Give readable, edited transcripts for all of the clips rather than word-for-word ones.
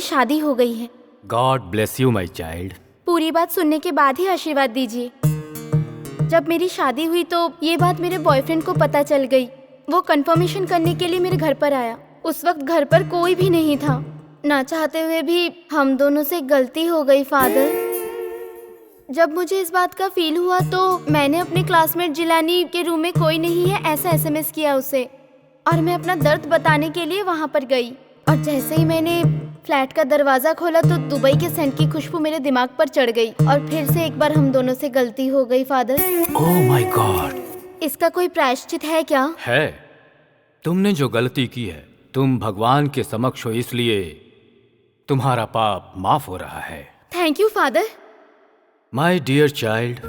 शादी हो गई है। God bless you my child. पूरी बात सुनने के बाद ही आशीर्वाद दीजिए। जब मेरी शादी हुई तो ये बात मेरे बॉयफ्रेंड को पता चल गई। वो कंफर्मेशन करने के लिए मेरे घर पर आया। उस वक्त घर पर कोई भी नहीं था। ना चाहते हुए भी हम दोनों से गलती हो गई फादर। जब मुझे इस बात का फील हुआ तो मैंने अपने क्लासमेट जिलानी के रूम में कोई नहीं है ऐसा एसएमएस किया उसे, और मैं अपना दर्द बताने के लिए वहाँ पर गई। और जैसे ही मैंने फ्लैट का दरवाजा खोला तो दुबई के सेंट की खुशबू मेरे दिमाग पर चढ़ गई और फिर से एक बार हम दोनों से गलती हो गई फादर। Oh my God. इसका कोई प्रायश्चित है क्या? है। तुमने जो गलती की है, तुम भगवान के समक्ष हो, इसलिए तुम्हारा पाप माफ हो रहा है। Thank you father. My dear child,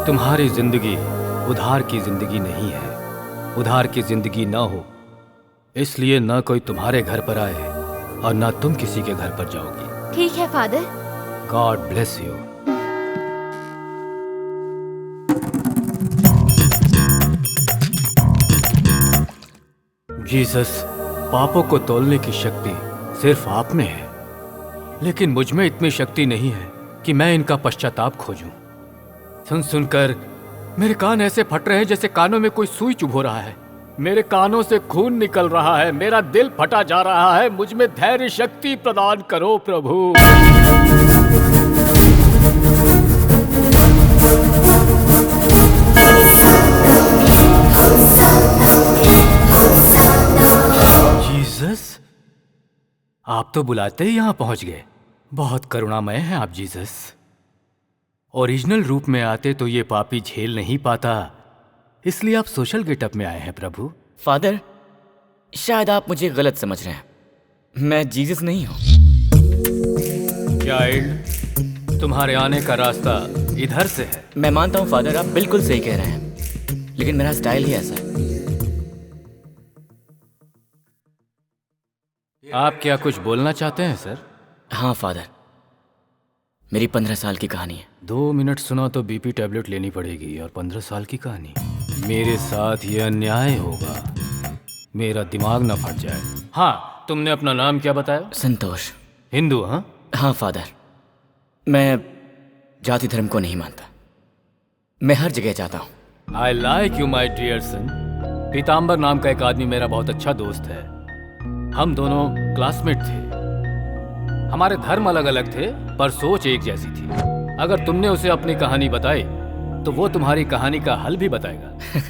तुम्हारी जिंदगी उधार की जिंदगी नहीं है। उधार की जिंदगी ना हो इसलिए ना कोई तुम्हारे घर पर आए और ना तुम किसी के घर पर जाओगी। ठीक है father. God bless you. Jesus, पापों को तोलने की शक्ति सिर्फ आप में है, लेकिन मुझ में इतनी शक्ति नहीं है कि मैं इनका पश्चाताप खोजूं। सुन सुनकर मेरे कान ऐसे फट रहे हैं जैसे कानों में कोई सुई चुभ रहा है। मेरे कानों से खून निकल रहा है, मेरा दिल फटा जा रहा है। मुझ में धैर्य शक्ति प्रदान करो प्रभु। जीसस, आप तो बुलाते ही यहाँ पहुंच गए। बहुत करुणामय हैं आप जीसस। ओरिजिनल रूप में आते तो ये पापी झेल नहीं पाता, इसलिए आप सोशल गेटअप में आए हैं प्रभु। फादर, शायद आप मुझे गलत समझ रहे हैं। मैं जीसस नहीं हूँ। चाइल्ड, तुम्हारे आने का रास्ता इधर से है। मैं मानता हूँ फादर, आप बिल्कुल सही कह रहे हैं, लेकिन मेरा स्टाइल ही ऐसा है। आप क्या कुछ बोलना चाहते हैं सर? हाँ फादर, मेरी 15 साल की कहानी है। 2 मिनट सुना तो बीपी टैबलेट लेनी पड़ेगी, और 15 साल की कहानी। मेरे साथ ये अन्याय होगा, मेरा दिमाग ना फट जाए। हाँ, तुमने अपना नाम क्या बताया? संतोष। हिंदू? हाँ हाँ फादर, मैं जाति धर्म को नहीं मानता। मैं हर जगह जाता हूँ। I like you my dear son. Pitambar नाम का एक आदमी मेरा बहुत अच्छा दोस्त है। हम दोनों क्लासमेट थे। हमारे धर्म अलग अलग थे पर सोच एक जैसी थी। अगर तुमने उसे अपनी कहानी बताई तो वो तुम्हारी कहानी का हल भी बताएगा।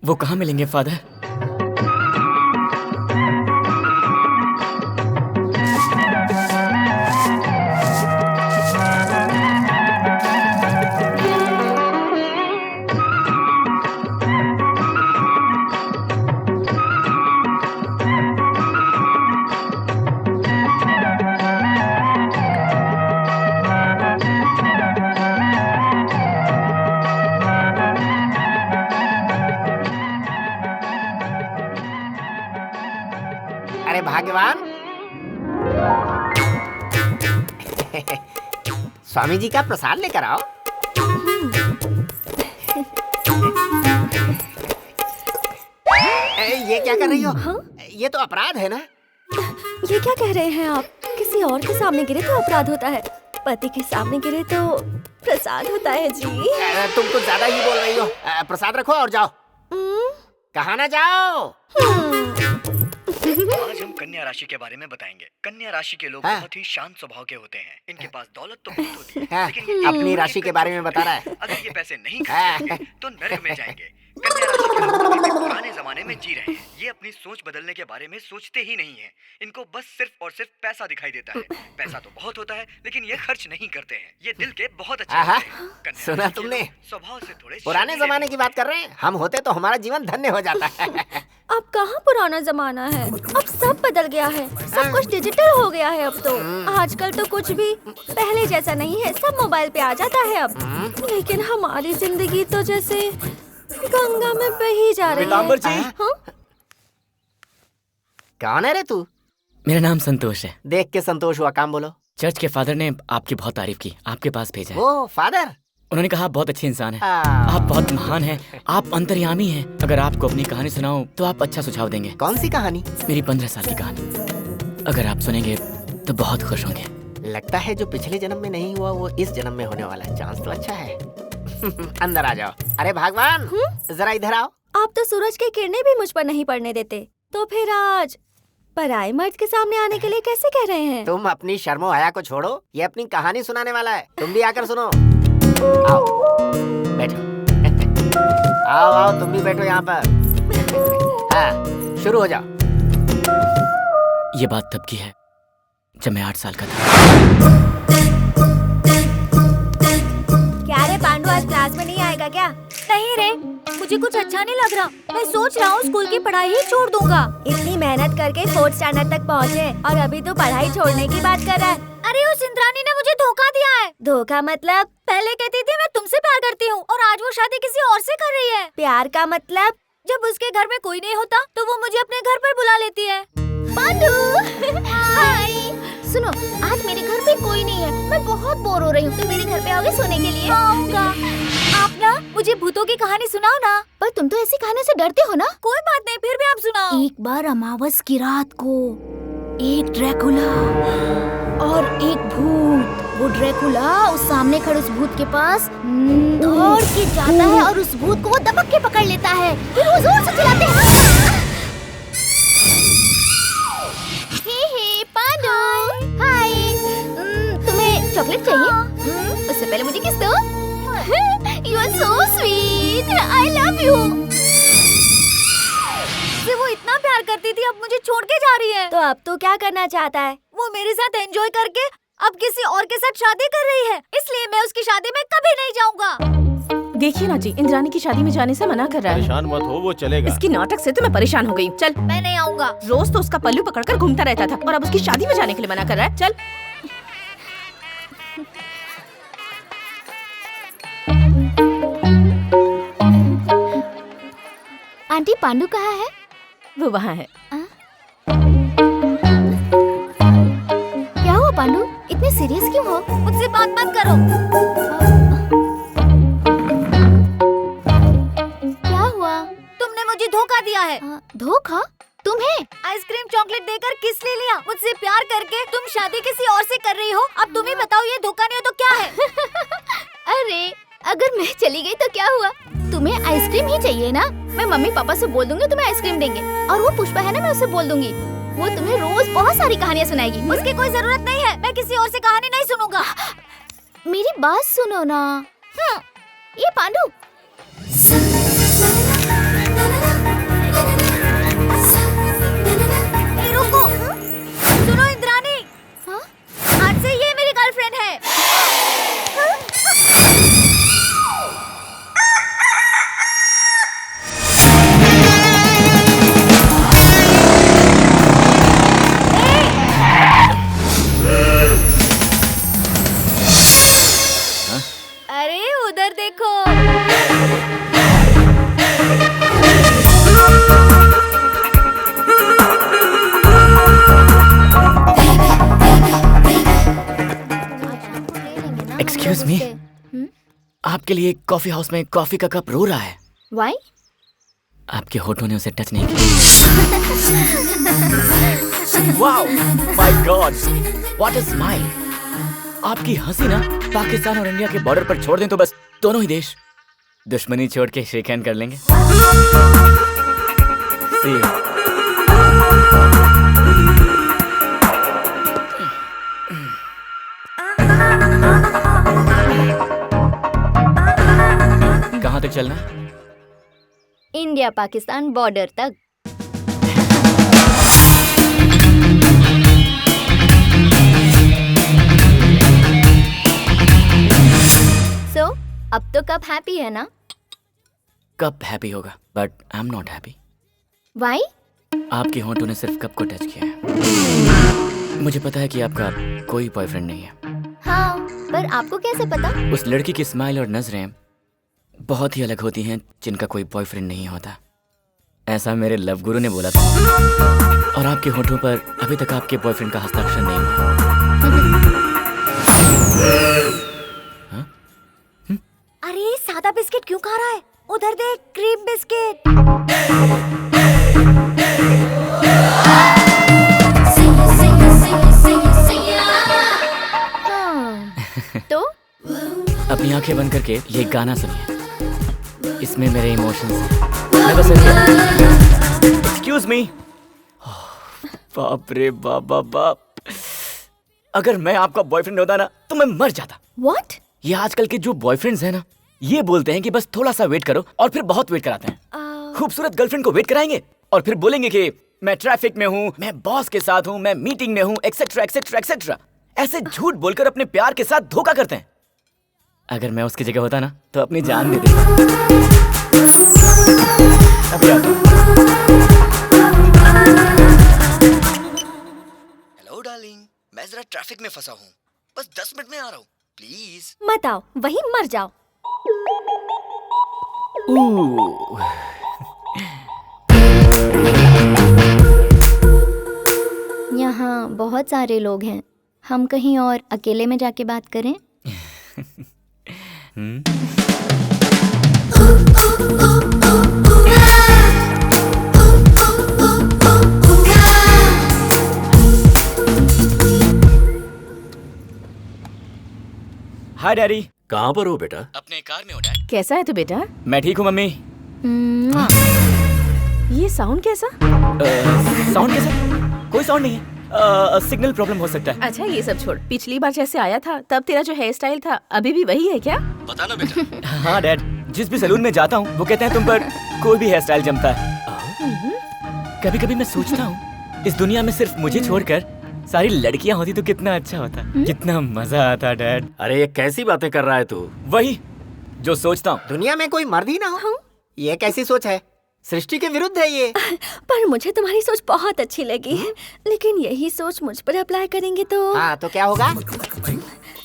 वो कहाँ मिलेंगे फादर? भाग्यवान। स्वामी जी का प्रसाद लेकर आओ। ये क्या कर रही हो? हाँ? ये तो अपराध है ना? ये क्या कह रहे हैं आप? किसी और के सामने गिरे तो अपराध होता है, पति के सामने गिरे तो प्रसाद होता है जी। तुम कुछ ज्यादा ही बोल रही हो। प्रसाद रखो और जाओ। कहाँ ना जाओ। आज हम कन्या राशि के बारे में बताएंगे। कन्या राशि के लोग बहुत ही शांत स्वभाव के होते हैं। इनके पास दौलत तो बहुत होती है, लेकिन ये अपनी राशि के बारे में बता रहा है। अगर ये पैसे नहीं खर्चते तो नरक में जाएंगे। कन्या राशि के लोग अभी भी पुराने जमाने में जी रहे हैं। ये अपनी सोच बदलने के बारे में सोचते ही नहीं है। इनको बस सिर्फ और सिर्फ पैसा दिखाई देता है। पैसा तो बहुत होता है लेकिन ये खर्च नहीं करते हैं। ये दिल के बहुत अच्छे हैं। सुना तुमने? स्वभाव से थोड़े पुराने जमाने की बात कर रहे हैं। हम होते तो हमारा जीवन धन्य हो जाता है। अब कहाँ पुराना जमाना है, अब सब बदल गया है। सब कुछ डिजिटल हो गया है अब तो। आजकल तो कुछ भी पहले जैसा नहीं है, सब मोबाइल पे आ जाता है अब। लेकिन हमारी जिंदगी तो जैसे गंगा में बही जा रही है। जी। हाँ? कौन है रे तू? मेरा नाम संतोष है। देख के संतोष हुआ, काम बोलो। चर्च के फादर ने आपकी बहुत तारीफ की, आपके पास भेजा है। ओ फादर? उन्होंने कहा आप बहुत अच्छे इंसान हैं, आप बहुत महान हैं, आप अंतर्यामी हैं। अगर आपको अपनी कहानी सुनाऊं तो आप अच्छा सुझाव देंगे। कौन सी कहानी? मेरी 15 साल की कहानी। अगर आप सुनेंगे तो बहुत खुश होंगे। लगता है जो पिछले जन्म में नहीं हुआ वो इस जन्म में होने वाला है। चांस तो अच्छा है। अंदर आ जाओ। अरे भगवान, जरा इधर आओ। आप तो सूरज की किरणें भी मुझ पर नहीं पड़ने देते, तो फिर आज पराये मर्द के सामने आने के लिए कैसे कह रहे हैं? तुम अपनी शर्मो हया को छोड़ो, ये अपनी कहानी सुनाने वाला है। तुम भी आकर सुनो। आओ बैठो। आओ आओ, तुम भी बैठो यहाँ पर। हाँ, शुरू हो जाओ। ये बात तब की है जब मैं 8 साल का था। क्या रे पांडु, आज क्लास में नहीं आएगा क्या? नहीं रे, मुझे कुछ अच्छा नहीं लग रहा। मैं सोच रहा हूँ स्कूल की पढ़ाई ही छोड़ दूंगा। इतनी मेहनत करके 4th स्टैंडर्ड तक पहुँचे और अभी तो पढ़ाई छोड़ने की बात कर रहा है। अरे उस इंद्रानी ने मुझे धोखा दिया है। धोखा मतलब? पहले कहती थी मैं तुमसे प्यार करती हूँ और आज वो शादी किसी और से कर रही है। प्यार का मतलब? जब उसके घर में कोई नहीं होता तो वो मुझे अपने घर पर बुला लेती है। पांडु, हाय। सुनो, आज मेरे घर पे कोई नहीं है, मैं बहुत बोर हो रही हूँ। तुम मेरे घर पे आओगे सोने के लिए? आऊंगा। आप ना मुझे भूतों की कहानी सुनाओ ना। पर तुम तो ऐसी कहानी से डरते हो ना। कोई बात नहीं, फिर भी आप सुनाओ। एक बार अमावस की रात को एक ड्रैकुला और एक भूत, वो ड्रैकुला उस सामने खड़े उस भूत के पास दौड़ के जाता है और उस भूत को वो दबक के पकड़ लेता है। फिर वो जोर से चिल्लाते हैं, हे पांडु, हाय। तुम्हें चॉकलेट चाहिए? उससे पहले मुझे किस दो। You are so sweet. I love you. वो इतना प्यार करती थी, अब मुझे छोड़ के जा रही है। तो अब तो क्या करना चाहता है? वो मेरे साथ एंजॉय करके अब किसी और के साथ शादी कर रही है, इसलिए मैं उसकी शादी में कभी नहीं जाऊंगा। देखिए ना जी, इंद्रानी की शादी में जाने से मना कर रहा है। परेशान मत हो, वो चलेगा। इसकी नाटक से तो मैं परेशान हो गई हूँ। चल, मैं नहीं आऊंगा। रोज तो उसका पल्लू पकड़कर घूमता रहता था और अब उसकी शादी में जाने के लिए मना कर रहा है। चल। आंटी, पांडु कहाँ है? वो वहाँ है। क्या हुआ पांडु, इतने सीरियस क्यों हो? मुझसे बात मत करो। क्या हुआ? तुमने मुझे धोखा दिया है। धोखा? तुम्हें? आइसक्रीम चॉकलेट देकर किस ले लिया? मुझसे प्यार करके तुम शादी किसी और से कर रही हो। अब तुम ही बताओ, ये धोखा नहीं हो तो क्या है? अरे, अगर मैं चली गई तो क्या हुआ? तुम्हें आइसक्रीम ही चाहिए ना? मैं मम्मी पापा से बोल दूंगी, तुम्हें आइसक्रीम देंगे। और वो पुष्पा है ना, मैं उससे बोल दूंगी, वो तुम्हें रोज बहुत सारी कहानियाँ सुनाएगी। उसकी कोई जरूरत नहीं है, मैं किसी और से कहानी नहीं सुनूंगा। मेरी बात सुनो ना। ये पांडु, रुको। सुनो इंद्रानी, आज से ये मेरी गर्लफ्रेंड है। अरे उधर देखो। एक्सक्यूज मी, आपके लिए कॉफी हाउस में कॉफी का कप रो रहा है। Why? आपके होठों ने उसे टच नहीं किया। Wow, my God, what a smile. आपकी हंसी ना पाकिस्तान और इंडिया के बॉर्डर पर छोड़ दें तो बस दोनों ही देश दुश्मनी छोड़ के शेक हैंड कर लेंगे। See you. कहाँ तक चलना? इंडिया पाकिस्तान बॉर्डर तक। So, अब तो कप हैप्पी है ना? कप हैप्पी होगा, but I am not happy. Why? आपके होंठों ने सिर्फ कप को टच किया है। मुझे पता है कि आपका कोई बॉयफ्रेंड नहीं है। हाँ, पर आपको कैसे पता? उस लड़की की स्माइल और नजरें बहुत ही अलग होती हैं जिनका कोई बॉयफ्रेंड नहीं होता। ऐसा मेरे लव गुरु ने बोला था। और आपके होठों पर अभी तक आपके बॉयफ्रेंड का हस्ताक्षर नहीं हुआ। अरे सादा बिस्किट क्यों खा रहा है? उधर देख, क्रीम बिस्किट। अपनी आंखें बंद करके ये गाना सुनिए, इसमें मेरे इमोशंस हैं। मैं बस एक्सक्यूज मी। बाप रे बाप बाप बाप, अगर मैं आपका बॉयफ्रेंड होता ना तो मैं मर जाता। व्हाट? ये आजकल के जो बॉयफ्रेंड्स हैं ना, ये बोलते हैं कि बस थोड़ा सा वेट करो और फिर बहुत वेट कराते हैं। खूबसूरत गर्लफ्रेंड को वेट कराएंगे और फिर बोलेंगे कि मैं ट्रैफिक में हूँ, मैं बॉस के साथ हूँ, मैं मीटिंग में हूँ, एक्सेट्रा एक्सेट्रा एक्सेट्रा। ऐसे झूठ बोलकर अपने प्यार के साथ धोखा करते हैं। अगर मैं उसकी जगह होता ना तो अपनी जान दे देता। अभी आता हूँ। हेलो डार्लिंग, मैं जरा ट्रैफिक में फंसा हूँ, बस 10 मिनट में आ रहा हूँ, प्लीज। मत आओ, वहीं मर जाओ। यहाँ बहुत सारे लोग हैं, हम कहीं और अकेले में जाके बात करें। हाय डैडी। कहाँ पर हो बेटा? अपने कार में हो डैड। कैसा है तू बेटा? मैं ठीक हूँ मम्मी। ये साउंड कैसा? साउंड कैसा? कोई साउंड नहीं है, सिग्नल प्रॉब्लम हो सकता है। अच्छा ये सब छोड़, पिछली बार जैसे आया था तब तेरा जो हेयर स्टाइल था अभी भी वही है क्या? बता ना बेटा। हाँ डैड, जिस भी सैलून में जाता हूँ वो कहते हैं तुम पर कोई भी हेयर स्टाइल जमता है। कभी कभी मैं सोचता हूँ इस दुनिया में सिर्फ मुझे छोड़कर सारी लड़कियां होती तो कितना अच्छा होता, कितना मजा आता डैड। अरे ये कैसी बातें कर रहा है तू? वही जो सोचता हूँ। दुनिया में कोई मर्द ही ना हो, ये कैसी सोच है? सृष्टि के विरुद्ध है ये। पर मुझे तुम्हारी सोच बहुत अच्छी लगी है, लेकिन यही सोच मुझ पर अप्लाई करेंगे तो हाँ तो क्या होगा?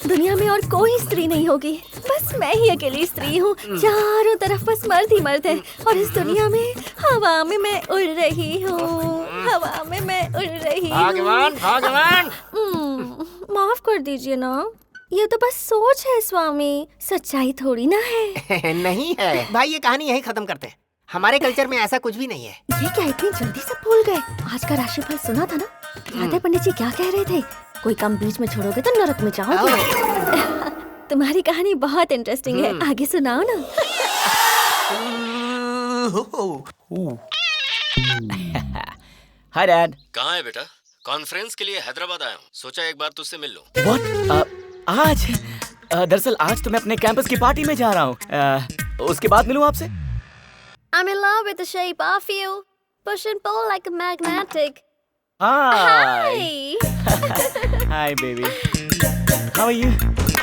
दुनिया में और कोई स्त्री नहीं होगी, बस मैं ही अकेली स्त्री हूँ। चारों तरफ बस मर्द ही मर्द है और इस दुनिया में हवा में मैं उड़ रही हूँ, हवा में मैं उड़ रही हूँ। भगवान भगवान। माफ कर दीजिए ना, ये तो बस सोच है स्वामी, सच्चाई थोड़ी ना है। नहीं है भाई, ये कहानी यही खत्म करते हैं। हमारे कल्चर में ऐसा कुछ भी नहीं है। ये क्या इतनी जल्दी से भूल गए? आज का राशिफल सुना था ना? याद है पंडित जी क्या कह रहे थे? कोई काम बीच में छोड़ोगे तो नरक में जाओगे। तुम्हारी कहानी बहुत इंटरेस्टिंग है, आगे सुनाओ ना। Hi dad. कहाँ है बेटा? कॉन्फ्रेंस के लिए हैदराबाद आया हूँ, सोचा एक बार तुझसे मिल लूं। व्हाट? आज? दरअसल आज तो मैं अपने कैंपस की पार्टी में जा रहा हूँ, उसके बाद मिलूं आपसे। I'm in love with the shape of you, push and pull like a magnetic. Hi. Hi. Hi baby. How are you?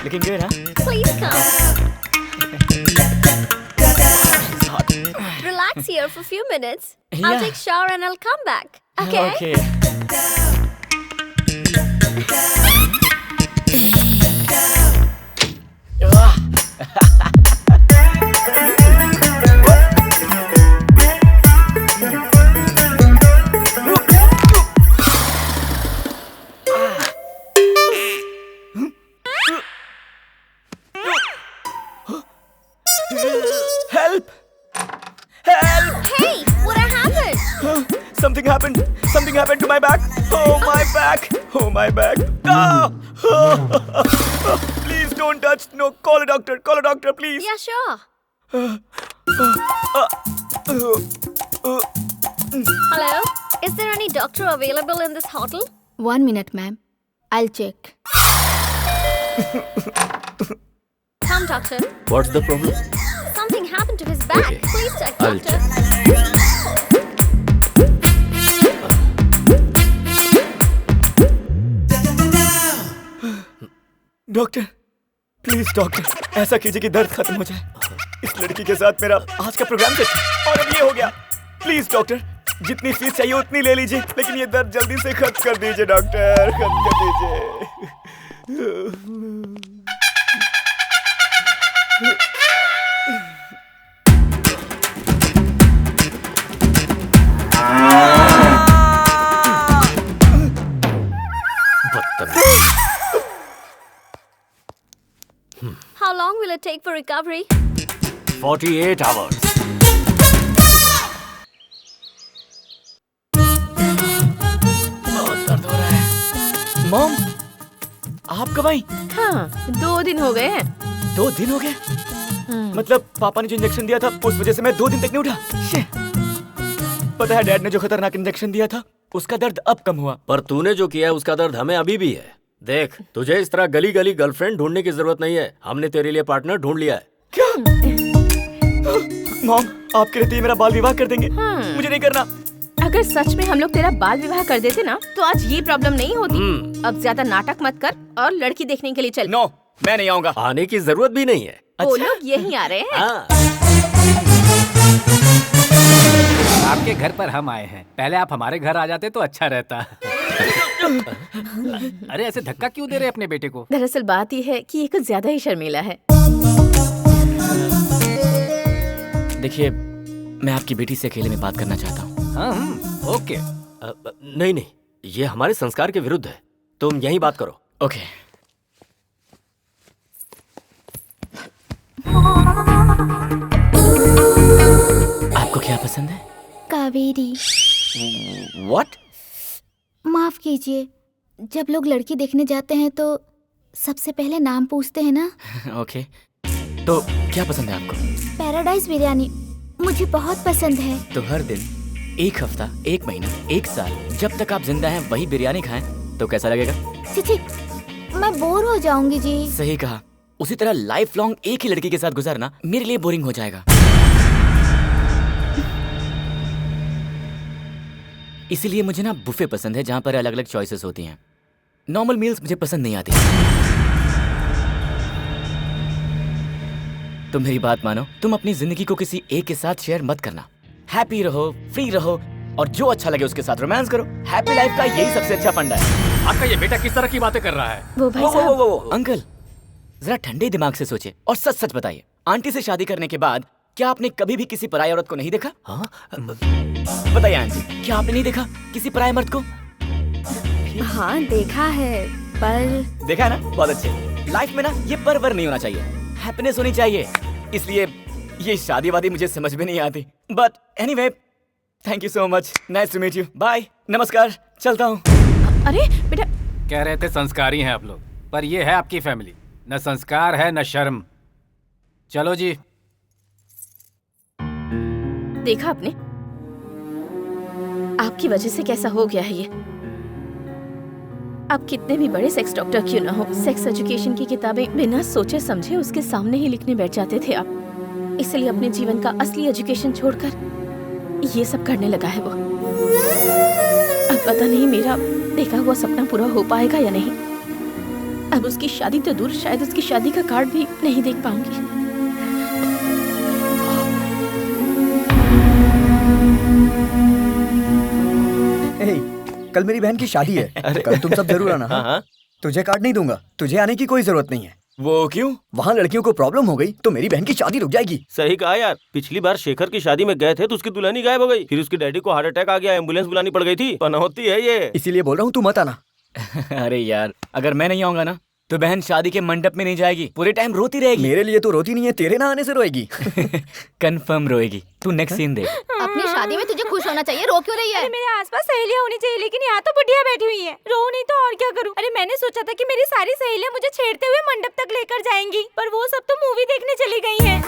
Looking good, huh? Please come. Relax here for a few minutes. I'll Yeah. take shower and I'll come back. Okay? Okay. Help! Help! Hey, what happened? Something happened. Something happened to my back. Oh, my back. Oh, my back. Ah! Please don't touch. No, call a doctor. Call a doctor, please. Yeah, sure. Hello? Is there any doctor available in this hotel? 1 minute, ma'am. I'll check. Come, doctor. What's the problem? Something happened to his back. Okay. Please check, I'll doctor. Doctor, please doctor, ऐसा कीजिए कि दर्द खत्म हो जाए। इस लड़की के साथ मेरा आज का प्रोग्राम था और अब ये हो गया। प्लीज डॉक्टर, जितनी फीस चाहिए उतनी ले लीजिए, लेकिन ये दर्द जल्दी से खत्म कर दीजिए डॉक्टर, खत्म कर दीजिए। How long will it take for recovery? 48 hours. बहुत दर्द हो रहा है। मॉम, आप कब आई? हाँ 2 दिन हो गए हैं। 2 दिन हो गए? मतलब पापा ने जो इंजेक्शन दिया था उस वजह से मैं 2 दिन तक नहीं उठा। Shit! पता है डैड ने जो खतरनाक इंजेक्शन दिया था उसका दर्द अब कम हुआ। पर तूने जो किया है उसका दर्द हमें अभी भी है। देख, तुझे इस तरह गली गली गर्लफ्रेंड ढूंढने की जरूरत नहीं है। हमने तेरे लिए पार्टनर ढूंढ लिया है। क्या? मॉम, आपके रहते ही मेरा बाल विवाह कर देंगे। मुझे नहीं करना। अगर सच में हम लोग तेरा बाल विवाह कर देते ना तो आज ये प्रॉब्लम नहीं होती। अब ज्यादा नाटक मत कर और लड़की देखने के लिए चल। नो, मैं नहीं आऊंगा। आने की जरूरत भी नहीं है। वो लोग यहीं आ रहे हैं। हाँ। आपके घर पर हम आए हैं, पहले आप हमारे घर आ जाते तो अच्छा रहता। अरे ऐसे धक्का क्यों दे रहे अपने बेटे को? दरअसल बात ये है कि ये कुछ ज्यादा ही शर्मीला है। देखिए, मैं आपकी बेटी से अकेले में बात करना चाहता हूँ। हाँ, ओके। नहीं नहीं, ये हमारे संस्कार के विरुद्ध है। तुम यहीं बात करो। ओके। आपको क्या पसंद है? कावेरी। What? माफ कीजिए, जब लोग लड़की देखने जाते हैं तो सबसे पहले नाम पूछते हैं ना। ओके। तो क्या पसंद है आपको? पैराडाइज बिरयानी मुझे बहुत पसंद है। तो हर दिन, 1 हफ्ता, 1 महीना, 1 साल, जब तक आप जिंदा हैं वही बिरयानी खाएं तो कैसा लगेगा? चिची, मैं बोर हो जाऊंगी जी। सही कहा। उसी तरह लाइफ लॉन्ग एक ही लड़की के साथ गुजारना मेरे लिए बोरिंग हो जाएगा। इसीलिए मुझे ना बुफे पसंद है जहाँ पर अलग अलग चॉइसेस होती हैं। नॉर्मल मील्स मुझे पसंद नहीं आती। तुम मेरी बात मानो, तुम अपनी जिंदगी को किसी एक के साथ शेयर मत करना। हैप्पी रहो, फ्री रहो और जो अच्छा लगे उसके साथ रोमांस करो। हैप्पी लाइफ का यही सबसे अच्छा फंडा है। आपका ये बेटा किस तरह की बातें कर रहा है? वो भाई साहब, वो अंकल, जरा ठंडे दिमाग से सोचिए और सच सच बताइए, आंटी से शादी करने के बाद क्या आपने कभी भी किसी पराई औरत को नहीं देखा? हाँ? बताइए आंटी, क्या आपने नहीं देखा किसी पराई मर्द को? हाँ देखा है, पर देखा है ना? बहुत अच्छे। लाइफ में ना ये पर नहीं होना चाहिए, हैप्पीनेस होनी चाहिए। इसलिए ये शादी वादी मुझे समझ में नहीं आती। But anyway, thank you so much. Nice to meet you. Bye, नमस्कार, चलता हूँ। अरे बेटा, कह रहे थे संस्कारी हैं आप लोग, पर ये है आपकी फैमिली, न संस्कार है न शर्म। चलो जी। देखा आपने, आपकी वजह से कैसा हो गया है ये। आप कितने भी बड़े सेक्स डॉक्टर क्यों ना हो, सेक्स एजुकेशन की किताबें बिना सोचे समझे उसके सामने ही लिखने बैठ जाते थे आप। इसलिए अपने जीवन का असली एजुकेशन छोड़कर ये सब करने लगा है वो। अब पता नहीं मेरा देखा हुआ सपना पूरा हो पाएगा या नहीं। अब उसकी शादी तो दूर, शायद उसकी शादी का कार्ड भी नहीं देख पाऊंगी। कल मेरी बहन की शादी है। कल तुम सब जरूर आना। हाँ। तुझे कार्ड नहीं दूंगा, तुझे आने की कोई जरूरत नहीं है। वो क्यों? वहाँ लड़कियों को प्रॉब्लम हो गई तो मेरी बहन की शादी रुक जाएगी। सही कहा यार, पिछली बार शेखर की शादी में गए थे तो उसकी दुल्हन ही गायब हो गई। फिर उसके डैडी को हार्ट अटैक आ गया, एम्बुलेंस बुलानी पड़ गई थी। पनौती है ये। इसीलिए बोल रहा हूँ तू मत आना। अरे यार, अगर मैं नहीं आऊंगा ना तो बहन शादी के मंडप में नहीं जाएगी, पूरे टाइम रोती रहेगी। मेरे लिए तो रोती नहीं है, तेरे ना आने से रोएगी। कंफर्म रोएगी। तू नेक्स्ट सीन देख। अपनी शादी में तुझे खुश होना चाहिए, रो क्यों रही है? अरे मेरे आसपास सहेलियां होनी चाहिए, लेकिन यहाँ तो बुढ़िया बैठी हुई है। रो नहीं तो और क्या करूँ? अरे मैंने सोचा था कि मेरी सारी सहेलियां मुझे छेड़ते हुए मंडप तक लेकर जाएंगी, पर वो सब तो मूवी देखने चली गई हैं।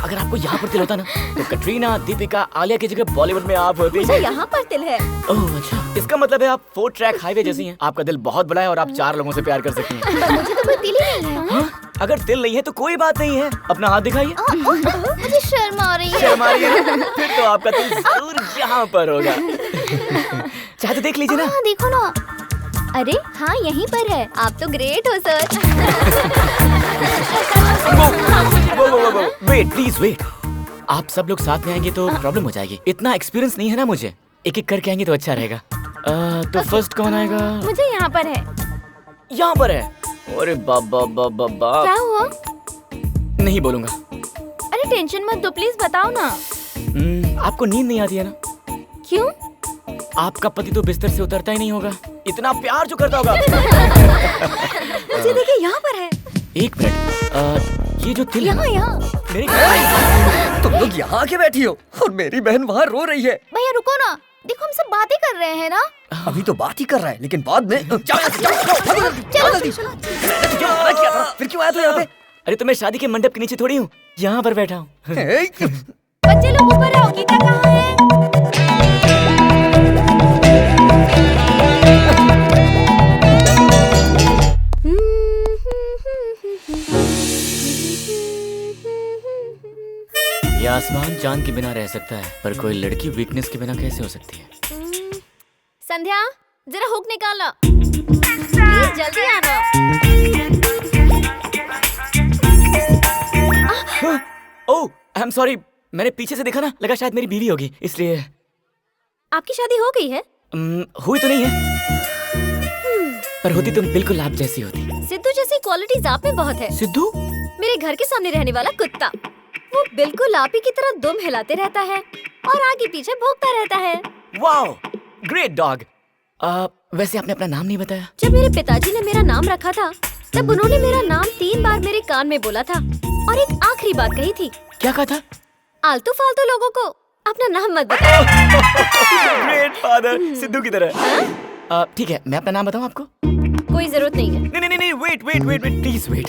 अगर आपको यहाँ पर दिल होता ना तो कटरीना, दीपिका, आलिया की जगह बॉलीवुड में आप होती। मुझे यहाँ पर दिल है। ओह अच्छा, इसका मतलब है आप 4 ट्रैक हाईवे जैसी हैं। आपका दिल बहुत बड़ा है और आप 4 लोगों से प्यार कर सकती हैं। पर मुझे तो कोई दिल ही नहीं है। हाँ? अगर दिल नहीं है तो कोई बात नहीं है, अपना हाथ दिखाइए। मुझे शर्म आ रही है। शर्म आ रही है ना? फिर तो आपका दिल जरूर यहाँ पर होगा। चाहे तो देख लीजिए ना। हाँ देखो ना। अरे हाँ, यहीं पर है। आप तो ग्रेट हो सर। वो वेट, प्लीज वेट। आप सब लोग साथ में आएंगे तो प्रॉब्लम हो जाएगी। इतना एक्सपीरियंस नहीं है ना मुझे। एक एक करके आएंगे तो अच्छा रहेगा। तो फर्स्ट कौन आएगा? मुझे यहाँ पर है। यहाँ पर है? अरे बाबा क्या हुआ? नहीं बोलूंगा। अरे टेंशन मत दो, प्लीज बताओ ना। आपको नींद नहीं आती है ना? क्यों? आपका पति तो बिस्तर से उतरता ही नहीं होगा, इतना प्यार जो करता होगा। मुझे देखिए, यहाँ पर है। 1 मिनट, ये जो तिल है यहाँ मेरे तुम लोग यहाँ आके बैठी हो और मेरी बहन वहाँ रो रही है। भैया रुको ना, देखो हम सब बातें कर रहे हैं ना। अभी तो बात ही कर रहा है, लेकिन बाद में चलो जल्दी। मैंने तुझे मना किया था, फिर क्यों आया तू यहाँ पे? अरे तो मैं शादी के मंडप के नीचे थोड़ी हूँ, यहाँ पर बैठा हूँ। बच्चे लोग ऊपर आओ, गीता कहाँ है? ये आसमान चांद के बिना रह सकता है, पर कोई लड़की वीकनेस के बिना कैसे हो सकती है? संध्या, जरा हुक निकालना। प्लीज जल्दी आना। ओह, आई एम सॉरी, मैंने पीछे से देखा ना, लगा शायद मेरी बीवी होगी, इसलिए। आपकी शादी हो गई है? हुई तो नहीं है, पर होती तुम बिल्कुल आप जैसी होती। सिद्धू जैसी क्वालिटीज आप में बहुत है। सिद्धू? मेरे घर के सामने रहने वाला कुत्ता, वो बिल्कुल आप ही की तरह दुम हिलाते रहता है और आगे पीछे भौंकता रहता है। Wow, great dog. वैसे आपने अपना नाम नहीं बताया। जब मेरे पिताजी ने मेरा नाम रखा था, तब उन्होंने मेरा नाम 3 बार मेरे कान में बोला था और एक आखिरी बात कही थी। क्या कहा था? आलतू फालतू लोगों को अपना नाम मत बताओ। ग्रेट फादर, सिद्धू की तरह। ठीक है, मैं अपना नाम बताऊं आपको? कोई जरूरत नहीं है। नहीं, वेट, प्लीज वेट।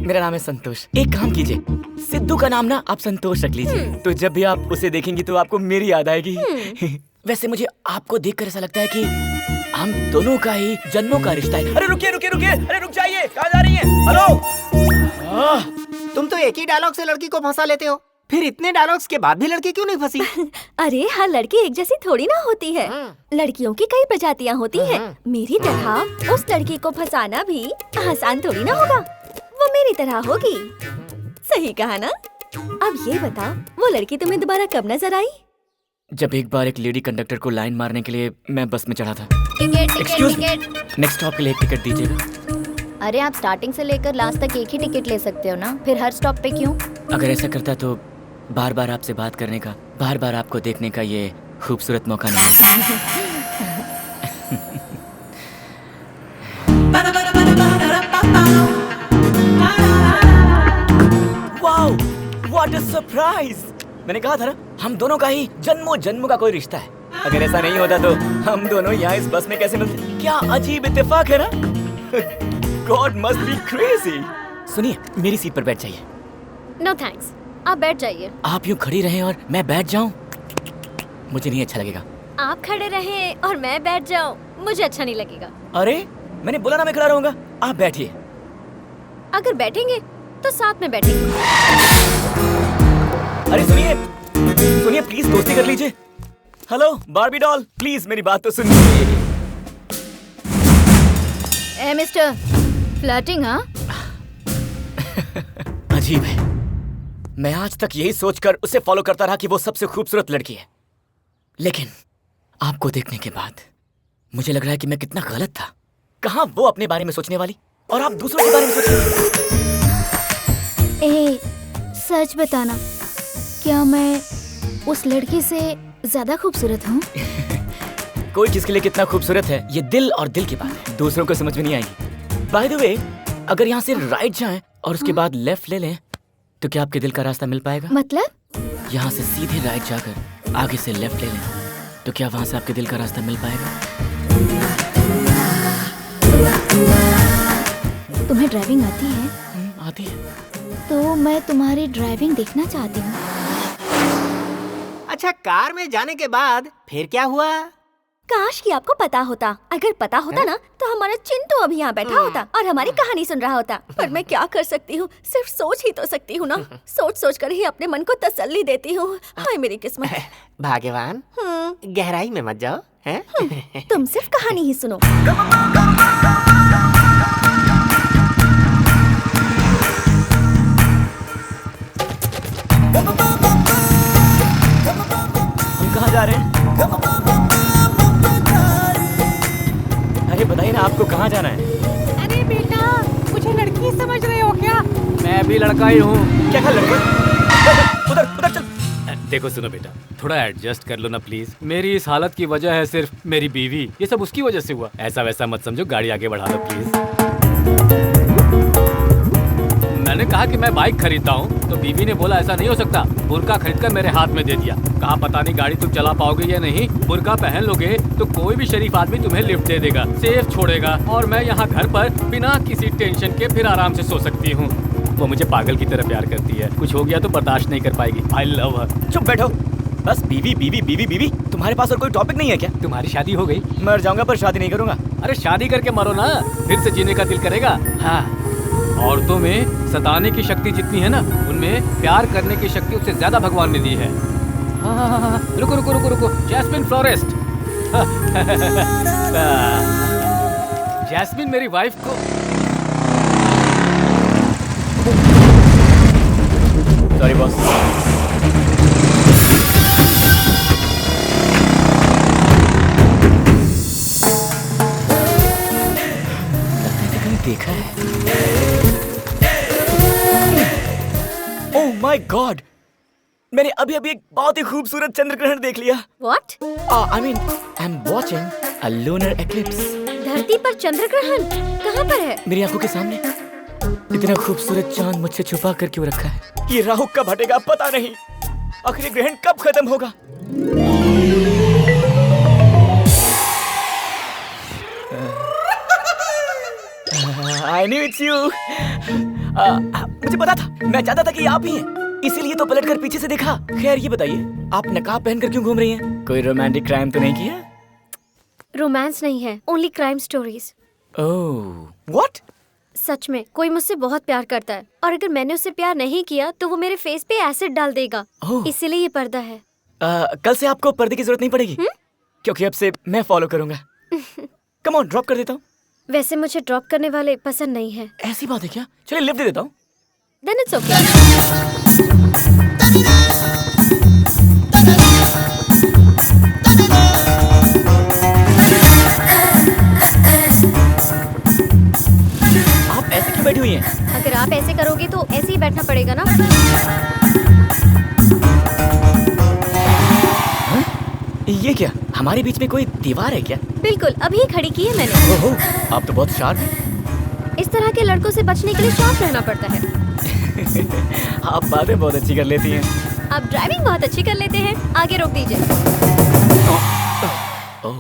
मेरा नाम है संतोष। एक काम कीजिए, सिद्धू का नाम ना आप संतोष रख लीजिए, तो जब भी आप उसे देखेंगी तो आपको मेरी याद आएगी। वैसे मुझे आपको देखकर ऐसा लगता है कि हम दोनों का ही जन्मों का रिश्ता है। अरे रुकिए, अरे रुक जाइए, कहाँ जा रही हैं? हेलो। तुम तो एक ही डायलॉग से लड़की को फंसा लेते हो, फिर इतने डायलॉग्स के बाद भी लड़की क्यों नहीं फंसी? अरे हर लड़की एक जैसी थोड़ी ना होती है, लड़कियों की कई प्रजातियां होती हैं। मेरी तरह उस लड़की को फंसाना भी आसान थोड़ी ना होगा, वो मेरी तरह होगी। सही कहा ना? अब ये बता, वो लड़की तुम्हें दोबारा कब नजर आई? जब एक बार एक लेडी कंडक्टर को लाइन मारने के लिए मैं बस में चढ़ा था। टिकट। नेक्स्ट स्टॉप के लिए एक टिकट दीजिएगा। अरे आप स्टार्टिंग से लेकर लास्ट तक एक ही टिकट ले सकते हो ना, फिर हर स्टॉप पे क्यों? अगर ऐसा करता तो बार बार आपसे बात करने का, बार बार आपको देखने का ये खूबसूरत मौका नहीं। Wow, what a surprise! मैंने कहा था ना, हम दोनों का ही जन्मों जन्मों का कोई रिश्ता है। अगर ऐसा नहीं होता तो हम दोनों यहाँ इस बस में कैसे मिलते? क्या अजीब इत्तेफाक है ना? God must be crazy। सुनिए, मेरी सीट पर बैठ जाइए। नो थैंक्स, आप बैठ जाइए। आप यूँ खड़ी रहें और मैं बैठ जाऊं, मुझे नहीं अच्छा लगेगा। आप खड़े रहें और मैं बैठ जाऊं, मुझे अच्छा नहीं लगेगा। अरे मैंने बोला ना मैं खड़ा रहूंगा, आप बैठिए। अगर बैठेंगे तो साथ में बैठेंगे। अरे सुनिए प्लीज, दोस्ती कर लीजिए। हेलो बार्बी डॉल, प्लीज मेरी बात तो सुनिए। ए मिस्टर, फ्लर्टिंग हाँ? अजीब है, मैं आज तक यही सोचकर उसे फॉलो करता रहा कि वो सबसे खूबसूरत लड़की है, लेकिन आपको देखने के बाद मुझे लग रहा है कि मैं कितना गलत था। कहाँ वो अपने बारे में सोचने वाली और आप दूसरों के बारे में सोचने वाली। सच बताना, क्या मैं उस लड़की से ज्यादा खूबसूरत हूँ? कोई किसके लिए कितना खूबसूरत है ये दिल और दिल की बात है, दूसरों को समझ में नहीं आएगी। बाय द वे, अगर यहाँ से राइट जाएं और उसके बाद लेफ्ट ले लें तो क्या आपके दिल का रास्ता मिल पाएगा? मतलब? यहाँ से सीधे राइट जाकर आगे से लेफ्ट ले लें तो क्या वहाँ से आपके दिल का रास्ता मिल पाएगा? तुम्हें ड्राइविंग आती है? आती है। तो मैं तुम्हारी ड्राइविंग देखना चाहती हूँ। अच्छा, कार में जाने के बाद फिर क्या हुआ? काश कि आपको पता होता। अगर पता होता ना तो हमारा चिंटू अभी यहाँ बैठा होता और हमारी कहानी सुन रहा होता। पर मैं क्या कर सकती हूँ, सिर्फ सोच ही तो सकती हूँ ना। सोच सोच कर ही अपने मन को तसल्ली देती हूँ। हाय मेरी किस्मत। भाग्यवान, गहराई में मत जाओ। हैं? तुम सिर्फ कहानी ही सुनो। हम कहाँ जा रहे हैं? अरे बताइए ना, आपको कहाँ जाना है? अरे बेटा, मुझे लड़की समझ रहे हो क्या? मैं भी लड़का ही हूँ। क्या लड़के? उधर चल। देखो सुनो बेटा, थोड़ा एडजस्ट कर लो ना प्लीज। मेरी इस हालत की वजह है सिर्फ मेरी बीवी, ये सब उसकी वजह से हुआ। ऐसा वैसा मत समझो, गाड़ी आगे बढ़ा लो प्लीज। मैंने कहा कि मैं बाइक खरीदता हूँ तो बीवी ने बोला ऐसा नहीं हो सकता, बुर्का खरीद कर मेरे हाथ में दे दिया। कहा पता नहीं गाड़ी तुम चला पाओगे या नहीं, बुर्का पहन लोगे तो कोई भी शरीफ आदमी तुम्हें लिफ्ट दे देगा, सेफ छोड़ेगा और मैं यहाँ घर पर बिना किसी टेंशन के फिर आराम से सो सकती हूँ। वो मुझे पागल की तरह प्यार करती है। कुछ हो गया तो बर्दाश्त नहीं कर पाएगी। आई लव हर। चुप बैठो। बस बीवी बीवी बीवी बीवी। तुम्हारे पास और कोई टॉपिक नहीं है क्या? तुम्हारी शादी हो गई? मर जाऊंगा पर शादी नहीं करूंगा। अरे शादी करके मरो ना, फिर से जीने का दिल करेगा। हाँ, औरतों में सताने की शक्ति जितनी है ना, उनमें प्यार करने की शक्ति उससे ज्यादा भगवान ने दी है। हाँ, रुको रुको रुको रुको, जैस्मिन फ्लोरिस्ट। जैस्मिन मेरी वाइफ को। Sorry boss. देखा है। ओह माय गॉड, मैंने अभी अभी एक बहुत ही खूबसूरत चंद्र ग्रहण देख लिया। What? I mean, I'm watching a lunar eclipse. धरती पर चंद्र ग्रहण कहाँ पर है? मेरी आंखों के सामने। इतना खूबसूरत चांद मुझसे छुपा कर क्यों रखा है? ये राहु कब हटेगा पता नहीं। आखिर ये ग्रहण कब खत्म होगा? I knew it's you. मुझे पता था, मैं चाहता था कि आप ही हैं, इसीलिए तो पलट कर पीछे से देखा। खैर ये बताइए, आप नकाब पहनकर क्यों घूम रही हैं? कोई रोमांटिक क्राइम तो नहीं किया? रोमांस नहीं है, only crime stories. Oh, what? सच में कोई मुझसे बहुत प्यार करता है और अगर मैंने उससे प्यार नहीं किया तो वो मेरे फेस पे एसिड डाल देगा। इसीलिए ये पर्दा है। कल से आपको पर्दे की जरूरत नहीं पड़ेगी, क्योंकि अब से मैं फॉलो करूंगा। कम ऑन, ड्रॉप कर देता हूँ। वैसे मुझे ड्रॉप करने वाले पसंद नहीं है। ऐसी बात है क्या? चलिए लिफ्ट दे देता हूँ। Then it's okay. आप ऐसे क्यों बैठी हुई हैं? अगर आप ऐसे करोगे तो ऐसे ही बैठना पड़ेगा ना। ये क्या? हमारे बीच में कोई दीवार है क्या? बिल्कुल, अभी खड़ी की है मैंने। ओहो, आप तो बहुत शार्प हैं। इस तरह के लड़कों से बचने के लिए शार्प रहना पड़ता है। आप बातें बहुत अच्छी कर लेती हैं। आप ड्राइविंग बहुत अच्छी कर लेते हैं। आगे रोक दीजिए। ओह,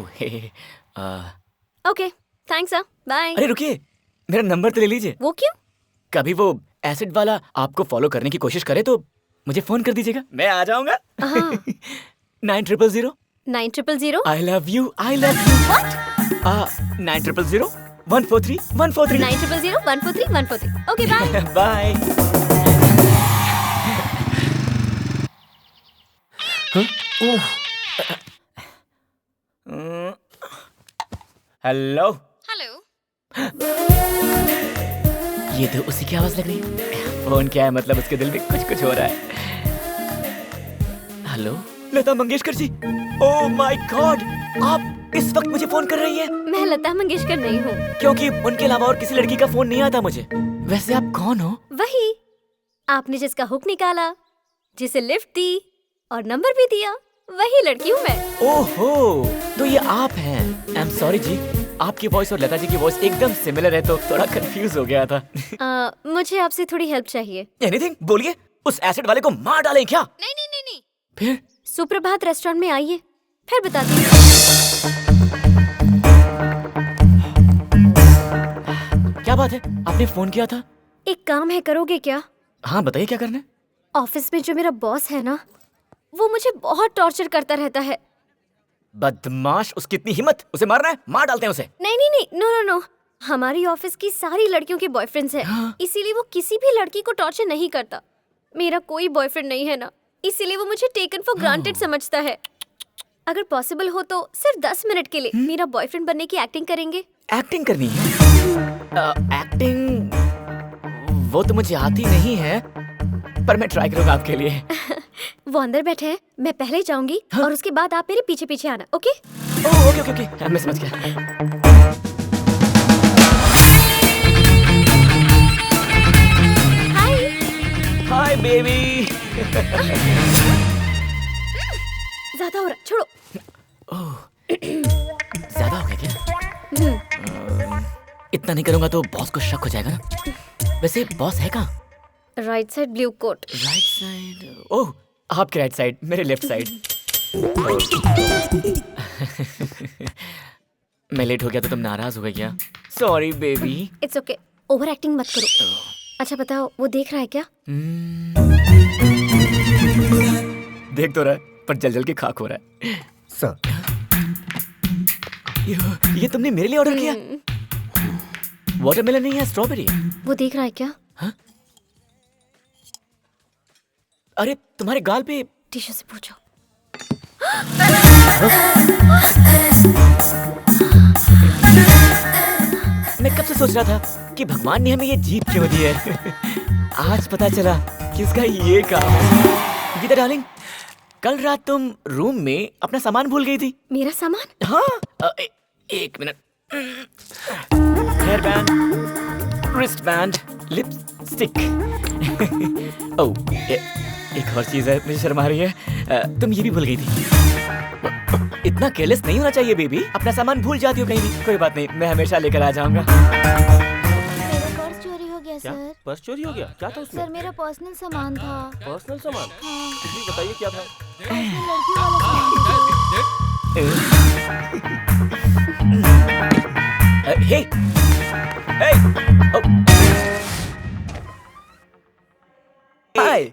ओके, थैंक्स सर, बाय। अरे रुकिए, मेरा नंबर तो ले लीजिए। वो क्यों? कभी वो एसिड वाला आपको फॉलो करने की कोशिश करे तो मुझे फोन कर दीजिएगा, मैं आ जाऊंगा। 9000 9000 I love you, I love you. What? 9000 143 143 9000 143 143. Okay, bye. Bye. Hello. ये तो उसी की आवाज लग रही है। फोन क्या है, मतलब उसके दिल में कुछ कुछ हो रहा है। Hello, Lata Mangeshkar ji. Oh my god, आप इस वक्त मुझे फोन कर रही हैं? मैं लता मंगेशकर नहीं हूँ। क्योंकि उनके अलावा और किसी लड़की का फोन नहीं आता मुझे। वैसे आप कौन हो? वही, आपने जिसका हुक निकाला, जिसे लिफ्ट दी और नंबर भी दिया, वही लड़की हूँ मैं। ओहो, तो ये आप हैं। आई एम सॉरी जी, आपकी वॉइस और लता जी की वॉइस एकदम सिमिलर है तो थोड़ा कंफ्यूज हो गया था। मुझे आपसे थोड़ी हेल्प चाहिए। एनीथिंग, बोलिए। उस एसिड वाले को मार डालें क्या? नहीं नहीं नहीं नहीं। फिर? सुप्रभात रेस्टोरेंट में आइए, फिर बताती हूँ। क्या बात है, आपने फोन किया था? एक काम है, करोगे क्या? हाँ बताइए, क्या करना है? ऑफिस में जो मेरा बॉस है ना, वो मुझे बहुत टॉर्चर करता रहता है। बदमाश, उसकी इतनी हिम्मत, उसे मारना है, मार डालते हैं उसे। नहीं नहीं नहीं, नो नो नो, हमारी ऑफिस की सारी लड़कियों के बॉयफ्रेंड्स हैं। हाँ। इसीलिए वो किसी भी लड़की को टॉर्चर नहीं करता। मेरा कोई बॉयफ्रेंड नहीं है ना, इसीलिए वो मुझे टेकन फॉर ग्रांटेड समझता है। अगर पॉसिबल हो तो सिर्फ 10 मिनट के लिए मेरा बॉयफ्रेंड बनने की एक्टिंग करेंगे? एक्टिंग करनी है? एक्टिंग वो तो मुझे आती नहीं है, पर मैं ट्राई करूंगा आपके लिए। वो अंदर बैठे हैं, मैं पहले जाऊंगी। हाँ? और उसके बाद आप मेरे पीछे पीछे आना, okay? Oh okay okay okay, मैं समझ गया। हाय। Hi baby. ज्यादा हो रहा, छोड़ो। ज्यादा हो गया क्या? इतना नहीं करूंगा तो बॉस को शक हो जाएगा ना। वैसे बॉस है कहाँ? Right side blue coat. Right side? Oh, आपके राइट साइड, मेरे लेफ्ट साइड। मैं लेट हो गया तो तुम नाराज हो गए क्या? Sorry baby. It's okay, over acting मत करो। अच्छा बताओ, वो देख रहा है क्या? देख तो रहा है, पर जल जल के खाक हो रहा है। सर, ये तुमने मेरे लिए ऑर्डर किया? वाटरमेलन नहीं है, स्ट्रॉबेरी है। वो देख रहा है क्या? हाँ? अरे तुम्हारे गाल पे टिश्यू से पूछो। मैं कब से सोच रहा था कि भगवान ने हमें ये जीप क्यों दी है। आज पता चला कि इसका ये काम है। गीता डार्लिंग, कल रात तुम रूम में अपना सामान भूल गई थी। मेरा सामान? हाँ, एक minute. Hair band, wrist band, lipstick. Oh, एक और चीज है, मुझे शर्म आ रही है। तुम ये भी भूल गई थी। इतना केयरलेस नहीं होना चाहिए बेबी, अपना सामान भूल जाती हो कहीं भी। कोई बात नहीं, मैं हमेशा लेकर आ जाऊंगा। मेरा पर्स चोरी हो गया क्या? सर। पर्स चोरी हो गया? क्या था उसमें? सर मेरा पर्सनल सामान था। पर्सनल सामान? जी बताइए क्या था? उसमें लड़की वाला सामान था। हे, हे, हाय।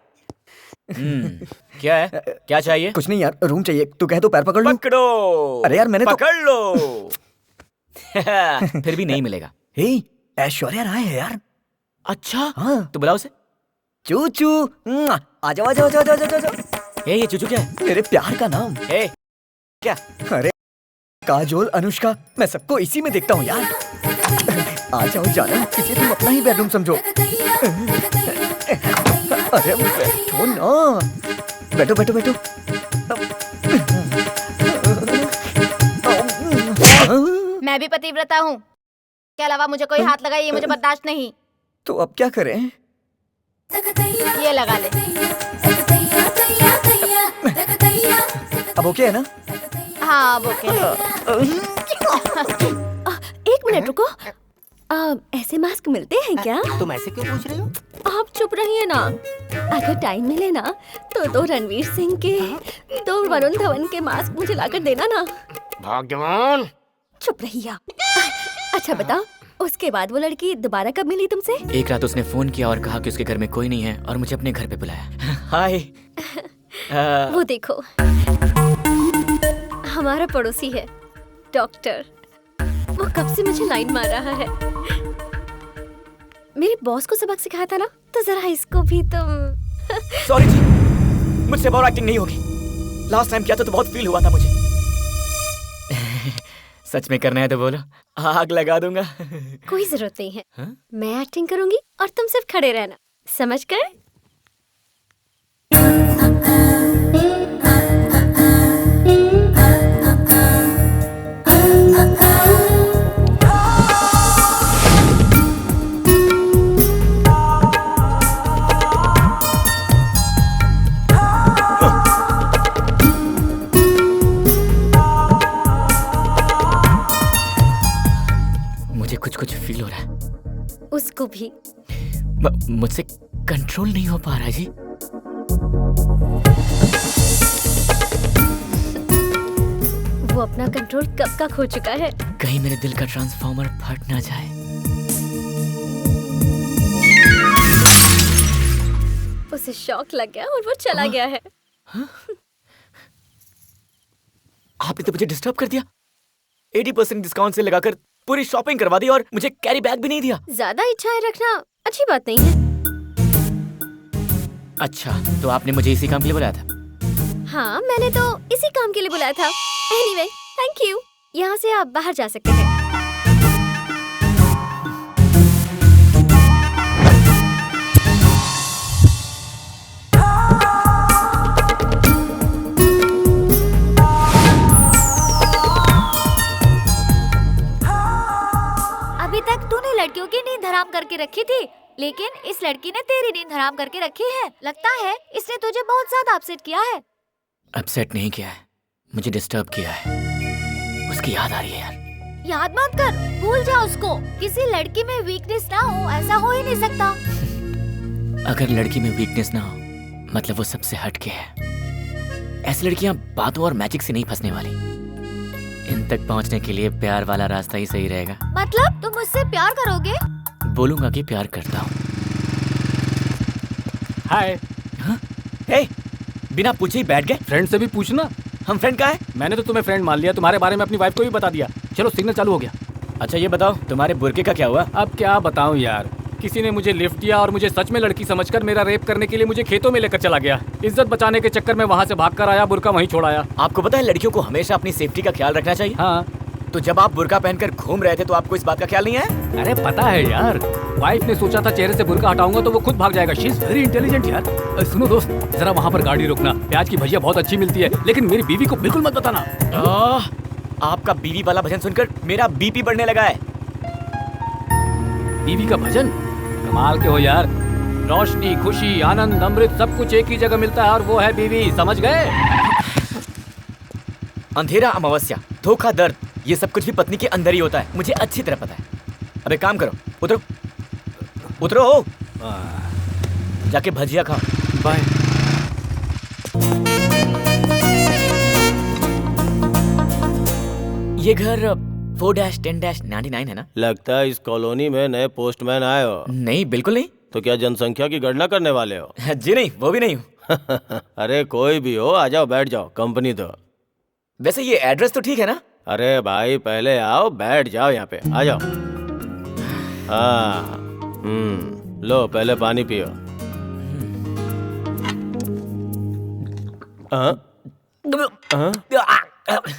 क्या है? क्या चाहिए? कुछ नहीं यार, रूम चाहिए। तू कहे तो पैर पकड़ लूं? पकड़ो। अरे यार मैंने पकड़ लो। फिर भी नहीं मिलेगा। हे, ऐश्वर्या राय है यार। अच्छा, हाँ। तो बुलाओ उसे। चूचू, आ जाओ आ जाओ आ जाओ आ जाओ। ये चूचू क्या है? मेरे प्यार का नाम। हे, क्या? अरे काजोल, अनुष्का, मैं सबको इसी में देखता हूँ यार। आ जाओ जाना, इसे तुम अपना ही बेडरूम समझो। अरे बैठो ना, बैठो बैठो बैठो। मैं भी पतिव्रता हूँ, के अलावा मुझे कोई हाथ लगाए ये मुझे बर्दाश्त नहीं। तो अब क्या करें? ये लगा ले। अब ओके है ना? हाँ वो के। एक मिनट रुको। ऐसे मास्क मिलते हैं क्या? तुम ऐसे क्यों पूछ रही हो? आप चुप रहिए ना। अगर टाइम मिले ना तो दो रणवीर सिंह के, दो वरुण धवन के मास्क मुझे लाकर देना ना। भगवान, चुप रहिए। अच्छा बताओ, उसके बाद वो लड़की दोबारा कब मिली तुमसे? एक रात उसने फोन किया और कहा कि उसके घर में कोई नहीं है और मुझे अपने घर पे बुलाया। हाय। वो देखो, हमारा पड़ोसी है डॉक्टर। वो कब से मुझे लाइन मार रहा है। मेरे बॉस को सबक सिखाया था ना, तो जरा इसको भी तुम। सॉरी जी, मुझसे बहुत एक्टिंग नहीं होगी। लास्ट टाइम किया था तो बहुत फील हुआ था मुझे। सच में करना है तो बोलो, आग लगा दूंगा। कोई जरूरत नहीं है। हाँ? मैं एक्टिंग करूंगी और तुम सिर्फ खड़े रहना, समझ गए? कुछ फील हो रहा है। उसको भी। मुझसे कंट्रोल नहीं हो पा रहा जी। वो अपना कंट्रोल कब का खो चुका है। कहीं मेरे दिल का ट्रांसफार्मर फट ना जाए। उसे शॉक लग गया और वो चला गया है। आपने तो मुझे डिस्टर्ब कर दिया। 80% डिस्काउंट से लगाकर पूरी शॉपिंग करवा दी और मुझे कैरी बैग भी नहीं दिया। ज्यादा इच्छाएं रखना अच्छी बात नहीं है। अच्छा, तो आपने मुझे इसी काम के लिए बुलाया था? हाँ, मैंने तो इसी काम के लिए बुलाया था। Anyway, thank you. यहाँ से आप बाहर जा सकते हैं। अभी तक तूने लड़कियों की नींद हराम करके रखी थी, लेकिन इस लड़की ने तेरी नींद हराम करके रखी है। लगता है इसने तुझे बहुत ज्यादा अपसेट किया है। अपसेट नहीं किया है, मुझे डिस्टर्ब किया है। उसकी याद आ रही है यार। याद मत कर, भूल जा उसको। किसी लड़की में वीकनेस ना हो, ऐसा हो ही नहीं सकता। अगर लड़की में वीकनेस ना हो मतलब वो सबसे हटके है। ऐसी लड़कियां बातों और मैजिक से नहीं फंसने वाली। इन तक पहुंचने के लिए प्यार वाला रास्ता ही सही रहेगा। मतलब तुम मुझसे प्यार करोगे? बोलूंगा कि प्यार करता हूँ। हाय। हे, बिना पूछे ही बैठ गए। फ्रेंड से भी पूछना। हम फ्रेंड का है? मैंने तो तुम्हें फ्रेंड मान लिया, तुम्हारे बारे में अपनी वाइफ को भी बता दिया। चलो सिग्नल चालू हो गया। अच्छा ये बताओ तुम्हारे बुरके का क्या हुआ? अब क्या बताऊं यार, किसी ने मुझे लिफ्ट दिया और मुझे सच में लड़की समझकर मेरा रेप करने के लिए मुझे खेतों में लेकर चला गया। इज्जत बचाने के चक्कर में वहाँ से भागकर आया, बुर्का वहीं छोड़ाया। आपको पता है लड़कियों को हमेशा अपनी सेफ्टी का ख्याल रखना चाहिए। हाँ। तो जब आप बुर्का पहनकर घूम रहे थे तो आपको इस बात का ख्याल नहीं है? अरे पता है यार, वाइफ ने सोचा था चेहरे से बुर्का हटाऊंगा तो वो खुद भाग जाएगा। शी इज वेरी इंटेलिजेंट यार। सुनो दोस्त, जरा वहाँ पर गाड़ी रोकना, प्याज की भजिया बहुत अच्छी मिलती है, लेकिन मेरी बीवी को बिल्कुल मत बताना। आपका बीवी वाला भजन सुनकर मेरा बीपी बढ़ने लगा है। बीवी का भजन? कमाल के हो यार। रोशनी, खुशी, आनंद, अमृत सब कुछ एक ही जगह मिलता है और वो है बीवी, समझ गए? अंधेरा, अमावस्या, धोखा, दर्द, ये सब कुछ भी पत्नी के अंदर ही होता है, मुझे अच्छी तरह पता है। अब एक काम करो, उतरो उतरो, जाके भजिया खाओ। बाय। ये घर 4-10-99 है ना? लगता है इस कॉलोनी में नए पोस्टमैन आए हो। नहीं, बिल्कुल नहीं। तो क्या जनसंख्या की गणना करने वाले हो? जी नहीं, वो भी नहीं हूँ। अरे कोई भी हो, आ जाओ, बैठ जाओ, कंपनी दो। वैसे ये एड्रेस तो ठीक है ना? अरे भाई पहले आओ, बैठ जाओ यहाँ पे, आ जाओ। हाँ, लो पहले पानी पियो।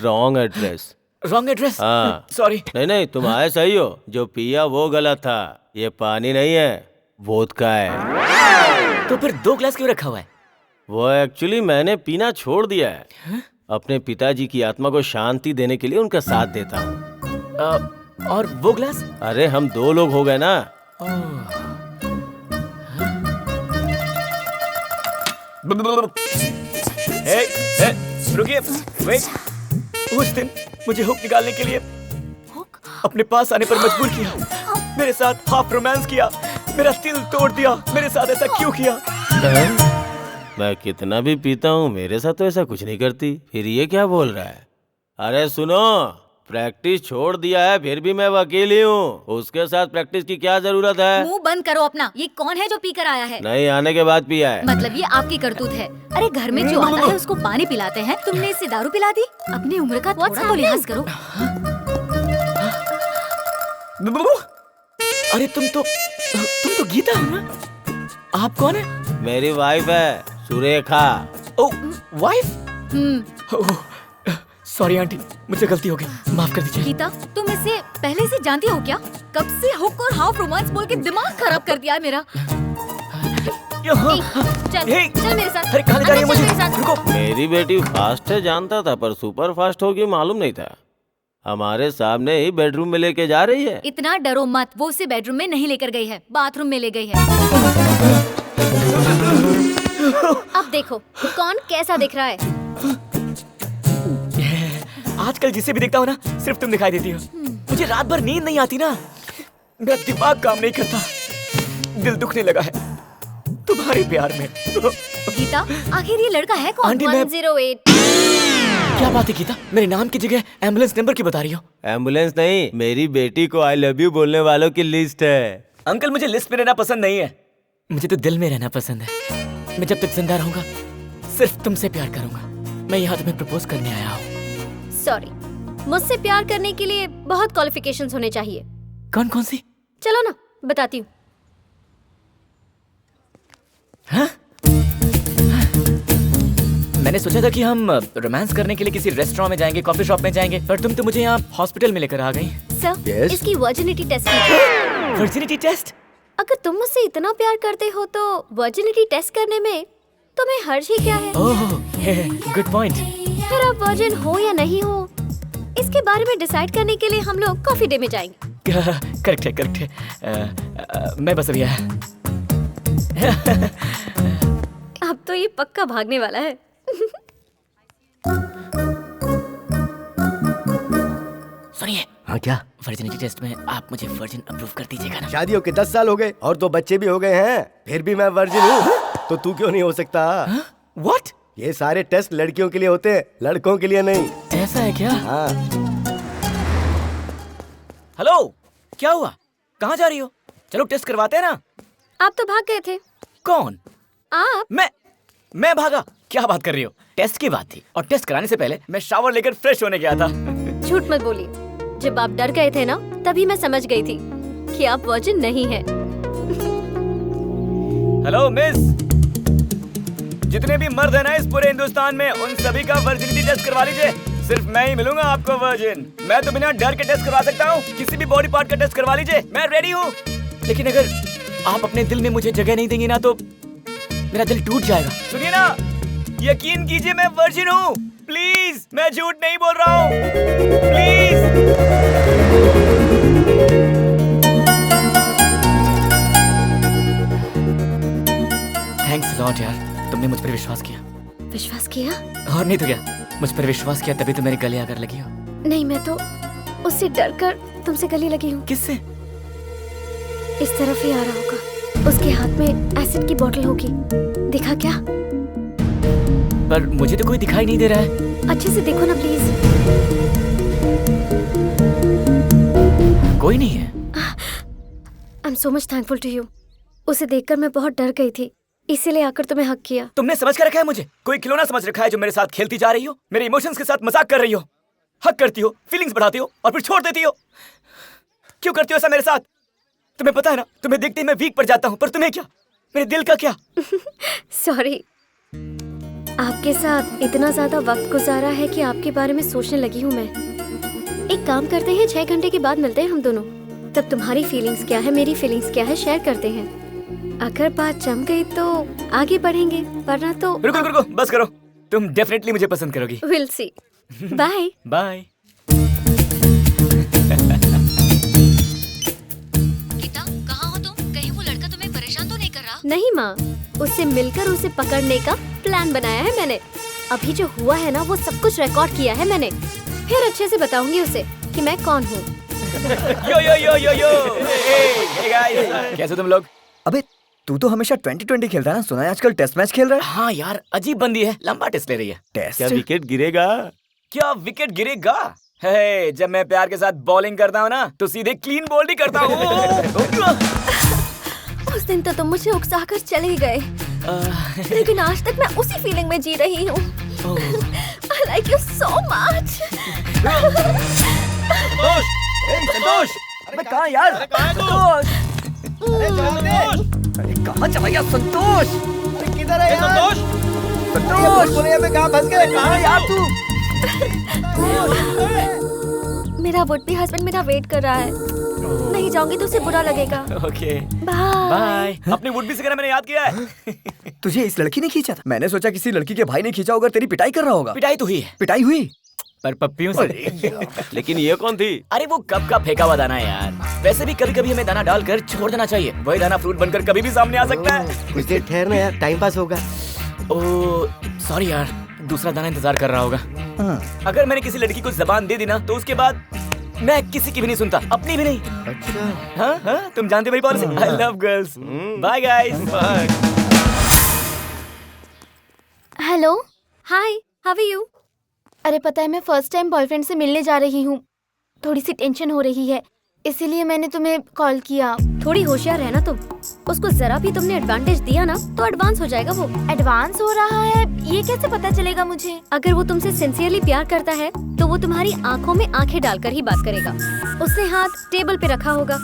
Wrong address. Wrong address? हाँ। सॉरी। नहीं, तुम आए सही हो, जो पिया वो गलत था। ये पानी नहीं है, वोदका है। तो फिर 2 ग्लास क्यों रखा हुआ है? वो एक्चुअली मैंने पीना छोड़ दिया है। अपने पिताजी की आत्मा को शांति देने के लिए उनका साथ देता हूँ। और वो ग्लास? अरे हम 2 लोग हो गए ना। रुकिए, वेट। उस दिन मुझे हुक निकालने के लिए अपने पास आने पर मजबूर किया, मेरे साथ हाफ रोमांस किया, मेरा दिल तोड़ दिया। मेरे साथ ऐसा क्यों किया? मैं कितना भी पीता हूँ, मेरे साथ तो ऐसा कुछ नहीं करती। फिर ये क्या बोल रहा है? अरे सुनो, प्रैक्टिस छोड़ दिया है, फिर भी मैं वकील ही हूँ। उसके साथ प्रैक्टिस की क्या जरूरत है? मुंह बंद करो अपना। ये कौन है जो पी कर आया है? नहीं, आने के बाद पिया है। मतलब ये आपकी करतूत है। अरे घर में जो आता है उसको पानी पिलाते हैं, तुमने इससे दारू पिला दी? अपनी उम्र का थोड़ा तो लिहाज करो। अरे तुम तो गीता हो ना? आप कौन है? मेरी वाइफ है, सुरेखा। ओ, वाइफ? सॉरी आंटी, मुझे गलती हो गई, माफ कर दीजिए। गीता, तुम इसे पहले से जानती हो क्या? कब से हुक और हाफ रोमांस बोल के दिमाग खराब कर दिया है मेरा। चल मेरे साथ। अरे कहाँ ले जा रही है मुझे? रुको। मेरी बेटी फास्ट है जानता था, पर सुपर फास्ट होगी मालूम नहीं था। हमारे सामने ही बेडरूम में लेके जा रही है। इतना डरो मत, वो उसे बेडरूम में नहीं लेकर गई है, बाथरूम में ले गई है। अब देखो कौन कैसा दिख रहा है। आजकल जिसे भी देखता हूँ ना, सिर्फ तुम दिखाई देती हो। मुझे रात भर नींद नहीं आती ना, मेरा दिमाग काम नहीं करता, दिल दुखने लगा है तुम्हारे प्यार में। गीता, आखिर ये लड़का है कौन? 108। क्या बात है गीता, मेरे नाम की जगह एम्बुलेंस नंबर की बता रही हो? एम्बुलेंस नहीं, मेरी बेटी को आई लव यू बोलने वालों की लिस्ट है। अंकल, मुझे लिस्ट में रहना पसंद नहीं है, मुझे तो दिल में रहना पसंद है। मैं जब तक जिंदा रहूंगा सिर्फ तुमसे प्यार करूंगा। मैं यहाँ तुम्हें प्रपोज करने आया हूँ। सॉरी, मुझसे प्यार करने के लिए बहुत क्वालिफिकेशंस होने चाहिए। कौन कौन सी? चलो ना बताती हूँ। हाँ? मैंने सोचा था कि हम रोमांस करने के लिए किसी रेस्टोरेंट में जाएंगे, कॉफी शॉप में जाएंगे, पर तुम तो मुझे यहाँ हॉस्पिटल में लेकर आ गई। सर, इसकी वर्जिनिटी टेस्ट कीजिए। Virginity test? अगर तुम मुझसे इतना प्यार करते हो तो वर्जिनिटी टेस्ट करने में तुम्हें हर्ज ही क्या है? ओह, गुड पॉइंट। फिर आप वर्जिन हो या नहीं हो, इसके बारे में डिसाइड करने के लिए हम लोग कॉफी डे में जाएंगे। करेक्ट है। मैं बस अभी आया। अब तो ये पक्का भागने वाला है। सुनिए। हाँ क्या? वर्जिनिटी टेस्ट में आप मुझे वर्जिन अप्रूव कर दीजिएगा ना? शादियों के 10 साल हो गए और 2 बच्चे भी हो गए हैं, फिर भी मैं वर्जिन हूँ, तो तू क्यों नहीं हो सकता? What? ये सारे टेस्ट लड़कियों के लिए होते हैं, लड़कों के लिए नहीं। ऐसा है क्या? हाँ। हेलो, क्या हुआ? कहाँ जा रही हो? चलो टेस्ट करवाते हैं ना। आप तो भाग गए थे। कौन? आप? मैं भागा? क्या बात कर रही हो? टेस्ट की बात थी और टेस्ट कराने से पहले मैं शावर लेकर फ्रेश होने गया था। झूठ मत बोलिए। जब आप डर गए थे ना, तभी मैं समझ गई थी कि आप वर्जिन नहीं हैं। हेलो मिस, जितने भी मर्द हैं ना इस पूरे हिंदुस्तान में, उन सभी का वर्जिनिटी टेस्ट करवा लीजिए। सिर्फ मैं ही मिलूंगा आपको वर्जिन। मैं तो बिना डर के टेस्ट करवा सकता हूँ। किसी भी बॉडी पार्ट का टेस्ट करवा लीजिए, मैं रेडी हूँ। लेकिन अगर आप अपने दिल में मुझे जगह नहीं देंगे ना, तो मेरा दिल टूट जाएगा। सुनिए ना, यकीन कीजिए मैं वर्जिन हूँ। प्लीज, मैं झूठ नहीं बोल रहा हूँ। प्लीज। थैंक्स लॉट यार, तुमने मुझ पर विश्वास किया। विश्वास किया? और नहीं तो क्या, मुझ पर विश्वास किया तभी तो मेरे गले आकर लगी हो। नहीं, मैं तो उससे डर कर तुमसे गले लगी हूँ। किससे? इस तरफ ही आ रहा होगा। उसके हाथ में एसिड की बोतल होगी। दिखा क्या? पर मुझे तो कोई दिखाई नहीं दे रहा है। अच्छे से देखो ना प्लीज। कोई नहीं है। I am so much thankful to you. उसे देखकर मैं बहुत डर गई थी, इसीलिए आकर तुम्हें हक किया। तुमने समझ कर रखा है मुझे? कोई खिलौना समझ रखा है जो मेरे साथ खेलती जा रही हो? मेरे इमोशंस के साथ मजाक कर रही हो, हक करती हो, फीलिंग्स बढ़ाती हो और फिर छोड़ देती हो। क्यों करती हो ऐसा मेरे साथ? तुम्हें पता है ना, तुम्हें देखते ही मैं वीक पड़ जाता हूँ, पर तुम्हें क्या, मेरे दिल का क्या? सॉरी, आपके साथ इतना ज्यादा वक्त गुजारा है कि आपके बारे में सोचने लगी हूँ मैं। एक काम करते हैं, 6 घंटे के बाद मिलते हैं हम दोनों। तब तुम्हारी फीलिंग्स क्या है, मेरी फीलिंग्स क्या है, शेयर करते हैं। अगर बात जम गई तो आगे बढ़ेंगे, वरना तो। रुको रुको, बस करो। तुम डेफिनेटली मुझे पसंद करोगी। Will see. Bye bye. Geeta, कहाँ हो तुम? कहीं वो लड़का तुम्हें परेशान तो नहीं कर रहा? नहीं माँ, उससे मिलकर उसे पकड़ने का प्लान बनाया है मैंने। अभी जो हुआ है ना, वो सब कुछ रिकॉर्ड किया है मैंने। फिर अच्छे से बताऊंगी उसे कि मैं कौन हूँ। यो यो यो यो यो। हे गाइस, कैसे तुम लोग? अबे तू तो हमेशा 2020 खेलता है ना, सुना है आजकल टेस्ट मैच खेल रहा है। हाँ यार, अजीब बंदी है, लंबा टेस्ट ले रही है। टेस्ट? क्या विकेट गिरेगा? क्या विकेट गिरेगा? हे, जब मैं प्यार के साथ बॉलिंग करता हूँ ना, तो सीधे क्लीन बोल्ड ही करता हूँ। उस दिन तो तुम मुझे उकसाकर चले गए, लेकिन आज तक मैं उसी फीलिंग में जी रही हूँ। I like you so much. संतोष, अबे कहाँ यार? संतोष, अरे कहाँ चला गया संतोष? अरे किधर है यार? संतोष बोले मैं कहाँ फंस गए? कहाँ यार तू? मेरा वुड बी हस्बैंड मेरा वेट कर रहा है। नहीं जाऊंगी तो उसे बुरा लगेगा। Okay, bye. बाय। अपनी वुड बी से कहना मैंने याद किया है। तुझे इस लड़की ने खींचा था? मैंने सोचा किसी लड़की के भाई ने खींचा होगा, तेरी पिटाई कर रहा होगा। पिटाई तो हुई है। पिटाई हुई? पर पप्पियों से। लेकिन ये कौन थी? अरे वो कब का फेंका हुआ दाना है यार। वैसे भी कभी कभी हमें दाना डालकर छोड़ देना चाहिए। वही दाना फ्रूट बनकर कभी भी सामने आ सकता है। कुछ देर ठहरना यार, टाइम पास होगा। ओह सॉरी यार, दूसरा दाना इंतजार कर रहा होगा। अगर मैंने किसी लड़की को जबान दे दी ना, तो उसके बाद मैं किसी की भी नहीं सुनता, अपनी भी नहीं। अच्छा। हाँ हाँ, तुम जानते मेरी policy. I love girls. Bye guys. Bye. Hello. Hi, how are you? अरे पता है, मैं फर्स्ट टाइम बॉयफ्रेंड से मिलने जा रही हूँ। थोड़ी सी टेंशन हो रही है, इसीलिए मैंने तुम्हें कॉल किया। थोड़ी होशियार रहना तुम। उसको जरा भी तुमने एडवांटेज दिया ना, तो एडवांस हो जाएगा वो। एडवांस हो रहा है, ये कैसे पता चलेगा मुझे? अगर वो तुमसे सिंसियरली प्यार करता है, तो वो तुम्हारी आंखों में आंखें डालकर ही बात करेगा। उसने हाथ टेबल पे रखा होगा,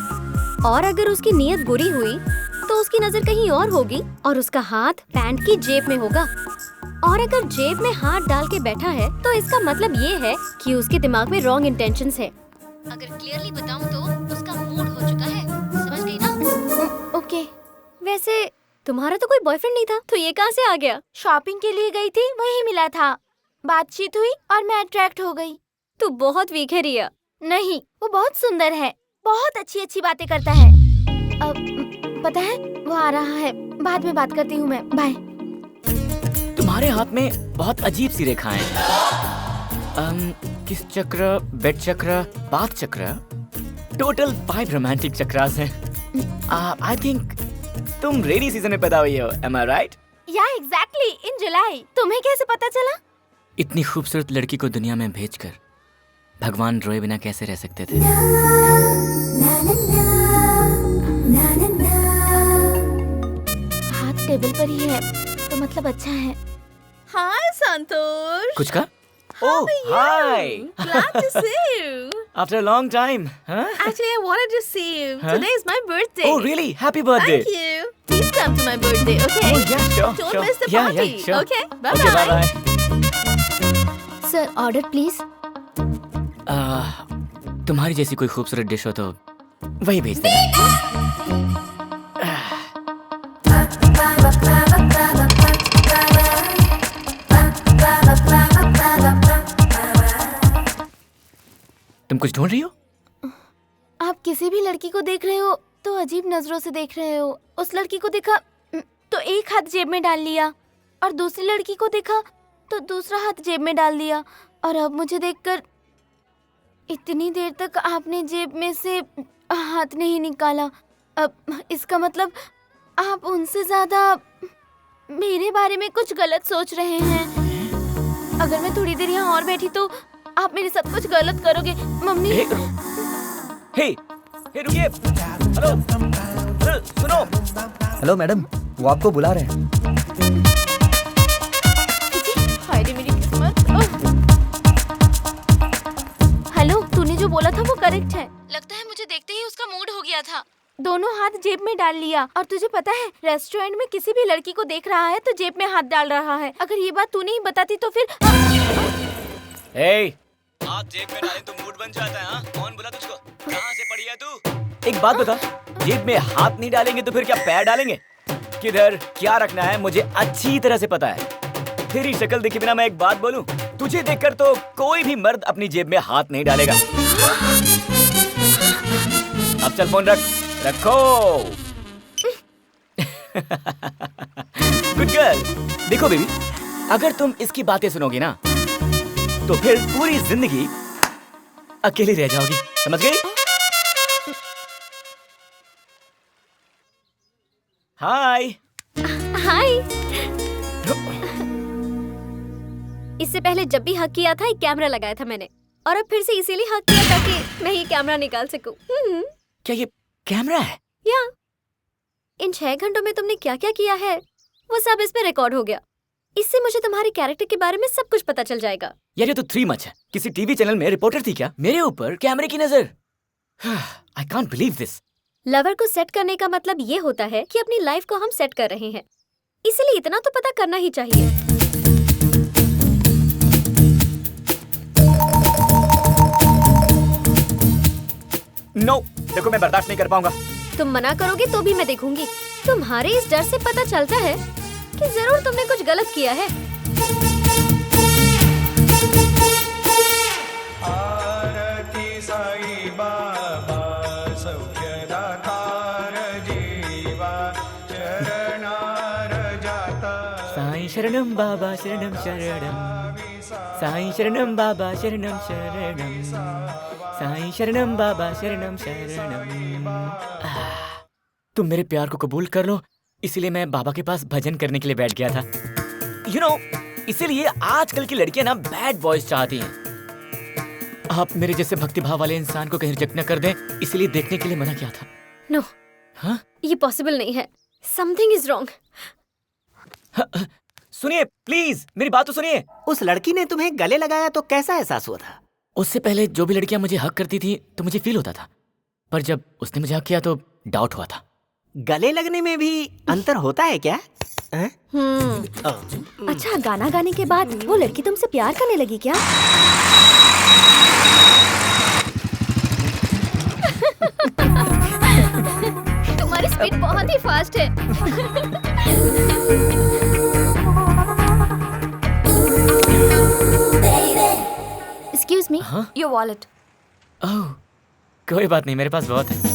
और अगर उसकी नीयत बुरी हुई, तो उसकी नजर कहीं और होगी और उसका हाथ पैंट की जेब में होगा। और अगर जेब में हाथ डाल के बैठा है, तो इसका मतलब ये है कि उसके दिमाग में रॉन्ग इंटेंशंस है। अगर क्लियरली बताऊं तो उसका मूड हो चुका है। समझ गई ना? ओके। वैसे तुम्हारा तो कोई बॉयफ्रेंड नहीं था, तो ये कहाँ से आ गया? शॉपिंग के लिए गई थी, वही मिला था। बातचीत हुई और मैं अट्रैक्ट हो गई। तू बहुत वीक है रिया। नहीं, वो बहुत सुंदर है, बहुत अच्छी अच्छी बातें करता है। अब पता है, वो आ रहा है, बाद में बात करती हूँ मैं। बाय। तुम्हारे हाथ में बहुत अजीब सी रेखाएं हैं। किस चक्र, बेड चक्र, पाक चक्र, टोटल 5 रोमांटिक चक्रास हैं। आई थिंक तुम रेनी सीजन में पैदा हुई हो, am I right? या एग्जैक्टली, इन जुलाई। तुम्हें कैसे पता चला? इतनी खूबसूरत लड़की को दुनिया में भेजकर भगवान रोए बिना कैसे रह सकते थे? हाथ टेबल पर ही है तो मतलब अच्छा है। हाय संतोष। कुछ का? Oh, hi. Glad to see you. After a long time, huh? Actually, I wanted to see you. Huh? Today is my birthday. Oh, really? Happy birthday. Thank you. Please come to my birthday, okay? Oh, yeah, sure, Don't sure. miss the Yeah, party. yeah, sure. Okay, bye Okay, bye. bye-bye. Sir order please. तुम्हारी जैसी कोई खूबसूरत dish हो तो वही भेज देना। तुम कुछ ढूंढ रही हो? आप किसी भी लड़की को देख रहे हो तो अजीब नजरों से देख रहे हो। उस लड़की को देखा तो एक हाथ जेब में डाल लिया और दूसरी लड़की को देखा तो दूसरा हाथ जेब में डाल दिया और अब मुझे देखकर इतनी देर तक आपने जेब में से हाथ नहीं निकाला। अब इसका मतलब आप उनसे ज्यादा मेरे बारे में कुछ गलत सोच रहे हैं। अगर मैं थोड़ी देर यहाँ और बैठी तो आप मेरे साथ कुछ गलत करोगे। मम्मी Hey, रुकिए। हेलो, हेलो, सुनो। हेलो मैडम, वो आपको बुला रहे हैं। हाय रे मेरी किस्मत। हेलो, तूने जो बोला था वो करेक्ट है। लगता है मुझे देखते ही उसका मूड हो गया था। दोनों हाथ जेब में डाल लिया। और तुझे पता है रेस्टोरेंट में किसी भी लड़की को देख रहा है तो जेब में हाथ डाल रहा है। अगर ये बात तूने ही बताती तो फिर Hey, हाथ जेब में डालें तो मूड बन जाता है। हाँ, कौन बोला तुझको? कहाँ से पढ़ी है तू? एक बात बता, जेब में हाथ नहीं डालेंगे तो फिर क्या पैर डालेंगे? किधर क्या रखना है मुझे अच्छी तरह से पता है। तेरी शक्ल देखे बिना मैं एक बात बोलूं, तुझे देखकर तो कोई भी मर्द अपनी जेब में हाथ नहीं डालेगा। अब चल फोन रखो। Good girl. देखो बेबी, अगर तुम इसकी बातें सुनोगी ना तो फिर पूरी जिंदगी अकेली रह जाओगी, समझ गई? हाय। हाय। इससे पहले जब भी हक किया था एक कैमरा लगाया था मैंने, और अब फिर से इसीलिए हक किया ताकि मैं ये कैमरा निकाल सकूं। क्या ये कैमरा है? या इन 6 घंटों में तुमने क्या क्या किया है वो सब इसमें रिकॉर्ड हो गया। इससे मुझे तुम्हारे कैरेक्टर के बारे में सब कुछ पता चल जाएगा। यार ये तो 3 मच है। किसी टीवी चैनल में रिपोर्टर थी क्या? मेरे ऊपर कैमरे की नजर। I can't believe this. Lover को सेट करने का मतलब ये होता है कि अपनी लाइफ को हम सेट कर रहे हैं, इसलिए इतना तो पता करना ही चाहिए। नो, देखो मैं बर्दाश्त नहीं कर पाऊंगा। तुम मना करोगे तो भी मैं देखूंगी। तुम्हारे इस डर से पता चलता है कि जरूर तुमने कुछ गलत किया है। आरती साई बाबा सौख्यदातार जीवा शरणार जाता। साईं शरणम बाबा शरणम शरणम, साईं शरणम बाबा शरणम शरणम, साईं शरणम बाबा शरणम शरणम। तुम मेरे प्यार को कबूल कर लो, इसीलिए मैं बाबा के पास भजन करने के लिए बैठ गया था। You know, इसीलिए आजकल की लड़कियां ना बैड बॉयज चाहती हैं। आप मेरे जैसे भक्तिभाव वाले इंसान को कहीं रिजेक्ट न कर दें, इसीलिए देखने के लिए मना किया था। नो, हाँ? ये पॉसिबल नहीं है। Something is wrong. सुनिए प्लीज, मेरी बात तो सुनिए। उस लड़की ने तुम्हें गले लगाया तो कैसा एहसास हुआ था? उससे पहले जो भी लड़कियां मुझे हक करती थी तो मुझे फील होता था, पर जब उसने मुझे हक किया तो डाउट हुआ था। गले लगने में भी अंतर होता है क्या? अच्छा, गाना गाने के बाद वो लड़की तुमसे प्यार करने लगी क्या? तुम्हारी स्पीड बहुत ही फास्ट है। Excuse me, your wallet. Oh, कोई बात नहीं, मेरे पास बहुत है।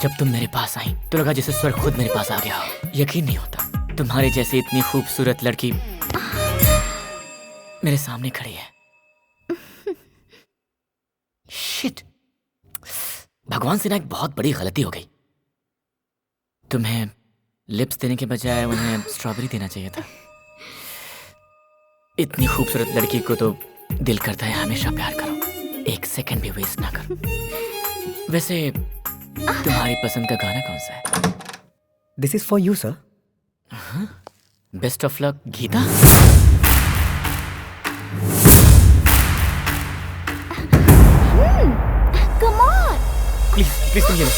जब तुम मेरे पास आई तो लगा जैसे स्वर्ग खुद मेरे पास आ गया हो। यकीन नहीं होता, तुम्हारे जैसे इतनी खूबसूरत लड़की मेरे सामने खड़ी है। शिट, भगवान से ना एक बहुत बड़ी गलती हो गई। तुम्हें लिप्स देने के बजाय उन्हें स्ट्रॉबेरी देना चाहिए था। इतनी खूबसूरत लड़की को तो दिल करता है हमेशा प्यार करो, एक सेकंड भी वेस्ट ना करो। वैसे तुम्हारी पसंद का गाना कौन सा है? This is for you sir. Best of luck Geeta. Come on. Please please तुम ये लो।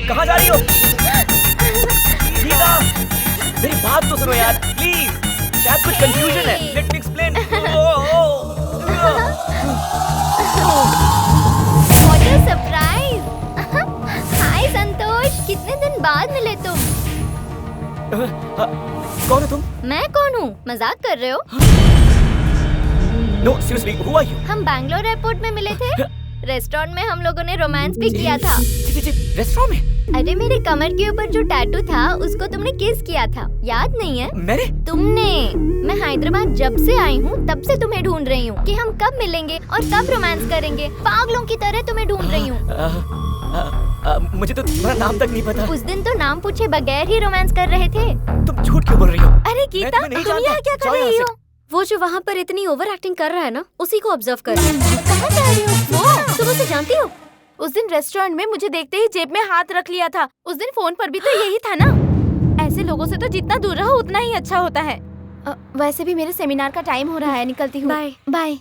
कहाँ जा रही हो? गीता, मेरी बात तो सुनो यार, प्लीज। शायद कुछ कंफ्यूजन है। Let me explain. What a surprise! हाय संतोष, कितने दिन बाद मिले तुम। कौन हो तुम? मैं कौन हूँ? मजाक कर रहे हो? No seriously, who are you? हम बैंगलोर एयरपोर्ट में मिले थे। रेस्टोरेंट में हम लोगों ने रोमांस भी किया था। रेस्टोरेंट में? अरे मेरे कमर के ऊपर जो टैटू था उसको तुमने किस किया था, याद नहीं है? मैंने? तुमने। मैं हैदराबाद जब से आई हूँ तब से तुम्हें ढूंढ रही हूँ कि हम कब मिलेंगे और कब रोमांस करेंगे। पागलों की तरह तुम्हें ढूंढ रही हूँ। मुझे तो तुम्हारा नाम तक नहीं पता। उस दिन तो नाम पूछे बगैर ही रोमांस कर रहे थे। तुम झूठ क्यों बोल रही हो? अरे गीता, तुम यहाँ क्या कर रही हो? वो जो वहाँ पर इतनी ओवर एक्टिंग कर रहा है ना, उसी को ऑब्जर्व कर। कहाँ जा रही हो? वो तुम उसे जानती हो? उस दिन रेस्टोरेंट में मुझे देखते ही जेब में हाथ रख लिया था। उस दिन फोन पर भी तो यही था ना। ऐसे लोगों से तो जितना दूर रहो उतना ही अच्छा होता है। वैसे भी मेरे सेमिनार का टाइम हो रहा है, निकलती हूँ। Bye bye.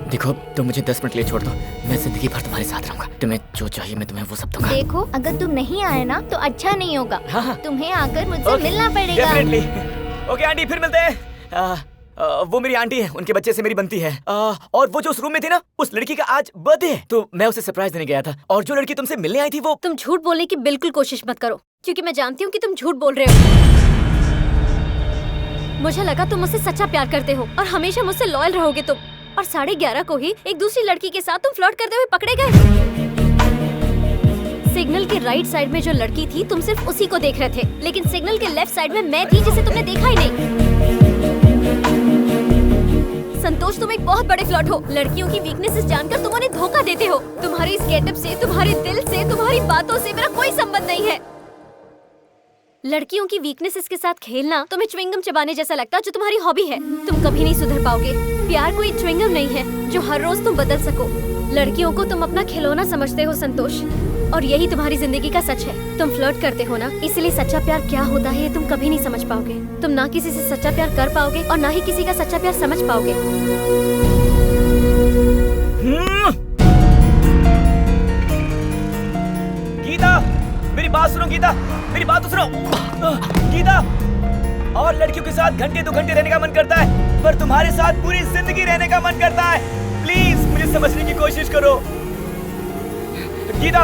देखो तुम मुझे 10 मिनट लिए छोड़ दो, मैं जिंदगी भर तुम्हारे साथ रहूंगा। तुम्हें जो चाहिए मैं तुम्हें वो सब दूंगा। देखो अगर तुम नहीं आए ना तो अच्छा नहीं होगा। हाँ। तुम्हें आकर मुझसे मिलना पड़ेगा। डेफिनेटली। ओके आंटी, फिर मिलते हैं। वो मेरी आंटी है, उनके बच्चे से मेरी बनती है। और वो जो उस रूम में थी ना, उस लड़की का आज बर्थडे है, तो मैं उसे सरप्राइज देने गया था। और जो लड़की तुमसे मिलने आई थी वो। तुम झूठ बोलने की बिल्कुल कोशिश मत करो, क्योंकि मैं जानती हूँ कि तुम झूठ बोल रहे हो। मुझे लगा तुम मुझसे सच्चा प्यार करते हो और हमेशा मुझसे लॉयल रहोगे तुम। और 11:30 को ही एक दूसरी लड़की के साथ तुम फ्लर्ट करते हुए पकड़े गए। सिग्नल के राइट साइड में जो लड़की थी तुम सिर्फ उसी को देख रहे थे, लेकिन सिग्नल के लेफ्ट साइड में मैं थी जिसे तुमने देखा ही नहीं। संतोष, तुम एक बहुत बड़े फ्लर्ट हो। लड़कियों की वीकनेसेस जानकर तुम उन्हें धोखा देते हो। तुम्हारे इस गेटअप से, तुम्हारे दिल से, तुम्हारी बातों से मेरा कोई संबंध नहीं है। लड़कियों की वीकनेसेस के साथ खेलना तुम्हें च्युइंगम चबाने जैसा लगता है, जो तुम्हारी हॉबी है। तुम कभी नहीं सुधर पाओगे। प्यार कोई च्युइंगम नहीं है जो हर रोज तुम बदल सको। लड़कियों को तुम अपना खिलौना समझते हो संतोष, और यही तुम्हारी जिंदगी का सच है। तुम फ्लर्ट करते हो ना, इसलिए सच्चा प्यार क्या होता है ये तुम कभी नहीं समझ पाओगे। तुम ना किसी से सच्चा प्यार कर पाओगे और ना ही किसी का सच्चा प्यार समझ पाओगे। गीता, मेरी बात सुनो। गीता, मेरी बात तो सुनो। गीता, और लड़कियों के साथ घंटे 2 घंटे रहने का मन करता है, पर तुम्हारे साथ पूरी जिंदगी रहने का मन करता है। प्लीज मुझे समझने की कोशिश करो। गीता,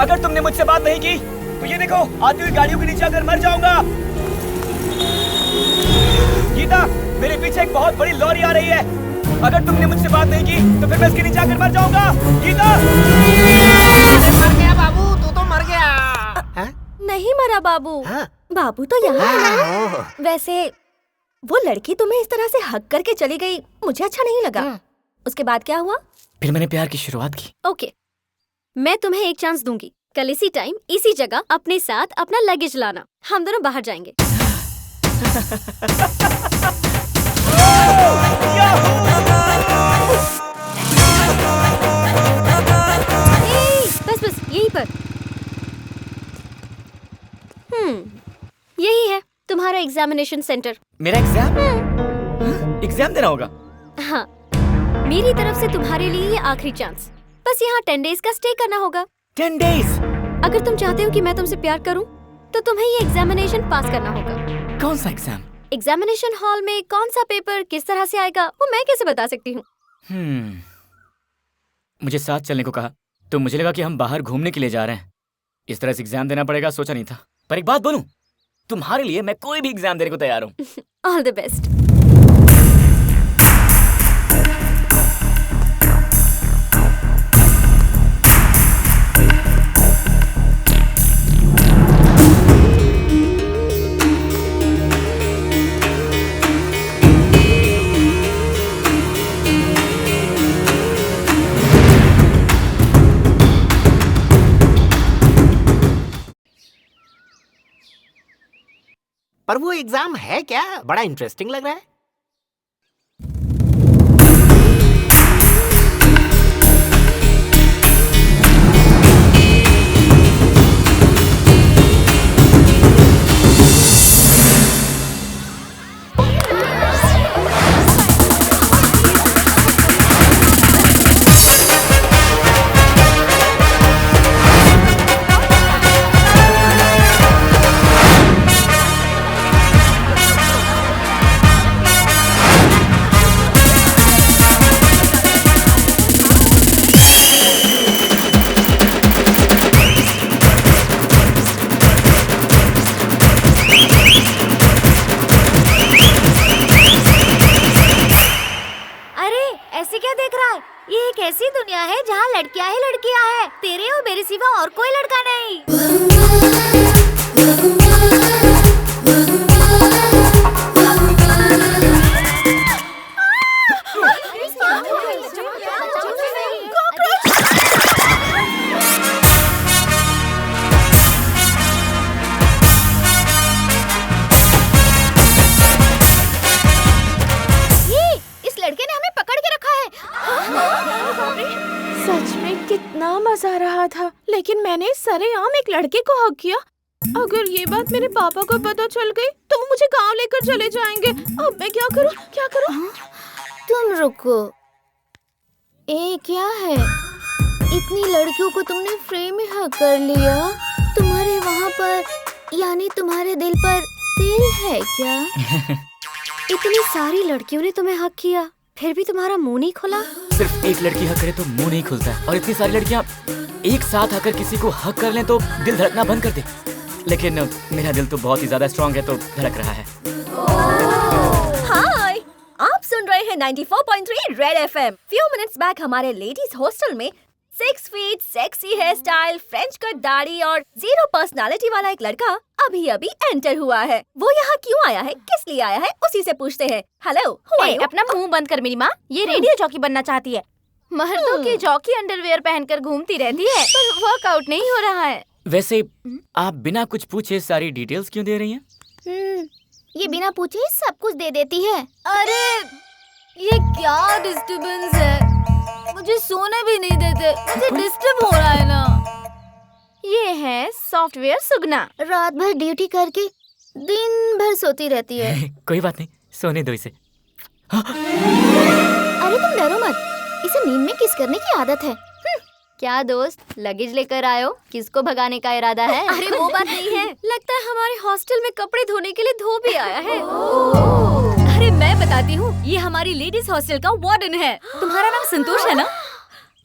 अगर तुमने मुझसे बात नहीं की तो ये देखो, आती हुई गाड़ियों के नीचे अगर मर जाऊंगा। गीता, मेरे पीछे एक बहुत बड़ी लॉरी आ रही है। अगर तुमने मुझसे बात नहीं की तो फिर मैं इसके नीचे आकर मर जाऊंगा। गीता, मर गया बाबू, तू तो मर गया। नहीं मरा बाबू। बाबू तो यहाँ है ना। वैसे वो लड़की तुम्हें इस तरह से हक करके चली गई, मुझे अच्छा नहीं लगा। उसके बाद क्या हुआ? फिर मैंने प्यार की शुरुआत की। ओके, मैं तुम्हें एक चांस दूंगी। कल इसी टाइम इसी जगह अपने साथ अपना लगेज लाना, हम दोनों बाहर जाएंगे। बस बस यहीं पर। यही है तुम्हारा एग्जामिनेशन सेंटर। मेरा एग्जाम? एग्जाम देना होगा? हाँ, मेरी तरफ से तुम्हारे लिए ये आखिरी चांस। बस यहाँ 10 डेज का स्टे करना होगा। 10 डेज? अगर तुम चाहते हो कि मैं तुमसे प्यार करूं, तो तुम्हें ये एग्जामिनेशन पास करना होगा। कौन सा एग्जाम? एग्जामिनेशन हॉल में कौन सा पेपर किस तरह से आएगा वो मैं कैसे बता सकती हूँ? मुझे साथ चलने को कहा तो मुझे लगा कि हम बाहर घूमने के लिए जा रहे हैं। इस तरह से एग्जाम देना पड़ेगा सोचा नहीं था। पर एक बात बोलूं, तुम्हारे लिए मैं कोई भी एग्जाम देने को तैयार हूँ। All the best. पर वो एग्जाम है क्या? बड़ा इंटरेस्टिंग लग रहा है। ऐसे क्या देख रहा है? ये एक ऐसी दुनिया है जहाँ लड़कियाँ ही लड़कियाँ हैं। तेरे और मेरे सिवा और कोई लड़का नहीं। सच में कितना मजा आ रहा था, लेकिन मैंने सरेआम एक लड़के को हक किया। अगर ये बात मेरे पापा को पता चल गई तो वो मुझे गांव लेकर चले जाएंगे। अब मैं क्या करूं? क्या करूं? तुम रुको, ये क्या है? इतनी लड़कियों को तुमने फ्रेम में हक कर लिया। तुम्हारे वहाँ पर यानी तुम्हारे दिल पर दिल है क्या? इतनी सारी लड़कियों ने तुम्हें हक किया, फिर भी तुम्हारा मुंह नहीं खुला। सिर्फ एक लड़की हक करे तो मुंह नहीं खुलता है, और इतनी सारी लड़कियां एक साथ आकर किसी को हक कर लें तो दिल धड़कना बंद कर दे। लेकिन मेरा दिल तो बहुत ही ज्यादा स्ट्रांग है, तो धड़क रहा है। हाय, आप सुन रहे हैं 94.3 Red FM. Few minutes back हमारे लेडीज हॉस्टल में 6 feet sexy hair style, French cut दाढ़ी और 0 पर्सनालिटी वाला एक लड़का अभी अभी एंटर हुआ है। वो यहाँ क्यों आया है, किस लिए आया है, उसी से पूछते हैं। हेलो, अपना मुंह बंद कर मेरी माँ। ये रेडियो जॉकी बनना चाहती है। मर्दों की जॉकी अंडरवेयर पहनकर घूमती रहती है, पर वर्कआउट नहीं हो रहा है। वैसे आप बिना कुछ पूछे सारी डिटेल्स क्यों दे रही हैं? ये बिना पूछे सब कुछ दे देती है। अरे ये क्या डिस्टर्बेंस है? मुझे सोने भी नहीं देते, मुझे डिस्टर्ब हो रहा है ना। ये है सॉफ्टवेयर सुगना, रात भर ड्यूटी करके दिन भर सोती रहती है। कोई बात नहीं, सोने दो इसे। अरे तुम डरो मत, इसे नींद में किस करने की आदत है। क्या दोस्त, लगेज लेकर आयो? किसको भगाने का इरादा है? अरे वो बात नहीं है, लगता है हमारे हॉस्टल में कपड़े धोने के लिए धोबी आया है। अरे मैं बताती हूँ, ये हमारी लेडीज हॉस्टल का वार्डन है। तुम्हारा नाम संतोष है ना?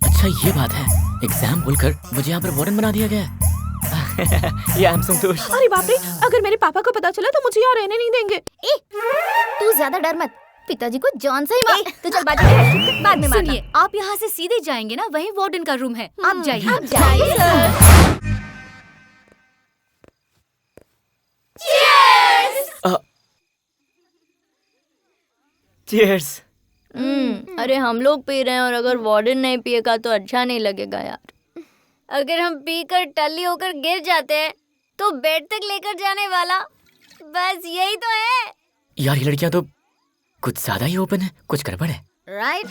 अच्छा ये बात है, एग्जाम बोलकर मुझे यहाँ पर वार्डन बना दिया गया है। ये I'm संतोष। अरे बाप रे, अगर मेरे पापा को पता चला तो मुझे यहाँ रहने नहीं देंगे। तू ज्यादा डर मत, पिताजी को जॉन से ही मार। तो चल बाद में सुनिए, आप यहाँ से सीधे जाएंगे ना, वही वार्डन का रूम है। आप जाइए। आप जाइए। चीयर्स। अरे हम लोग पी रहे हैं, और अगर वार्डन नहीं पिएगा तो अच्छा नहीं लगेगा यार। अगर हम पीकर टल्ली होकर गिर जाते हैं तो बेड तक लेकर जाने वाला, बस यही तो है। यार ये लड़कियां तो कुछ ज्यादा ही ओपन है, कुछ गड़बड़ है। राइट।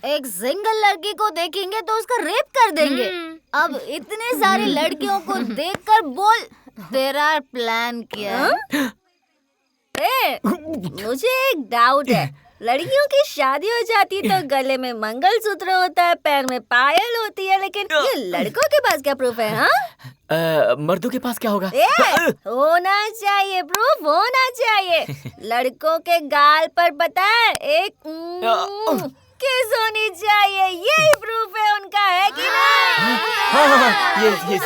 एक सिंगल लड़की को देखेंगे तो उसका रेप कर देंगे। अब इतने सारी लड़कियों को देखकर बोल, तेरा प्लान क्या? मुझे एक डाउट है, लड़कियों की शादी हो जाती है तो गले में मंगलसूत्र होता है, पैर में पायल होती है, लेकिन ये लड़कों के पास क्या प्रूफ है? हाँ, मर्दों के पास क्या होगा? होना चाहिए, प्रूफ होना चाहिए। लड़कों के गाल पर पता है एक किस होनी चाहिए, यही प्रूफ है उनका, है कि नहीं?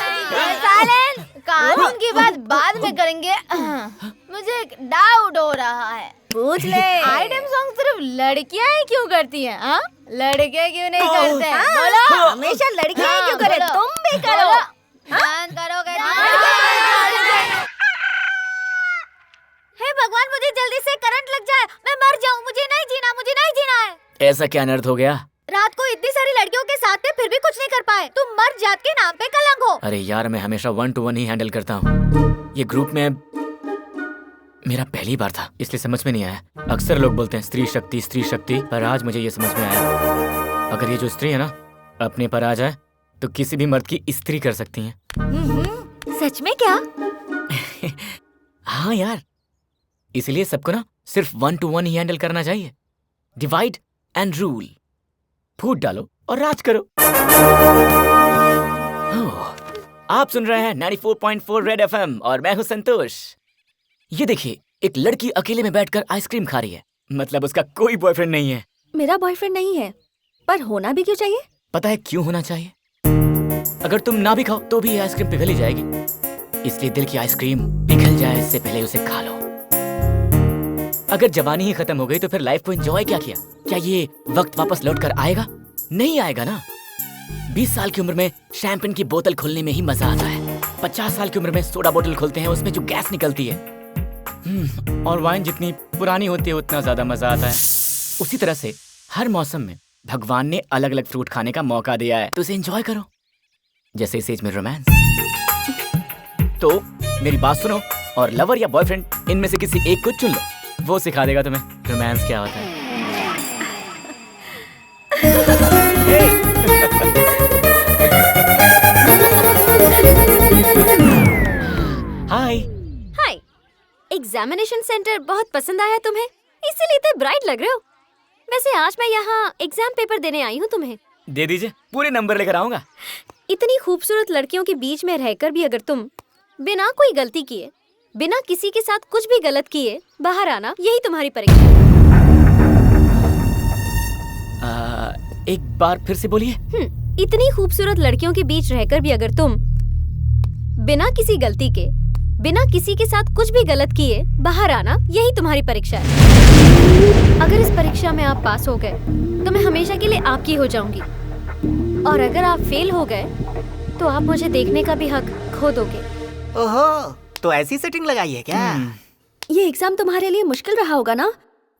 सालेन, कानून की बात बाद में करेंगे। मुझे एक डाउट हो रहा है। पूछ ले। आइटम सॉन्ग सिर्फ लड़कियां ही क्यों करती हैं? हाँ, लड़के क्यों नहीं करते? बोलो। हमेशा लड़कियां ही क्यों करे? तुम भी करो। करोगे? हे भगवान, मुझे जल्दी से करंट लग जाए, मैं मर जाऊं। मुझे नहीं जीना, मुझे नहीं जीना है। ऐसा क्या अनर्थ हो गया? रात को इतनी सारी लड़कियों के साथ थे, फिर भी कुछ नहीं कर पाए। तुम मर्द जात के नाम पे कलंक हो। अरे यार, मैं हमेशा 1 to 1 ही हैंडल करता हूँ। ये ग्रुप में मेरा पहली बार था इसलिए समझ में नहीं आया। अक्सर लोग बोलते हैं स्त्री शक्ति, पर आज मुझे ये समझ में आया अगर ये जो स्त्री है ना अपने पर आ जाए तो किसी भी मर्द की स्त्री कर सकती हैं। सच में क्या? हाँ यार, इसलिए सबको ना सिर्फ 1 to 1 ही हैंडल करना चाहिए। डिवाइड एंड रूल, फूट डालो और राज करो। आप सुन रहे हैं 94.4 रेड FM और मैं हूं संतोष। ये देखिए, एक लड़की अकेले में बैठकर आइसक्रीम खा रही है, मतलब उसका कोई बॉयफ्रेंड नहीं है। मेरा बॉयफ्रेंड नहीं है, पर होना भी क्यों चाहिए? पता है क्यों होना चाहिए? अगर तुम ना भी खाओ तो भी ये आइसक्रीम पिघल ही जाएगी, इसलिए दिल की आइसक्रीम पिघल जाए इससे पहले उसे खा लो। अगर जवानी ही खत्म हो गई तो फिर लाइफ को एंजॉय क्या किया? क्या ये वक्त वापस लौट कर आएगा? नहीं आएगा ना। 20 साल की उम्र में शैंपेन की बोतल खोलने में ही मजा आता है। 50 साल की उम्र में सोडा बोतल खोलते हैं, उसमें जो गैस निकलती है। और वाइन जितनी पुरानी होती है उतना ज्यादा मजा आता है। उसी तरह से हर मौसम में भगवान ने अलग अलग फ्रूट खाने का मौका दिया है, तो उसे एंजॉय करो। जैसे इस एज में रोमांस। तो मेरी बात सुनो और लवर या बॉयफ्रेंड इनमें से किसी एक को चुन लो, वो सिखा देगा तुम्हें रोमांस क्या होता है। हाय। हाय। एग्जामिनेशन सेंटर बहुत पसंद आया तुम्हें, इसीलिए इतने ब्राइट लग रहे हो। वैसे आज मैं यहाँ एग्जाम पेपर देने आई हूँ तुम्हें। दे दीजिए, पूरे नंबर लेकर आऊंगा। इतनी खूबसूरत लड़कियों के बीच में रहकर भी अगर तुम बिना कोई गलती किए, बिना किसी के साथ कुछ भी गलत किए बाहर आना, यही तुम्हारी परीक्षा है। एक बार फिर से बोलिए। इतनी खूबसूरत लड़कियों के बीच रहकर भी अगर तुम बिना किसी गलती के, बिना किसी के साथ कुछ भी गलत किए बाहर आना, यही तुम्हारी परीक्षा है। अगर इस परीक्षा में आप पास हो गए तो मैं हमेशा के लिए आपकी हो जाऊंगी, और अगर आप फेल हो गए तो आप मुझे देखने का भी हक खो दोगे। ओहो, तो ऐसी सेटिंग लगाई है क्या? ये एग्जाम तुम्हारे लिए मुश्किल रहा होगा ना,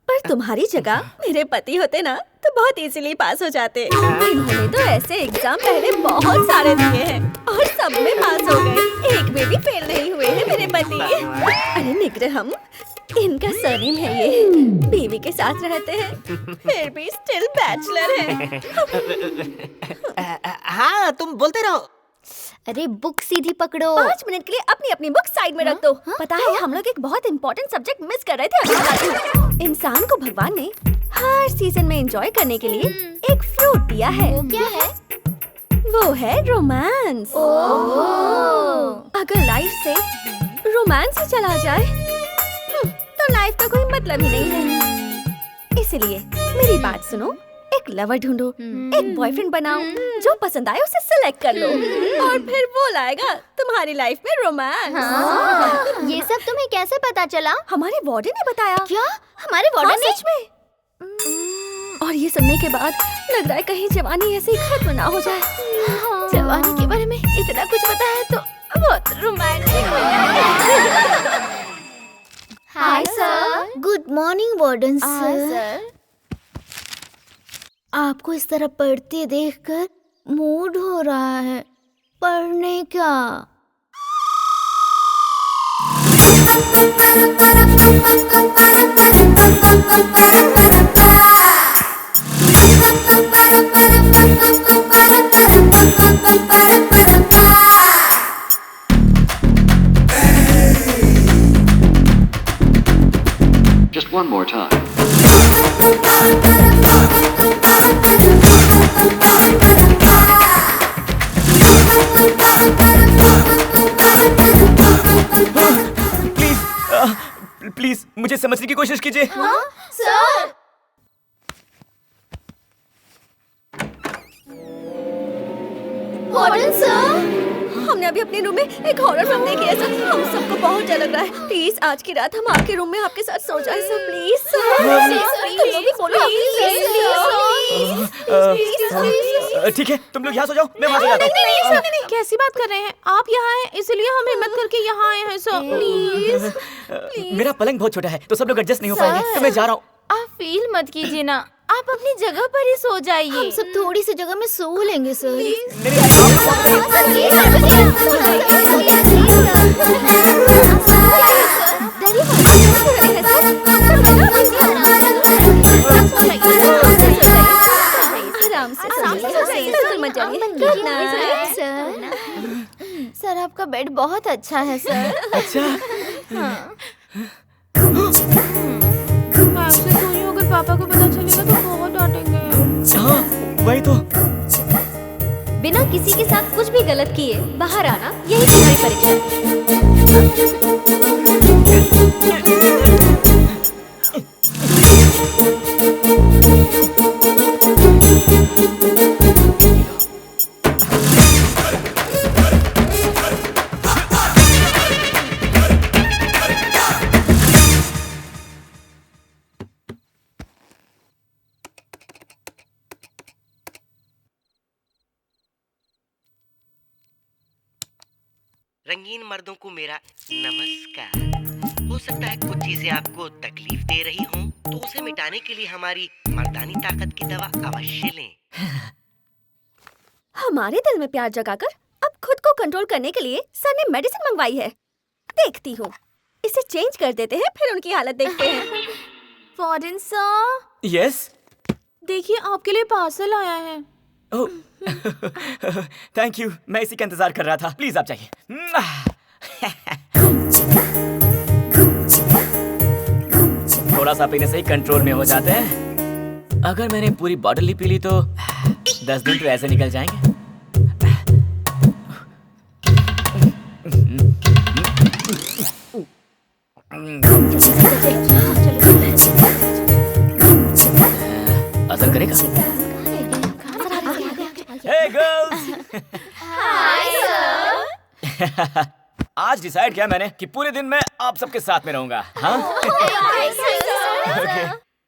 पर तुम्हारी जगह मेरे पति होते ना तो बहुत इजीली पास हो जाते। इन्होंने तो ऐसे एग्जाम पहले बहुत सारे दिए हैं और सब में पास हो गए, एक में भी फेल नहीं हुए हैं मेरे पति। अरे निग्रहम, इनका सरनेम है ये। बीवी के साथ रहते हैं फिर भी स्टिल बैचलर है। हाँ, तुम बोलते रहो। अरे बुक सीधी पकड़ो। 5 मिनट के लिए अपनी अपनी बुक साइड में रख दो। पता है, हम लोग एक बहुत इंपॉर्टेंट सब्जेक्ट मिस कर रहे थे। इंसान को भगवान ने हर सीजन में एंजॉय करने के लिए एक फ्रूट दिया है। वो क्या है? वो है रोमांस। अगर लाइफ से रोमांस ही चला जाए तो लाइफ का कोई मतलब ही नहीं है। इसलिए मेरी बात सुनो, एक लवर ढूंढो, एक बॉयफ्रेंड बनाओ, जो पसंद आए उसे सिलेक्ट कर लो, और फिर वो लाएगा तुम्हारी लाइफ में रोमांस। ये सब तुम्हें कैसे पता चला? हमारे वार्डन ने बताया। क्या? हमारे वार्डन ने? सच में। और ये सुनने के बाद लग रहा है कहीं जवानी ऐसे ही खत्म ना हो जाए। जवानी के बारे में इतना कुछ पता है तो बहुत रोमांटिक हो जाएगा। Hi sir. Good morning warden sir. आपको इस तरह पढ़ते देखकर मूड हो रहा है, पढ़ने का। Just one more time. Please मुझे समझने की कोशिश कीजिए। हाँ सर। वार्डन सर, हमने अभी अपने रूम में एक हॉरर फिल्म देखी है सर। हम सबको बहुत डर लग रहा है। प्लीज आज की रात हम आपके रूम में आपके साथ सो जाए सर। Please sir. ठीक है, तुम लोग यहाँ सो जाओ, मैं वहाँ सो जाता हूँ। कैसी बात कर रहे हैं आप? यहाँ हैं इसलिए हम हिम्मत करके यहाँ आए हैं सर। प्लीज। मेरा पलंग बहुत छोटा है तो सब लोग एडजस्ट नहीं हो पाएंगे, तो मैं जा रहा हूँ। आप फील मत कीजिए ना, आप अपनी जगह पर ही सो जाइए। हम सब थोड़ी सी जगह में सो लेंगे सर। डरिए मत। आराम से बिल्कुल मत जाइए। सर आपका बेड बहुत अच्छा है सर। अच्छा। मैं आपसे सोई हूँ, अगर पापा को पता चलेगा तो बहुत डांटेंगे। हाँ, वही तो। बिना किसी के साथ कुछ भी गलत किए बाहर आना, यही तुम्हारी परीक्षा है। रंगीन मर्दों को मेरा नमस्कार। हो सकता है कुछ चीजें आपको तकलीफ दे रही हों, तो उसे मिटाने के लिए हमारी मर्दानी ताकत की दवा अवश्य लें। हमारे दिल में प्यार जगाकर अब खुद को कंट्रोल करने के लिए सर ने मेडिसिन मंगवाई है। देखती हूँ, इसे चेंज कर देते हैं, फिर उनकी हालत देखते हैं। Warden sir. यस। देखिए आपके लिए पार्सल आया है। थैंक यू, मैं इसी का इंतजार कर रहा था। प्लीज आप जाइए। थोड़ा सा पीने से ही कंट्रोल में हो जाते हैं। अगर मैंने पूरी बॉटल ही पी ली तो 10 दिन तो ऐसे निकल जाएंगे। असर करेगा। Hey girls! Hi sir. आज डिसाइड किया मैंने कि पूरे दिन मैं आप सबके साथ में रहूंगा। हाँ?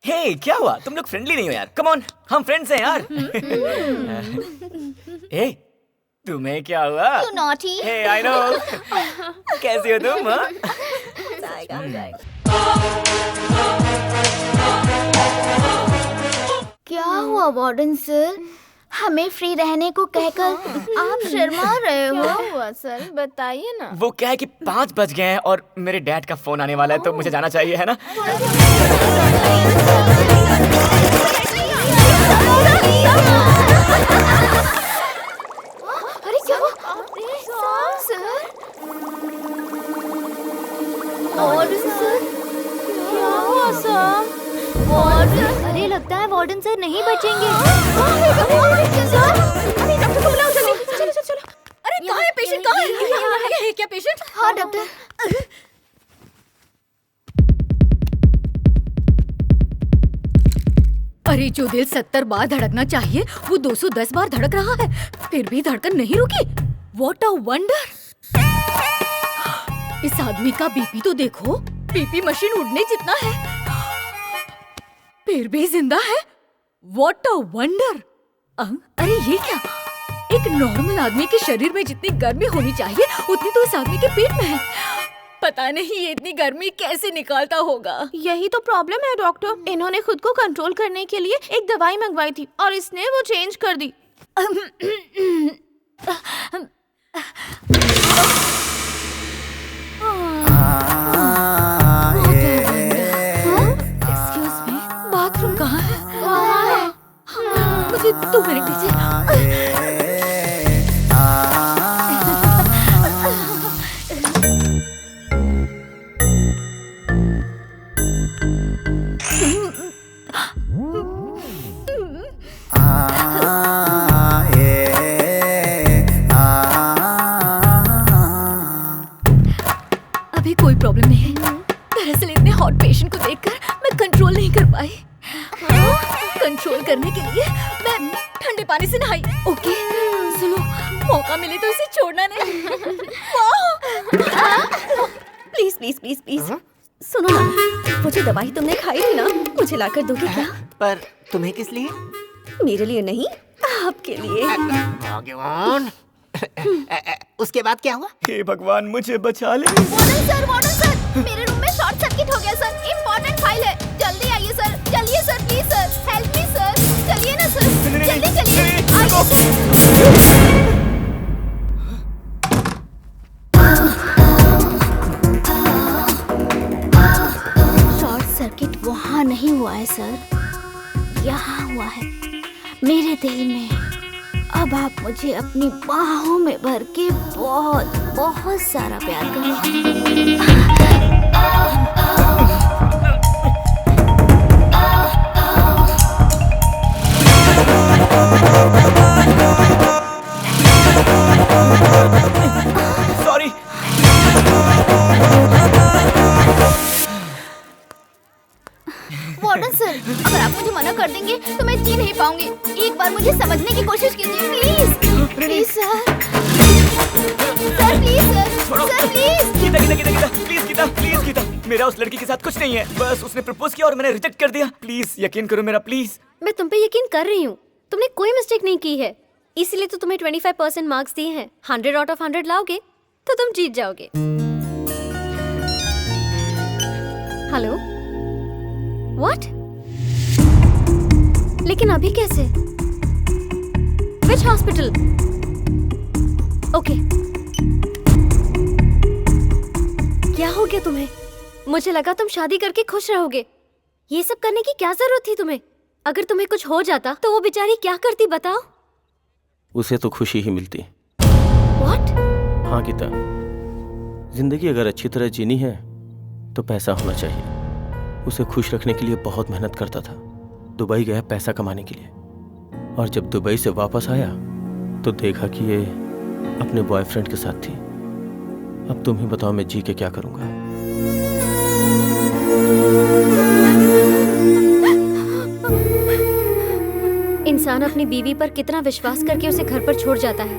हे, क्या हुआ? तुम लोग फ्रेंडली नहीं हो यार? कम ऑन, हम फ्रेंड्स हैं यार। हे, तुम्हें क्या हुआ? You naughty. Hey, I know. कैसी हो तुम? हाँ? क्या हुआ वार्डन सर? हमें फ्री रहने को कहकर आप शर्मा रहे हो। क्या हुआ सर, बताइए ना। वो क्या है कि 5 बज गए हैं और मेरे डैड का फोन आने वाला है, तो मुझे जाना चाहिए, है ना? अरे क्या हुआ? सर वार्डन सर, क्या हुआ सर? वार्डन, अरे लगता है वार्डन सर नहीं बचेंगे। अरे डॉक्टर को बुलाओ जल्दी। चलो चलो चलो। अरे कहाँ है पेशेंट? कहाँ है? ये क्या पेशेंट? हाँ डॉक्टर। अरे जो दिल 70 बार धड़कना चाहिए वो 210 बार धड़क रहा है, फिर भी धड़कन नहीं रुकी। What a wonder! इस आदमी का बीपी तो देखो, बीपी मशीन उड़ने जितना है, फिर भी जिंदा है। What a wonder! अरे ये क्या? एक नॉर्मल आदमी के शरीर में जितनी गर्मी होनी चाहिए उतनी तो इस आदमी के पेट में है। पता नहीं ये इतनी गर्मी कैसे निकालता होगा। यही तो प्रॉब्लम है डॉक्टर। इन्होंने खुद को कंट्रोल करने के लिए एक दवाई मंगवाई थी और इसने वो चेंज कर दी। एक्सक्यूज मी, बाथरूम कहाँ है? मुझे 2 मिनट दीजिए। अभी कोई प्रॉब्लम नहीं है। दरअसल इतने हॉट पेशेंट को देखकर मैं कंट्रोल नहीं कर पाई। कंट्रोल करने के लिए मैं ठंडे पानी से नहाई। ओके सुनो, मौका मिले तो इसे छोड़ना नहीं। प्लीज प्लीज प्लीज प्लीज सुनो ना, वो जो दवाई तुमने खाई थी ना, मुझे लाकर दोगे क्या? पर तुम्हें किस लिए? मेरे लिए नहीं, आपके लिए। भगवान। उसके बाद क्या हुआ? हे भगवान, मुझे बचा ले। वार्डन सर, मेरे रूम में शॉर्ट सर्किट हो गया सर। इम्पोर्टेंट फाइल है, जल्दी आइए सर। चलिए sir, please sir, help me sir. चलिए ना सर, जल्दी चलिए। नहीं हुआ है सर, यहाँ हुआ है मेरे दिल में। अब आप मुझे अपनी बाहों में भर के बहुत बहुत सारा प्यार करो। सॉरी। वार्डन सर, अगर आप मुझे मना कर देंगे तो मैं जी नहीं पाऊंगी। एक बार मुझे समझने की कोशिश कीजिए please. Please sir, sir please sir, sir please. Please Geeta, मेरा उस लड़की के साथ कुछ नहीं है। बस उसने प्रपोज किया और मैंने रिजेक्ट कर दिया। प्लीज यकीन करो मेरा, प्लीज। मैं तुम पे यकीन कर रही हूँ, तुमने कोई मिस्टेक नहीं की है, इसीलिए तो तुम्हें 25% मार्क्स दिए हैं। 100 आउट ऑफ 100 लाओगे तो तुम जीत जाओगे। Hello, what? लेकिन अभी कैसे? विच हॉस्पिटल? ओके। क्या हो गया तुम्हें? मुझे लगा तुम शादी करके खुश रहोगे। ये सब करने की क्या जरूरत थी तुम्हें? अगर तुम्हें कुछ हो जाता तो वो बेचारी क्या करती बताओ? उसे तो खुशी ही मिलती। What? हाँ गीता, जिंदगी अगर अच्छी तरह जीनी है तो पैसा होना चाहिए। उसे खुश रखने के लिए बहुत मेहनत करता था। दुबई गया पैसा कमाने के लिए, और जब दुबई से वापस आया तो देखा कि ये अपने बॉयफ्रेंड के साथ थी। अब तुम ही बताओ मैं जी के क्या करूंगा। इंसान अपनी बीवी पर कितना विश्वास करके उसे घर पर छोड़ जाता है।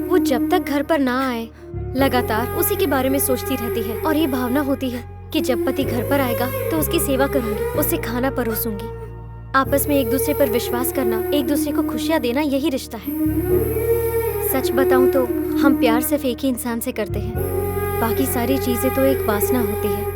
वो जब तक घर पर ना आए लगातार उसी के बारे में सोचती रहती है, और ये भावना होती है कि जब पति घर पर आएगा तो उसकी सेवा करूंगी, उसे खाना परोसूंगी। आपस में एक दूसरे पर विश्वास करना, एक दूसरे को खुशियां देना, यही रिश्ता है। सच बताऊं तो हम प्यार सिर्फ एक ही इंसान से करते हैं, बाकी सारी चीजें तो एक वासना होती है।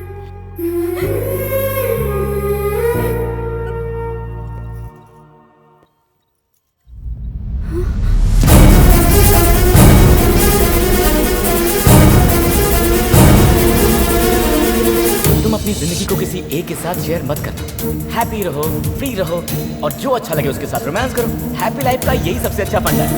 तुम अपनी जिंदगी को किसी एक के साथ शेयर मत करना। हैप्पी रहो, फ्री रहो, और जो अच्छा लगे उसके साथ रोमांस करो। हैप्पी लाइफ का यही सबसे अच्छा फंडा है।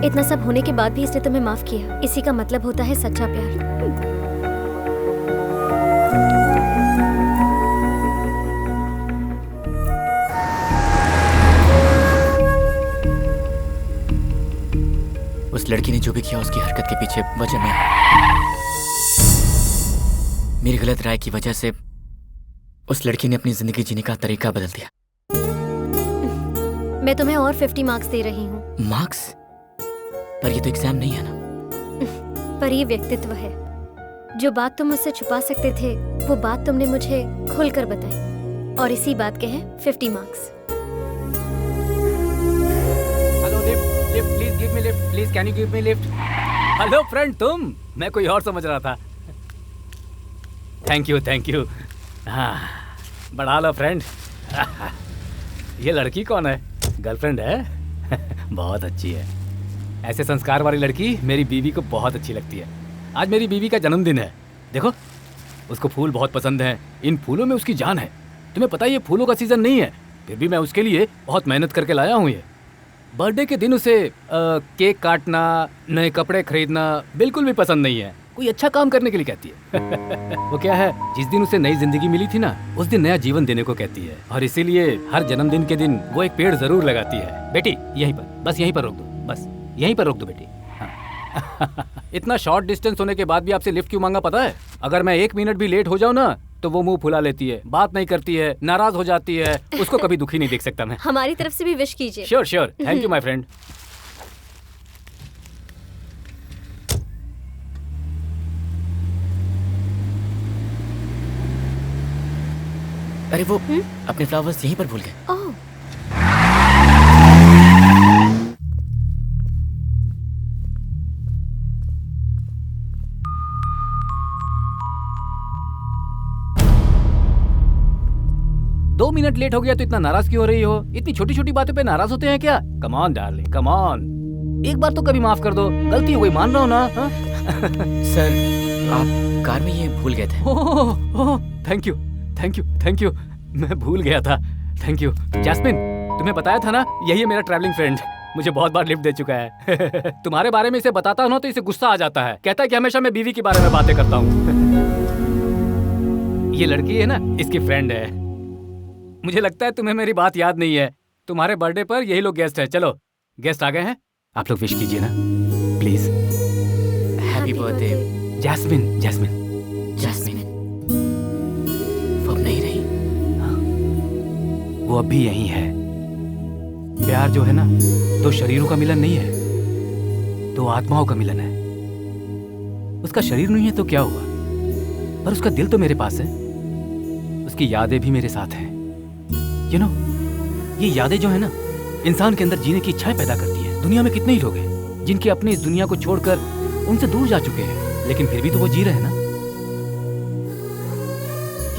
इतना सब होने के बाद भी इसने तुम्हें माफ किया, इसी का मतलब होता है सच्चा प्यार। उस लड़की ने जो भी किया उसकी हरकत के पीछे वजह मैं हूं। मेरी गलत राय की वजह से उस लड़की ने अपनी जिंदगी जीने का तरीका बदल दिया। मैं तुम्हें और 50 मार्क्स दे रही हूँ। मार्क्स? पर ये तो एग्जाम नहीं है ना। पर ये व्यक्तित्व है। जो बात तुम मुझसे छुपा सकते थे वो बात तुमने मुझे खुलकर बताई, और इसी बात के हैं 50 marks. Hello lift, lift please give me lift, please can you give me lift. Hello friend, तुम? मैं कोई और समझ रहा था। Thank you thank you. हाँ, बढ़ा लो फ्रेंड। ये लड़की कौन है? गर्लफ्रेंड है? बहुत अच्छी है। ऐसे संस्कार वाली लड़की मेरी बीवी को बहुत अच्छी लगती है। आज मेरी बीवी का जन्मदिन है। देखो, उसको फूल बहुत पसंद हैं। इन फूलों में उसकी जान है। तुम्हें पता है ये फूलों का सीजन नहीं है, फिर भी मैं उसके लिए बहुत मेहनत करके लाया हूँ। ये बर्थडे के दिन उसे केक काटना, नए कपड़े खरीदना बिल्कुल भी पसंद नहीं है। कोई अच्छा काम करने के लिए कहती है। वो क्या है, जिस दिन उसे नई जिंदगी मिली थी ना, उस दिन नया जीवन देने को कहती है, और इसीलिए हर जन्मदिन के दिन वो एक पेड़ जरूर लगाती है। बेटी यहीं पर, बस यहीं पर रोक दो, बस यहीं पर रोक दो बेटी। हाँ। इतना शॉर्ट डिस्टेंस होने के बाद भी आपसे लिफ्ट क्यों मांगा पता है? अगर मैं 1 मिनट भी लेट हो जाऊँ ना तो वो मुंह फुला लेती है, बात नहीं करती है, नाराज हो जाती है। उसको कभी दुखी नहीं देख सकता मैं। हमारी तरफ से भी विश कीजिए। Sure sure, thank you my friend. अरे वो अपने फ्लावर्स यहीं पर भूल गए। ओह, 2 मिनट लेट हो गया तो इतना नाराज क्यों हो रही हो? इतनी छोटी छोटी बातों पे नाराज होते हैं क्या? Come on darling, come on, एक बार तो कभी माफ कर दो, गलती हो गई, मान रहा हो ना? हाँ? सर, आप कार में ये भूल गए थे। Oh, thank you, thank you, thank you, मैं भूल गया था, थैंक यू। जैस्मिन, तुम्हें बताया था ना, यही है मेरा ट्रैवलिंग फ्रेंड, मुझे बहुत बार लिफ्ट दे चुका है। तुम्हारे बारे में इसे बताता हूँ ना तो इसे गुस्सा आ जाता है, कहता है कि हमेशा मैं बीवी के बारे में बातें करता हूँ। ये लड़की है ना, इसकी फ्रेंड है। मुझे लगता है तुम्हें मेरी बात याद नहीं है, तुम्हारे बर्थडे पर यही लोग गेस्ट है। चलो, गेस्ट आ गए हैं, आप लोग विश कीजिए ना please. Happy birthday Jasmine. Jasmine, Jasmine, वो अब नहीं रही। वो अब भी यही है। प्यार जो है ना, 2 शरीरों का मिलन नहीं है, 2 आत्माओं का मिलन है। उसका शरीर नहीं है तो क्या हुआ, पर उसका दिल तो मेरे पास है, उसकी यादें भी मेरे साथ हैं। यू नो, ये यादें जो है ना, इंसान के अंदर जीने की इच्छाएं पैदा करती है। दुनिया में कितने ही लोग हैं जिनके अपने इस दुनिया को छोड़कर उनसे दूर जा चुके हैं, लेकिन फिर भी तो वो जी रहे हैं ना।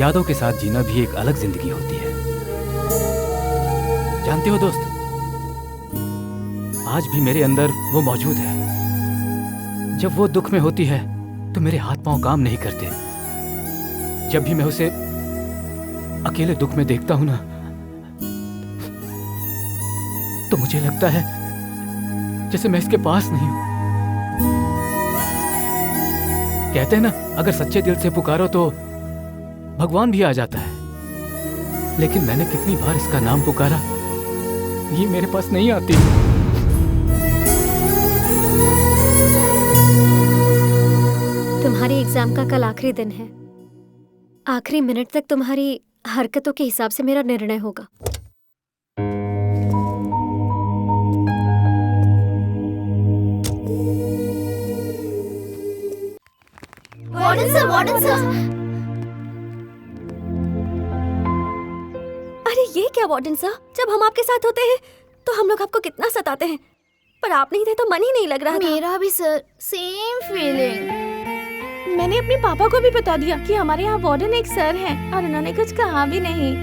यादों के साथ जीना भी एक अलग जिंदगी होती है। जानते हो दोस्त, आज भी मेरे अंदर वो मौजूद है। जब वो दुख में होती है तो मेरे हाथ पांव काम नहीं करते। जब भी मैं उसे अकेले दुख में देखता हूं ना, तो मुझे लगता है जैसे मैं इसके पास नहीं हूं। कहते हैं ना, अगर सच्चे दिल से पुकारो तो भगवान भी आ जाता है। लेकिन मैंने कितनी बार इसका नाम पुकारा, ये मेरे पास नहीं आती। तुम्हारी एग्जाम का कल आखिरी दिन है। आखिरी मिनट तक तुम्हारी हरकतों के हिसाब से मेरा निर्णय होगा। Warden sir, warden sir. अरे ये क्या वार्डन सर, जब हम आपके साथ होते हैं तो हम लोग आपको कितना सताते हैं, पर आप नहीं थे तो मन ही नहीं लग रहा था। मेरा भी सर, सेम फीलिंग। मैंने अपने पापा को भी बता दिया कि हमारे यहाँ वार्डन एक सर हैं और उन्होंने कुछ कहा भी नहीं।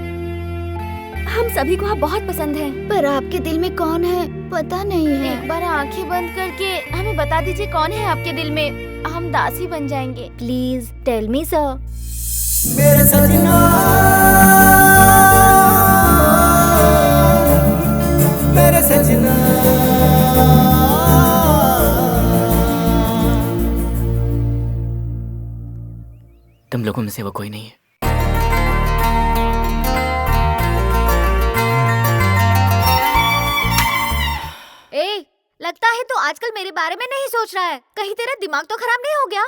हम सभी को आप बहुत पसंद हैं, पर आपके दिल में कौन है पता नहीं है। एक बार आंखें बंद करके हमें बता दीजिए कौन है आपके दिल में, हम दासी बन जाएंगे। Please tell me sir. मेरे सजना, मेरे सजना, तुम लोगों में से वो कोई नहीं है। ए, लगता है तू आजकल मेरे बारे में नहीं सोच रहा है। कहीं तेरा दिमाग तो खराब नहीं हो गया?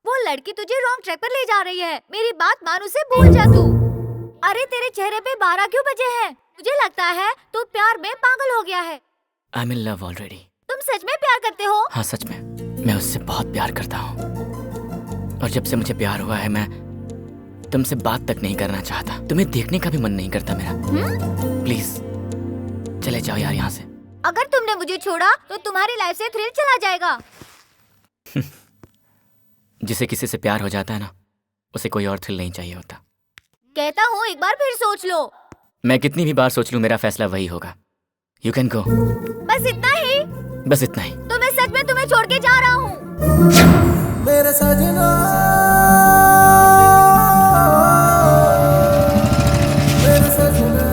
वो लड़की तुझे रॉन्ग ट्रैक पर ले जा रही है। मेरी बात मान, उसे भूल जा तू। अरे तेरे चेहरे पे 12 क्यों बजे हैं? मुझे लगता है तू प्यार में पागल हो गया है। I'm in love already। तुम सच में प्यार करते हो? हाँ सच में, मैं उससे बहुत प्यार करता हूँ। और जब से मुझे प्यार हुआ है, मैं तुमसे बात तक नहीं करना चाहता। तुम्हें देखने का भी मन नहीं करता मेरा। प्लीज चले जाओ यार यहाँ से। अगर तुमने मुझे छोड़ा तो तुम्हारी लाइफ से थ्रिल चला जाएगा। जिसे किसी से प्यार हो जाता है ना, उसे कोई और थ्रिल नहीं चाहिए होता। कहता हूँ एक बार फिर सोच लो। मैं कितनी भी बार सोच लूँ, मेरा फैसला वही होगा। You can go. बस इतना ही? बस इतना ही। तो मैं सच में तुम्हें छोड़ के जा रहा हूँ। मेरे सजना, मेरे सजना।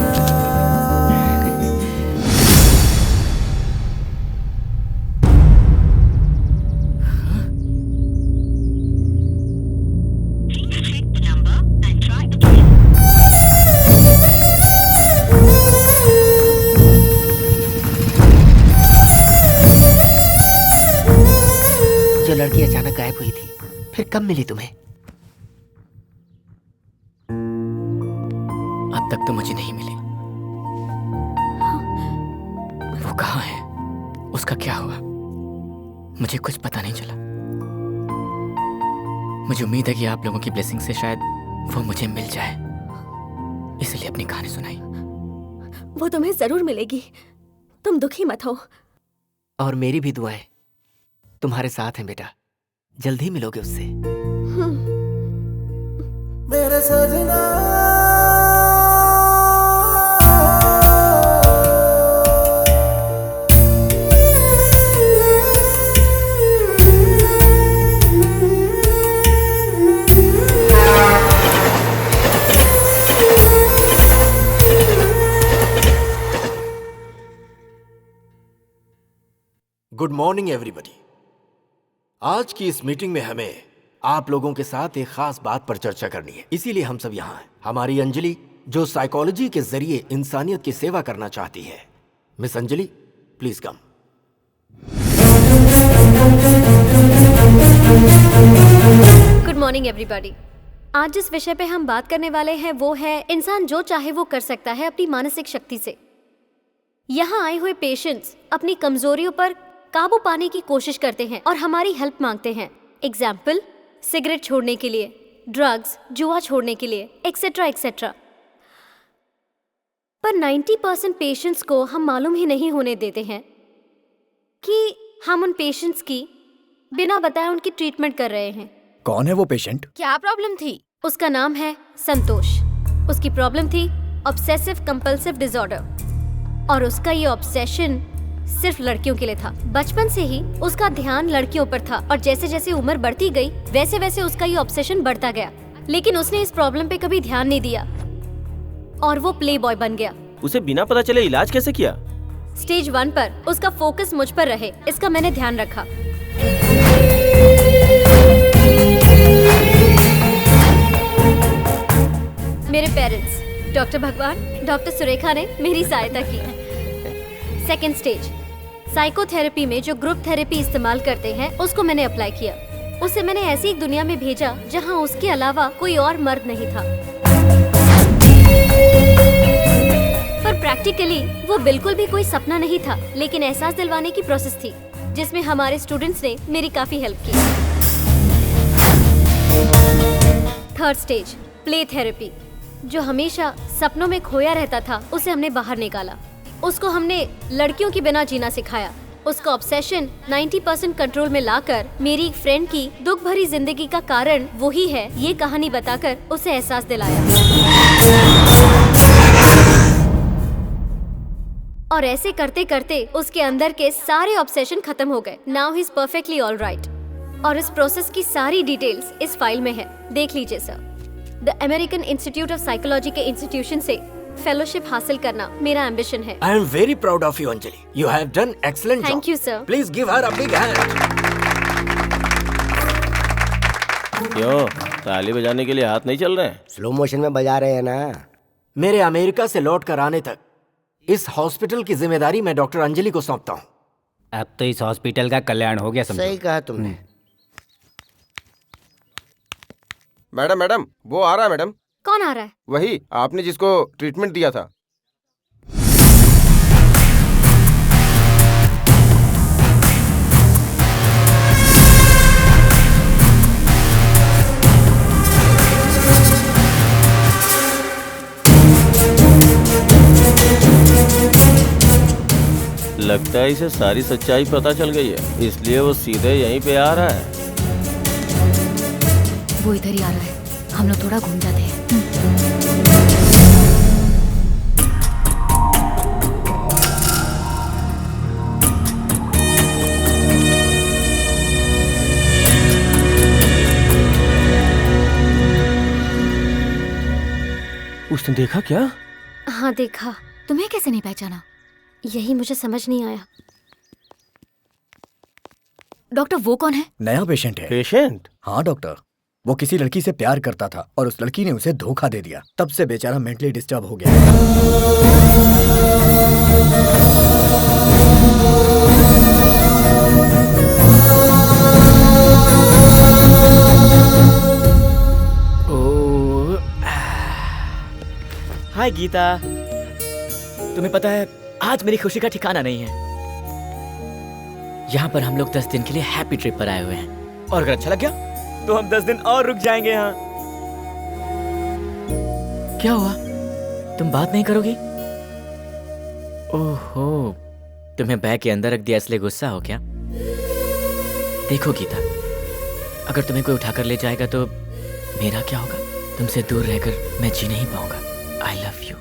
जो लड़की अचानक गायब हुई थी, फिर कब मिली तुम्हें? अब तक तो मुझे नहीं मिली। वो कहाँ है? उसका क्या हुआ? मुझे कुछ पता नहीं चला। मुझे उम्मीद है कि आप लोगों की ब्लेसिंग से शायद वो मुझे मिल जाए, इसलिए अपनी कहानी सुनाई। वो तुम्हें जरूर मिलेगी, तुम दुखी मत हो। और मेरी भी दुआएं तुम्हारे साथ हैं बेटा, जल्द ही मिलोगे उससे। मेरे सजना, गुड मॉर्निंग एवरीबॉडी। आज की इस मीटिंग में हमें आप लोगों के साथ एक खास बात पर चर्चा करनी है, इसीलिए हम सब यहाँ हैं। हमारी अंजलि जो साइकोलॉजी के जरिए इंसानियत की सेवा करना चाहती है। Miss Anjali, please come. Good morning everybody. आज जिस विषय पे हम बात करने वाले हैं वो है इंसान जो चाहे वो कर सकता है अपनी मानसिक शक्ति से। यहाँ आए हुए पेशेंट्स अपनी कमजोरियों पर काबू पाने की कोशिश करते हैं और हमारी हेल्प मांगते हैं। एग्जाम्पल, सिगरेट छोड़ने के लिए, ड्रग्स, जुआ छोड़ने के लिए, एक्सेट्रा एक्सेट्रा। पर 90% पेशेंट्स को हम मालूम ही नहीं होने देते हैं कि हम उन पेशेंट्स की बिना बताए उनकी ट्रीटमेंट कर रहे हैं। कौन है वो पेशेंट? क्या प्रॉब्लम थी? उसका नाम है संतोष। उसकी प्रॉब्लम थी ऑब्सेसिव कंपल्सिव डिसऑर्डर और उसका ये ऑब्सेशन सिर्फ लड़कियों के लिए था। बचपन से ही उसका ध्यान लड़कियों पर था और जैसे जैसे उम्र बढ़ती गई वैसे वैसे उसका ये ऑब्सेशन बढ़ता गया। लेकिन उसने इस प्रॉब्लम पे कभी ध्यान नहीं दिया और वो प्ले बॉय बन गया। उसे बिना पता चले इलाज कैसे किया? स्टेज 1 पर उसका फोकस मुझ पर रहे, इसका मैंने ध्यान रखा। मेरे पेरेंट्स डॉक्टर भगवान, डॉक्टर सुरेखा ने मेरी सहायता की। सेकेंड स्टेज, साइकोथेरेपी में जो ग्रुप थेरेपी इस्तेमाल करते हैं उसको मैंने अप्लाई किया। उसे मैंने ऐसी एक दुनिया में भेजा जहां उसके अलावा कोई और मर्द नहीं था। पर प्रैक्टिकली वो बिल्कुल भी कोई सपना नहीं था, लेकिन एहसास दिलवाने की प्रोसेस थी जिसमें हमारे स्टूडेंट्स ने मेरी काफी हेल्प की। थर्ड स्टेज, प्ले थेरेपी, जो हमेशा सपनों में खोया रहता था उसे हमने बाहर निकाला। उसको हमने लड़कियों की बिना जीना सिखाया। उसका ऑब्सेशन 90% कंट्रोल में लाकर मेरी एक फ्रेंड की दुख भरी जिंदगी का कारण वही है, ये कहानी बताकर उसे एहसास दिलाया। और ऐसे करते करते उसके अंदर के सारे ऑब्सेशन खत्म हो गए। Now he is perfectly alright. और इस प्रोसेस की सारी डिटेल्स इस फाइल में है, देख लीजिए sir. The American institute of psychology के इंस्टीट्यूशन से फेलोशिप हासिल करना मेरा एम्बिशन है। I am very proud of you Anjali. You have done excellent job. Thank you sir. Please give her a big hand. क्यों, ताली बजाने के लिए हाथ नहीं चल रहे हैं? स्लो मोशन में बजा रहे हैं ना। मेरे अमेरिका से लौट कर आने तक इस हॉस्पिटल की जिम्मेदारी मैं डॉक्टर अंजलि को सौंपता हूँ। अब तो इस हॉस्पिटल का कल्याण हो गया, समझो। सही कहा तुमने। मैडम मैडम, वो आ रहा है मैडम। कौन आ रहा है? वही आपने जिसको ट्रीटमेंट दिया था। लगता है इसे सारी सच्चाई पता चल गई है, इसलिए वो सीधे यहीं पे आ रहा है। वो इधर ही आ रहा है, हम लोग थोड़ा घूम जाते हैं। उसने देखा क्या? हाँ देखा। तुम्हें कैसे नहीं पहचाना? यही मुझे समझ नहीं आया। डॉक्टर वो कौन है? नया पेशेंट है। पेशेंट? हाँ डॉक्टर, वो किसी लड़की से प्यार करता था और उस लड़की ने उसे धोखा दे दिया। तब से बेचारा मेंटली डिस्टर्ब हो गया। हाय गीता, तुम्हें पता है आज मेरी खुशी का ठिकाना नहीं है। यहाँ पर हम लोग 10 दिन के लिए हैप्पी ट्रिप पर आए हुए हैं और अगर अच्छा लग गया तो हम 10 दिन और रुक जाएंगे यहाँ। क्या हुआ, तुम बात नहीं करोगी? ओहो, तुम्हें बैग के अंदर रख दिया इसलिए गुस्सा हो क्या? देखो गीता, अगर तुम्हें कोई उठाकर ले जाएगा तो मेरा क्या होगा? तुमसे दूर रहकर मैं जी नहीं पाऊंगा। I love you.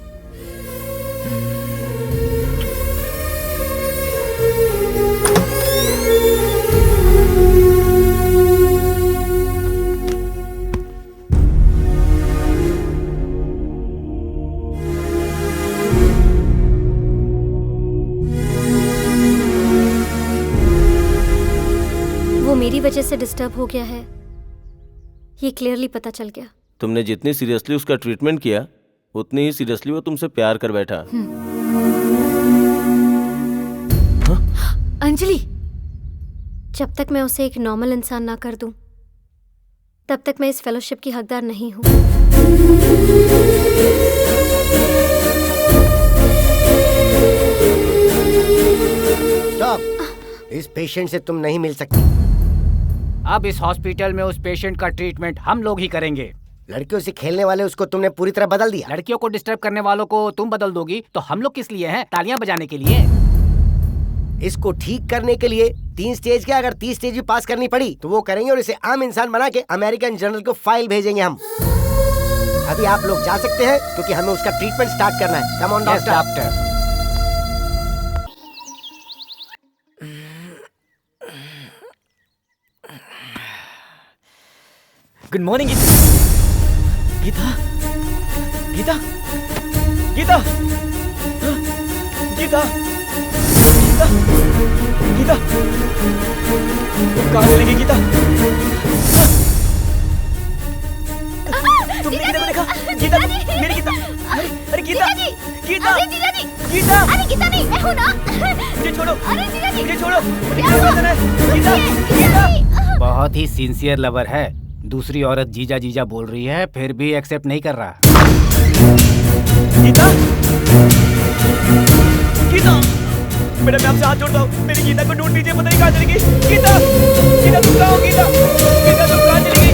वजह से डिस्टर्ब हो गया है, ये क्लियरली पता चल गया। तुमने जितनी सीरियसली उसका ट्रीटमेंट किया उतनी ही सीरियसली वो तुमसे प्यार कर बैठा। अंजलि, जब तक मैं उसे एक नॉर्मल इंसान ना कर दूं, तब तक मैं इस फेलोशिप की हकदार नहीं हूं। स्टॉप, इस पेशेंट से तुम नहीं मिल सकती। अब इस हॉस्पिटल में उस पेशेंट का ट्रीटमेंट हम लोग ही करेंगे। लड़कियों से खेलने वाले उसको तुमने पूरी तरह बदल दिया। लड़कियों को डिस्टर्ब करने वालों को तुम बदल दोगी तो हम लोग किस लिए हैं? तालियां बजाने के लिए। इसको ठीक करने के लिए 3 स्टेज के, अगर 30 स्टेज भी पास करनी पड़ी तो वो करेंगे और इसे आम इंसान बना के अमेरिकन जर्नल को फाइल भेजेंगे हम। अभी आप लोग जा सकते हैं क्योंकि हमें उसका ट्रीटमेंट स्टार्ट करना है। Come on doctor. Good morning Geeta. Geeta, Geeta, Geeta, Geeta, Geeta, तुम कहाँ चलेगी गीता? तुमने गीता को देखा? गीता, मेरी गीता, अरे गीता, गीता, गीता, अरे गीता नहीं, मैं हूँ ना। मुझे छोड़ो, मुझे छोड़ो, गीता, गीता। बहुत ही सिंसियर लवर है। दूसरी औरत जीजा जीजा बोल रही है फिर भी एक्सेप्ट नहीं कर रहा। गीता, गीता, मैडम मैं आपसे हाथ जोड़ता हूँ, मेरी गीता को ढूंढ लीजिए, पता नहीं कहाँ चलेगी। गीता, गीता तुम कहाँ हो? गीता, गीता तुम कहाँ चलेगी?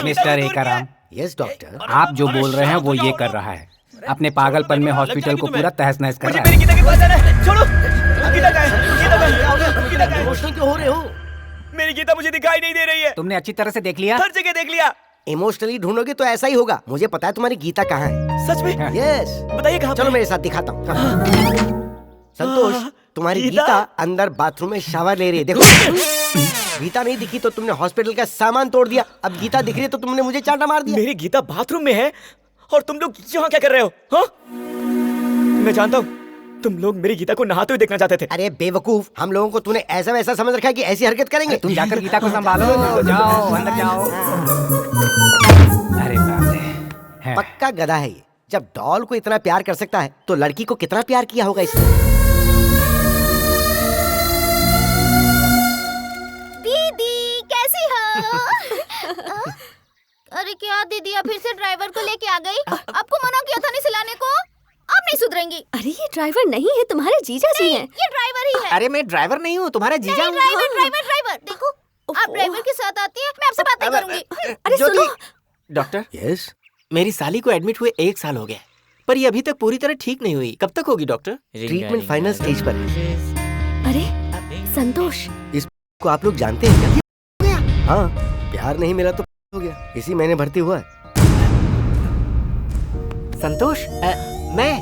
मिस्टर एकाराम, यस डॉक्टर, आप जो बोल रहे हैं वो ये कर रहा है। अपने पागलपन में हॉस्पिटल को पूरा तहस नहस कर रहा है। मेरी गीता के पास जाना है, छोड़ो। गीता कहाँ है? गीता कहाँ है? गीता कहाँ है? इमोशनल क्यों हो रहे हो? मेरी गीता मुझे दिखाई नहीं दे रही है। तुमने अच्छी तरह से देख लिया? हर जगह देख लिया। इमोशनली ढूंढोगे तो ऐसा ही होगा। मुझे पता है तुम्हारी गीता कहाँ है। सच में? यस। बताइए कहाँ? चलो मेरे साथ दिखाता हूँ। संतोष, तुम्हारी गीता अंदर बाथरूम में शावर ले रही है। देखो, गीता नहीं दिखी तो तुमने हॉस्पिटल का सामान तोड़ दिया। अब गीता दिख रही है तो तुमने मुझे चांटा मार दिया। मेरी गीता बाथरूम में है और तुम लोग यहाँ क्या कर रहे हो? हाँ? मैं जानता हूँ तुम लोग मेरी गीता को नहाते हुए देखना चाहते थे। अरे बेवकूफ, हम लोगों को तूने ऐसा वैसा समझ रखा है कि ऐसी हरकत करेंगे। तुम जाकर गीता को संभालो। जाओ अंदर जाओ। अरे बाप रे, पक्का गधा है ये। जब डॉल को इतना प्यार कर सकता है तो लड़की को कितना प्यार किया होगा इसने। दीदी कैसी हो? अरे क्या दीदी, अब फिर से ड्राइवर को लेके आ गई? आपको मना किया था नहीं सिलाने को, अब नहीं सुधरेंगी। अरे ये ड्राइवर नहीं है, तुम्हारे जीजा जी हैं। ये ड्राइवर ही है। अरे मैं ड्राइवर नहीं हूँ, तुम्हारा जीजा हूँ। ड्राइवर देखो, आप ड्राइवर के साथ आती है, मैं आपसे बात नहीं करूंगी। अरे सुनो डॉक्टर, यस, मेरी साली को एडमिट हुए 1 साल हो गया, पर ये अभी तक पूरी तरह ठीक नहीं हुई। कब तक होगी डॉक्टर? ट्रीटमेंट फाइनल स्टेज पर है। अरे संतोष, इसको आप लोग जानते हैं क्या? हाँ, प्यार नहीं मिला तो हो गया। इसी महीने भर्ती हुआ है। संतोष, मैं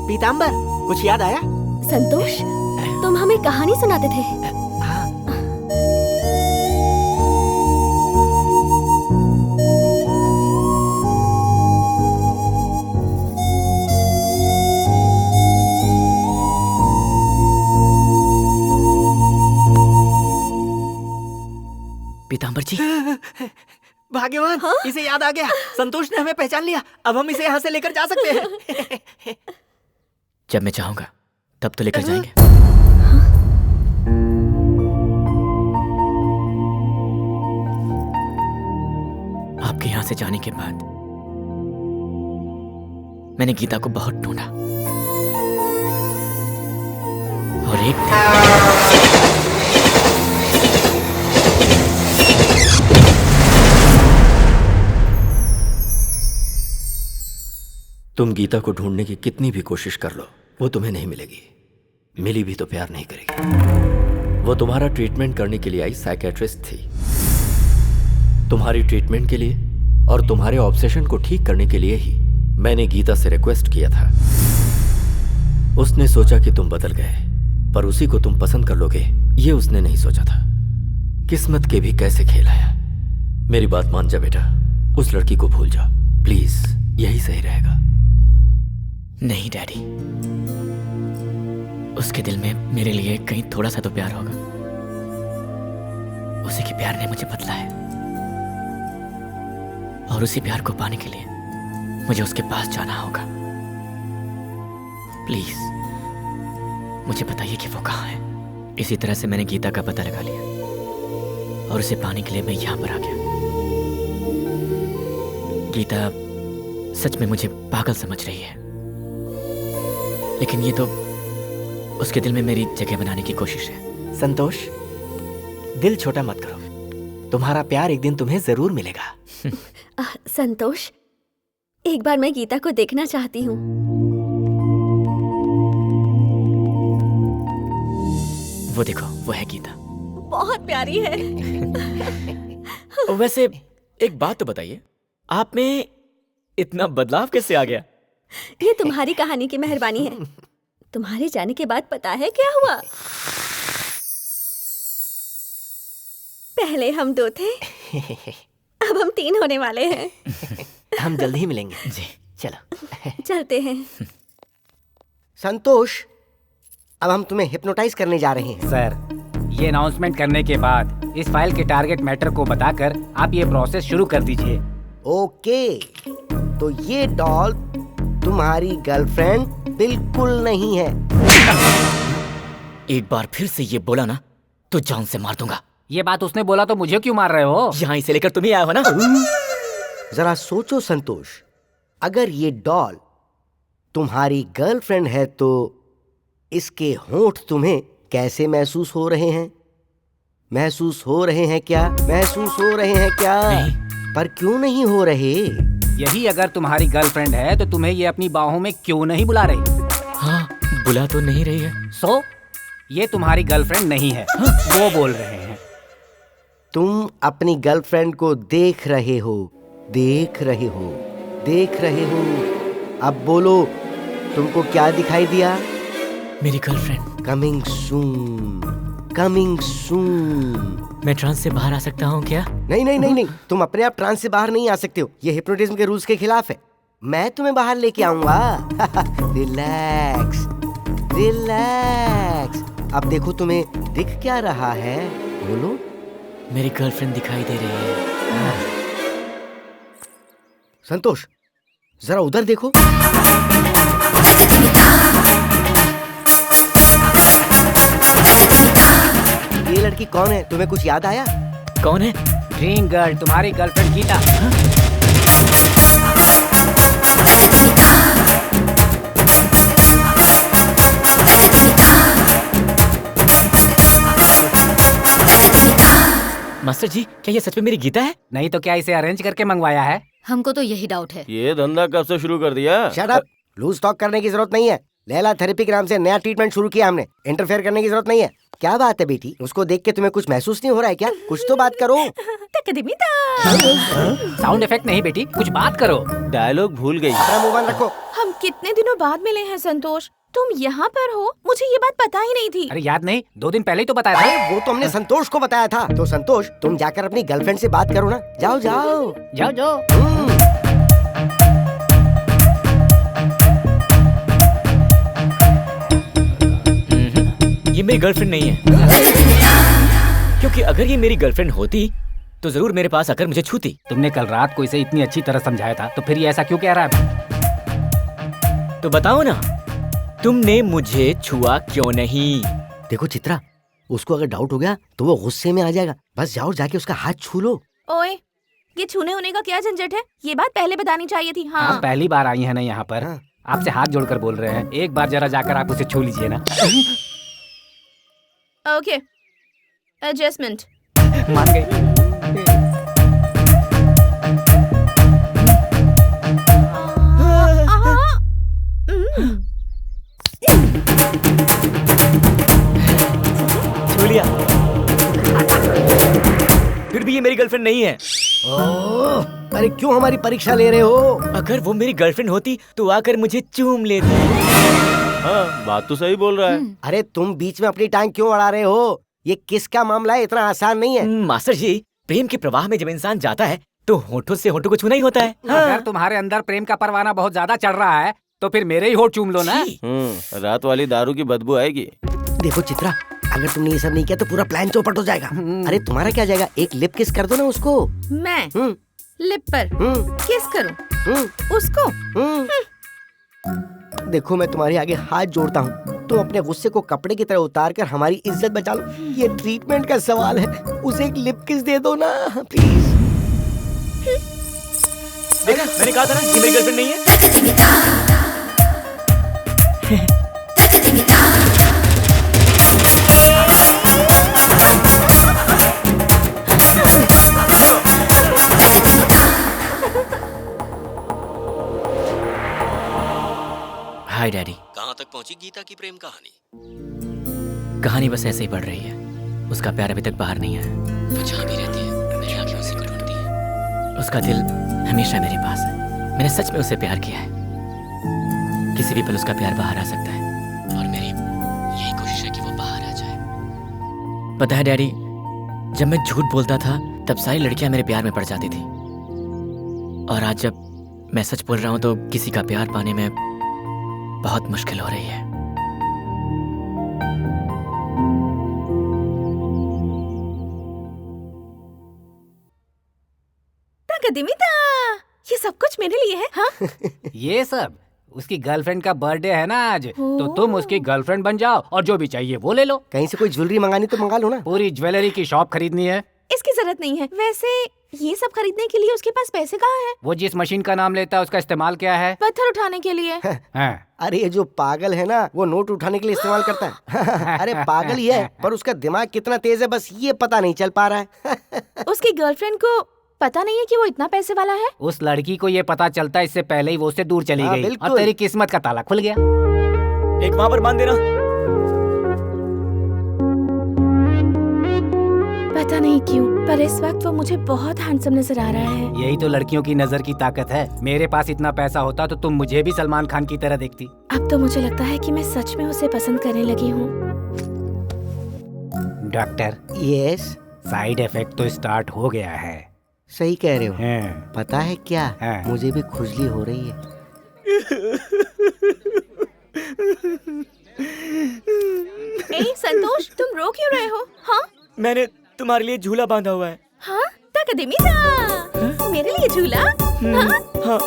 पीतांबर, कुछ याद आया? संतोष, तुम हमें कहानी सुनाते थे। पीतांबर जी, भाग्यवान, हाँ? इसे याद आ गया। संतोष ने हमें पहचान लिया। अब हम इसे यहाँ से लेकर जा सकते हैं। जब मैं चाहूंगा तब तो लेकर जाएंगे। आपके यहाँ से जाने के बाद मैंने गीता को बहुत ढूंढा और एक तुम गीता को ढूंढने की कितनी भी कोशिश कर लो, वो तुम्हें नहीं मिलेगी। मिली भी तो प्यार नहीं करेगी। वो तुम्हारा ट्रीटमेंट करने के लिए आई साइकेट्रिस्ट थी। तुम्हारी ट्रीटमेंट के लिए और तुम्हारे ऑब्सेशन को ठीक करने के लिए ही मैंने गीता से रिक्वेस्ट किया था। उसने सोचा कि तुम बदल गए, पर उसी को तुम पसंद कर लोगे ये उसने नहीं सोचा था। किस्मत के भी कैसे खेल आया। मेरी बात मान जा बेटा, उस लड़की को भूल जा प्लीज, यही सही रहेगा। नहीं डैडी, उसके दिल में मेरे लिए कहीं थोड़ा सा तो प्यार होगा। उसी के प्यार ने मुझे बदला है, और उसी प्यार को पाने के लिए मुझे उसके पास जाना होगा। प्लीज मुझे बताइए कि वो कहाँ है। इसी तरह से मैंने गीता का पता लगा लिया, और उसे पाने के लिए मैं यहां पर आ गया। गीता सच में मुझे पागल समझ रही है, लेकिन ये तो उसके दिल में मेरी जगह बनाने की कोशिश है। संतोष, दिल छोटा मत करो, तुम्हारा प्यार एक दिन तुम्हें जरूर मिलेगा। संतोष, एक बार मैं गीता को देखना चाहती हूँ। वो देखो, वो है गीता। बहुत प्यारी है। वैसे एक बात तो बताइए, आप में इतना बदलाव कैसे आ गया? ये तुम्हारी कहानी की मेहरबानी है। तुम्हारे जाने के बाद पता है क्या हुआ? पहले हम 2 थे, अब हम 3 होने वाले हैं। हम जल्दी ही मिलेंगे जी, चलो चलते हैं। संतोष, अब हम तुम्हें हिप्नोटाइज करने जा रहे हैं। सर, ये अनाउंसमेंट करने के बाद इस फाइल के टारगेट मैटर को बताकर आप ये प्रोसेस शुरू कर दीजिए। ओके, तो ये डॉल तुम्हारी गर्लफ्रेंड बिल्कुल नहीं है। एक बार फिर से ये बोला ना तो जान से मार दूंगा। ये बात उसने बोला तो मुझे क्यों मार रहे हो? यहाँ इसे लेकर तुम ही आए हो ना। जरा सोचो संतोष, अगर ये डॉल तुम्हारी गर्लफ्रेंड है तो इसके होंठ तुम्हें कैसे महसूस हो रहे हैं? महसूस हो रहे हैं क्या? महसूस हो रहे हैं क्या? पर क्यों नहीं हो रहे? यही अगर तुम्हारी गर्लफ्रेंड है तो तुम्हें ये अपनी बाहों में क्यों नहीं बुला रही? हाँ, बुला तो नहीं रही है। सो ये तुम्हारी गर्लफ्रेंड नहीं है। वो बोल रहे हैं। तुम अपनी गर्लफ्रेंड को देख रहे हो, देख रहे हो, देख रहे हो। अब बोलो, तुमको क्या दिखाई दिया? मेरी girlfriend. Coming soon, coming soon. मैं ट्रांस से बाहर आ सकता हूँ क्या? नहीं नहीं नहीं नहीं, तुम अपने आप ट्रांस से बाहर नहीं आ सकते हो। ये हिप्नोटिज्म के रूल्स के खिलाफ है। मैं तुम्हें बाहर लेके आऊंगा। Relax, relax. अब देखो, तुम्हें दिख क्या रहा है? बोलो। मेरी गर्लफ्रेंड दिखाई दे रही है। संतोष, जरा उधर देखो। ये लड़की कौन है? तुम्हें कुछ याद आया? कौन है? ड्रीम गर्ल, तुम्हारी गर्लफ्रेंड गीता। मास्टर जी, क्या ये सच में मेरी गीता है? नहीं तो क्या इसे अरेंज करके मंगवाया है? हमको तो यही डाउट है। ये धंधा कब से शुरू कर दिया? शट अप, लूज टॉक करने की जरूरत नहीं है। लैला थेरेपी के नाम से नया ट्रीटमेंट शुरू किया हमने। इंटरफेयर करने की जरूरत नहीं है। क्या बात है बेटी, उसको देख के तुम्हें कुछ महसूस नहीं हो रहा है क्या? कुछ तो बात करो। साउंड इफेक्ट नहीं बेटी, कुछ बात करो। डायलॉग भूल गई। मोबाइल रखो। हम कितने दिनों बाद मिले हैं संतोष, तुम यहाँ पर हो? मुझे ये बात पता ही नहीं थी। अरे याद नहीं, 2 दिन पहले ही तो बताया था। वो तो हमने संतोष को बताया था। तो संतोष, तुम जाकर अपनी गर्लफ्रेंड से बात करो ना। जाओ जाओ जाओ जाओ। ये मेरी गर्लफ्रेंड नहीं है, क्योंकि अगर ये मेरी गर्लफ्रेंड होती तो जरूर मेरे पास आकर मुझे छूती। तुमने कल रात को इसे इतनी अच्छी तरह समझाया था, तो फिर ये ऐसा क्यों कह रहा है? तो बताओ ना, तुमने मुझे छुआ क्यों नहीं? देखो चित्रा, उसको अगर डाउट हो गया तो वो गुस्से में आ जाएगा। बस जाओ, जाके उसका हाथ छू लो। ओए, ये छूने होने का क्या झंझट है? ये बात पहले बतानी चाहिए थी। हाँ, आप पहली बार आई हैं ना यहाँ पर। आपसे हाथ जोड़कर बोल रहे हैं, एक बार जरा जाकर आप उसे छू लीजिए ना। Okay, adjustment. मान गई। छू लिया। फिर भी ये मेरी गर्लफ्रेंड नहीं है। अरे क्यों हमारी परीक्षा ले रहे हो? अगर वो मेरी गर्लफ्रेंड होती तो आकर मुझे चूम लेती। हाँ, बात तो सही बोल रहा है। अरे तुम बीच में अपनी टांग क्यों अड़ा रहे हो? ये किसका मामला है? इतना आसान नहीं है। मास्टर जी, प्रेम के प्रवाह में जब इंसान जाता है तो होठों से होठों को छूना ही होता है। अगर तुम्हारे अंदर प्रेम का परवाना बहुत ज्यादा चढ़ रहा है तो फिर मेरे ही होठ चूम लो ना। रात वाली दारू की बदबू आएगी। देखो चित्रा, अगर तुमने ये सब नहीं किया तो पूरा प्लान चौपट हो जाएगा। अरे तुम्हारा क्या जाएगा, एक लिप किस कर दो ना उसको। मैं लिप पर किस करूं उसको? देखो मैं तुम्हारे आगे हाथ जोड़ता हूँ, तुम अपने गुस्से को कपड़े की तरह उतार कर हमारी इज्जत बचा लो। ये ट्रीटमेंट का सवाल है, उसे एक लिप किस दे दो ना प्लीज। देखा, मैंने कहा था ना कि मेरी गर्लफ्रेंड नहीं है। हाय डैडी। कहाँ तक पहुंची गीता की प्रेम कहानी? कहानी बस ऐसे ही बढ़ रही है। उसका प्यार अभी तक बाहर नहीं आया। वो जहाँ भी रहती है मेरी आंखें उसी को ढूंढती है। उसका दिल हमेशा मेरे पास है। मैंने सच में उसे प्यार किया है। किसी भी पल उसका प्यार बाहर आ सकता है और मेरी यही कोशिश है कि वो बाहर आ जाए। पता है डैडी, जब मैं झूठ बोलता था तब सारी लड़कियां मेरे प्यार में पड़ जाती थी, और आज जब मैं सच बोल रहा हूँ तो किसी का प्यार पाने में बहुत मुश्किल हो रही है। ये सब कुछ मेरे लिए है? हाँ? ये सब उसकी गर्लफ्रेंड का बर्थडे है ना आज, तो तुम उसकी गर्लफ्रेंड बन जाओ और जो भी चाहिए वो ले लो। कहीं से कोई ज्वेलरी मंगानी तो मंगा लो ना। पूरी ज्वेलरी की शॉप खरीदनी है। इसकी जरूरत नहीं है। वैसे ये सब खरीदने के लिए उसके पास पैसे कहाँ हैं? वो जिस मशीन का नाम लेता है उसका इस्तेमाल क्या है? पत्थर उठाने के लिए। अरे ये जो पागल है ना, वो नोट उठाने के लिए इस्तेमाल करता है। अरे पागल ही है, पर उसका दिमाग कितना तेज है बस ये पता नहीं चल पा रहा है। उसकी गर्लफ्रेंड को पता नहीं है कि वो इतना पैसे वाला है। उस लड़की को ये पता चलता इससे पहले ही वो उससे दूर चली गई और तेरी किस्मत का ताला खुल गया। एक वहाँ पर बांध देना। पता नहीं क्यों, पर इस वक्त वो मुझे बहुत हैंडसम नजर आ रहा है। यही तो लड़कियों की नजर की ताकत है। मेरे पास इतना पैसा होता तो तुम मुझे भी सलमान खान की तरह देखती। अब तो मुझे लगता है कि मैं सच में उसे पसंद करने लगी हूँ। डॉक्टर। यस। साइड इफेक्ट तो स्टार्ट हो गया है। सही कह रहे हो। पता है क्या, मुझे भी खुजली हो रही है। ए संतोष, तुम रो क्यों रहे हो? हाँ? मैंने तुम्हारे लिए झूला बांधा हुआ है। हाँ? मेरे लिए झूला? हाँ।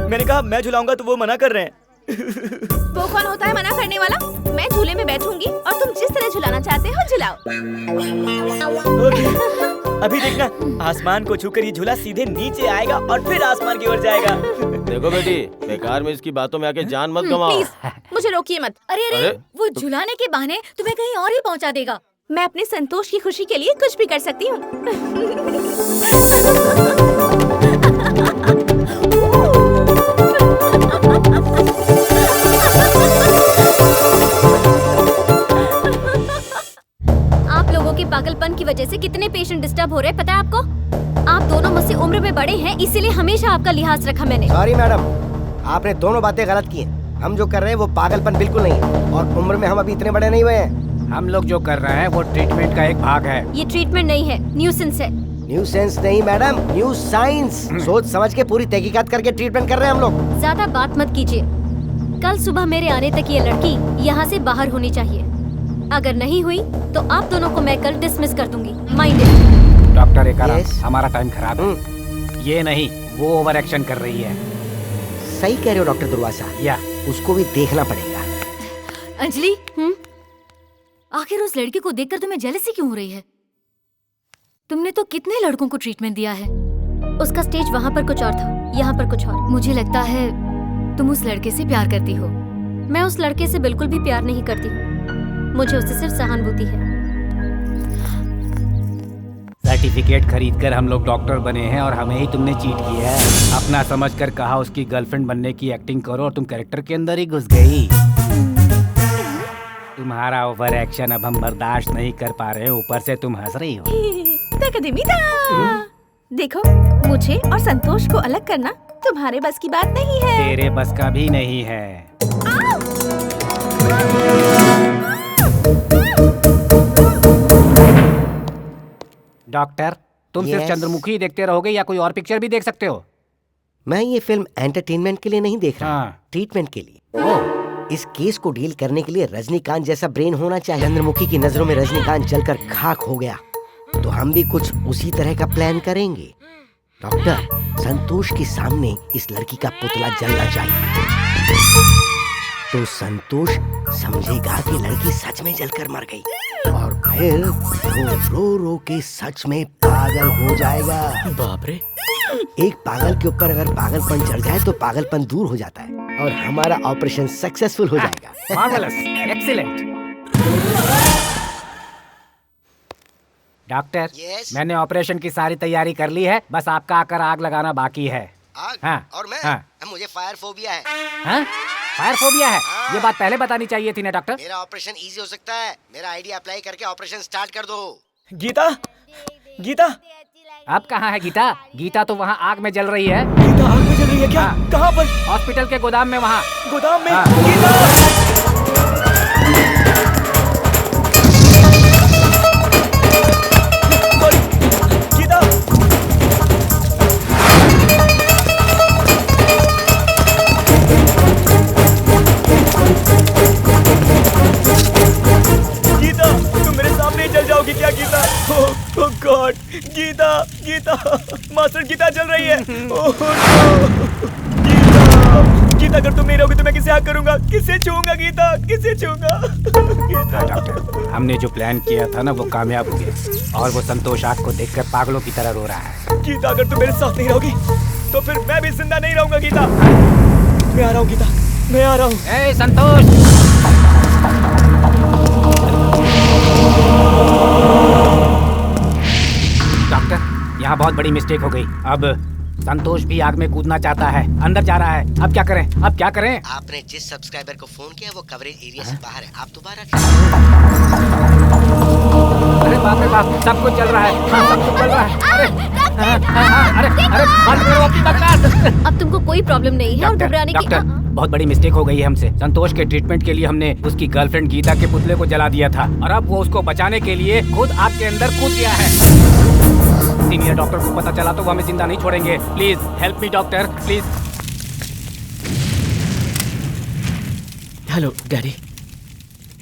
मैंने कहा मैं झुलाऊंगा तो वो मना कर रहे हैं। वो कौन होता है मना करने वाला? मैं झूले में बैठूंगी और तुम जिस तरह झुलाना चाहते हो झुलाओ। अभी देखना, आसमान को छूकर ये झूला सीधे नीचे आएगा और फिर आसमान की ओर जाएगा। देखो बेटी, बेकार में इसकी बातों में आके जान मत गवाओ। मुझे रोकिए मत। अरे वो झुलाने के बहाने तुम्हें कहीं और ही पहुंचा देगा। मैं अपने संतोष की खुशी के लिए कुछ भी कर सकती हूँ। आप लोगों के पागलपन की वजह से कितने पेशेंट डिस्टर्ब हो रहे हैं पता है आपको? आप दोनों मुझसे उम्र में बड़े हैं, इसीलिए हमेशा आपका लिहाज रखा मैंने। सॉरी मैडम, आपने दोनों बातें गलत की हैं। हम जो कर रहे हैं वो पागलपन बिल्कुल नहीं है, और उम्र में हम अभी इतने बड़े नहीं हुए हैं। हम लोग जो कर रहे हैं वो ट्रीटमेंट का एक भाग है। ये ट्रीटमेंट नहीं है, न्यूसेंस है। न्यूसेंस नहीं मैडम, न्यू साइंस। सोच समझ के पूरी तहकीकात करके ट्रीटमेंट कर रहे हैं हम लोग। ज्यादा बात मत कीजिए। कल सुबह मेरे आने तक ये लड़की यहाँ से बाहर होनी चाहिए। अगर नहीं हुई तो आप दोनों को मैं कल डिसमिस कर दूंगी। माइंडेड। डॉक्टर एकारा, हमारा टाइम खराब है। ये नहीं, वो ओवर एक्शन कर रही है। सही कह रहे हो डॉक्टर दुर्वासा। या उसको भी देखना पड़ेगा। अंजलि, आखिर उस लड़की को देखकर तुम्हें जेलसी क्यों हो रही है? तुमने तो कितने लड़कों को ट्रीटमेंट दिया है। उसका स्टेज वहाँ पर कुछ और था, यहाँ पर कुछ और। मुझे लगता है तुम उस लड़के से प्यार करती हो। मैं उस लड़के से बिल्कुल भी प्यार नहीं करती हूँ। मुझे उससे सिर्फ सहानुभूति है। सर्टिफिकेट खरीदकर हम लोग डॉक्टर बने हैं और हमें ही तुमने चीट किया है। अपना समझकर कहा उसकी गर्लफ्रेंड बनने की एक्टिंग करो और तुम कैरेक्टर के अंदर ही घुस गई। तुम्हारा ओवर एक्शन अब हम बर्दाश्त नहीं कर पा रहे हैं, ऊपर से तुम हंस रही हो। देखो, मुझे और संतोष को अलग करना तुम्हारे बस की बात नहीं है। तेरे बस का भी नहीं है। डॉक्टर, तुम सिर्फ Yes. चंद्रमुखी ही देखते रहोगे या कोई और पिक्चर भी देख सकते हो? मैं ये फिल्म एंटरटेनमेंट के लिए नहीं देख रहा, ट्रीटमेंट के लिए। इस केस को डील करने के लिए रजनीकांत जैसा ब्रेन होना चाहिए। चंद्रमुखी की नजरों में रजनीकांत जलकर खाक हो गया, तो हम भी कुछ उसी तरह का प्लान करेंगे। डॉक्टर, संतोष के सामने इस लड़की का पुतला जलना चाहिए, तो संतोष समझेगा कि लड़की सच में जलकर मर गई, और फिर वो रो रो के सच में पागल हो जाएगा। बाप रे। एक पागल के ऊपर अगर पागलपन चढ़ जाए तो पागलपन दूर हो जाता है और हमारा ऑपरेशन सक्सेसफुल हो जाएगा। Marvellous, excellent. डॉक्टर, मैंने ऑपरेशन की सारी तैयारी कर ली है, बस आपका आकर आग लगाना बाकी है। आग? हाँ, और मैं? हाँ। मुझे फायर फोबिया है। हाँ? फायर फोबिया है? ये बात पहले बतानी चाहिए थी ना डॉक्टर। मेरा ऑपरेशन इजी हो सकता है। मेरा आइडिया अप्लाई करके ऑपरेशन स्टार्ट कर दो। गीता, गीता, अब कहाँ है गीता? गीता तो वहाँ आग में जल रही है। गीता आग में जल रही है क्या? कहाँ पर? हॉस्पिटल के गोदाम में, वहाँ गोदाम में। हाँ। गीता, गीता, तुम मेरे सामने ही जल जाओगी क्या गीता? ओह गॉड, गीता, गीता, मास्टर गीता जल रही है। ओह नो, गीता, गीता अगर तुम नहीं रहोगी तो मैं किसे हक करूंगा, किसे छूऊंगा गीता, किसे छूऊंगा? डॉक्टर, हमने जो प्लान किया था ना वो कामयाब हो गया, और वो संतोष आग को देखकर पागलों की तरह रो रहा है। गीता अगर तुम मेरे साथ नहीं रहोगी तो फिर मैं भी जिंदा नहीं रहूंगा गीता। मैं आ रहा हूँ गीता, मैं आ रहा हूँ। ए संतोष! डॉक्टर, यहाँ बहुत बड़ी मिस्टेक हो गई। अब संतोष भी आग में कूदना चाहता है, अंदर जा रहा है। अब क्या करें? अब क्या करें? आपने जिस सब्सक्राइबर को फोन किया वो कवरेज एरिया से बाहर है, आप दोबारा। अरे बाप रे बाप, सब कुछ चल रहा है। हाँ, सब कुछ चल रहा है। अरे अरे बंद करो अपनी बकवास। अब तुमको कोई प्रॉब्लम नहीं है और घबराने की। डॉक्टर, बहुत बड़ी मिस्टेक हो गई है हमसे। संतोष के ट्रीटमेंट के लिए हमने उसकी गर्लफ्रेंड गीता के पुतले को जला दिया था, और अब वो उसको बचाने के लिए खुद आग के अंदर कूद गया है। सीनियर डॉक्टर को पता चला तो वो हमें जिंदा नहीं छोड़ेंगे। Please help me doctor, please. Hello daddy,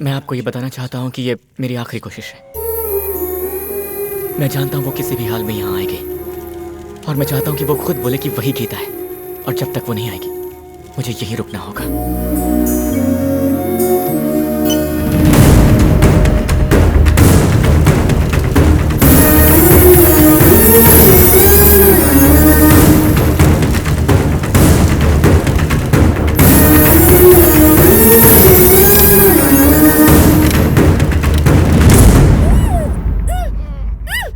मैं आपको ये बताना चाहता हूँ कि ये मेरी आखिरी कोशिश है। मैं जानता हूँ वो किसी भी हाल में यहाँ आएगी, और मैं चाहता हूँ कि वो खुद बोले कि वही गीता है, और जब तक वो नहीं आएगी मुझे यही रुकना होगा।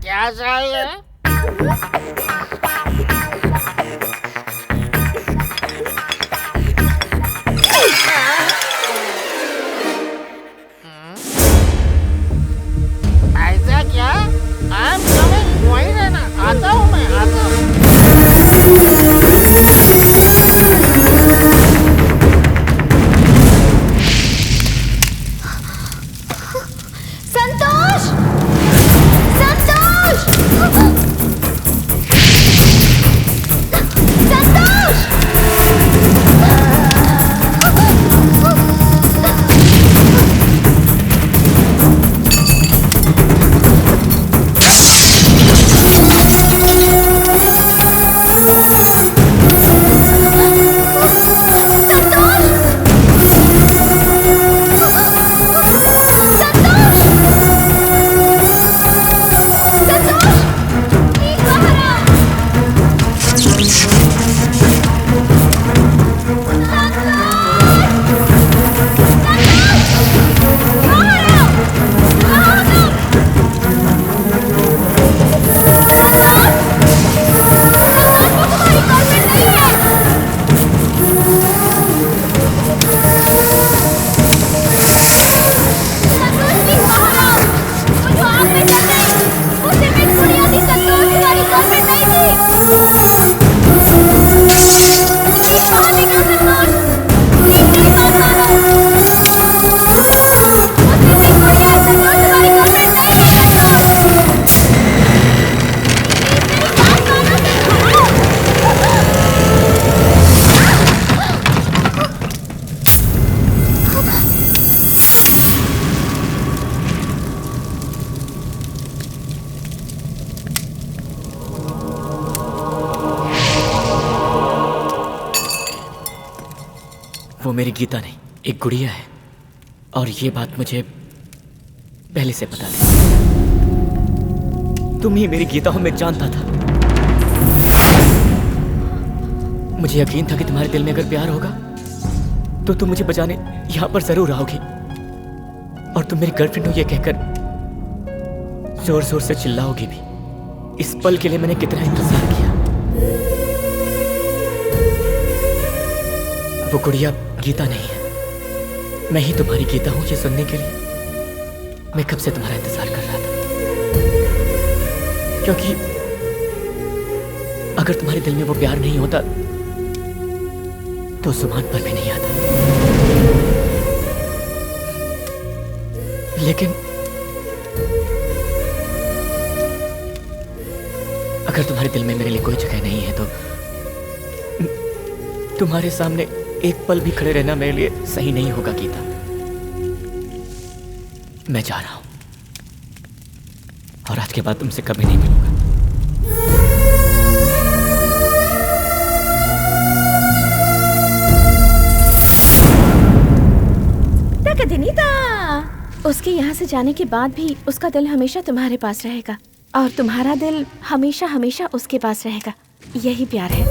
क्या चाहिए? ऐसा क्या? I'm coming, वहीं रहना, आता हूँ मैं, आता हूँ। संतोष! संतोष! वो मेरी गीता नहीं, एक गुड़िया है। और ये बात मुझे पहले से पता थी। तुम ही मेरी गीता हो, मैं जानता था। मुझे यकीन था कि तुम्हारे दिल में अगर प्यार होगा तो तुम मुझे बचाने यहां पर जरूर आओगी। और तुम मेरी गर्लफ्रेंड हो ये कहकर जोर जोर से चिल्लाओगी भी। इस पल के लिए मैंने कितना इंतजार किया। वो गुड़िया गीता नहीं है, मैं ही तुम्हारी गीता हूं, ये सुनने के लिए मैं कब से तुम्हारा इंतजार कर रहा था। क्योंकि अगर तुम्हारे दिल में वो प्यार नहीं होता तो जुबान पर भी नहीं आता। लेकिन अगर तुम्हारे दिल में मेरे लिए कोई जगह नहीं है तो तुम्हारे सामने एक पल भी खड़े रहना मेरे लिए सही नहीं होगा गीता। मैं जा रहा हूं और आज के बाद तुमसे कभी नहीं मिलूंगा। उसके यहाँ से जाने के बाद भी उसका दिल हमेशा तुम्हारे पास रहेगा और तुम्हारा दिल हमेशा हमेशा उसके पास रहेगा। यही प्यार है।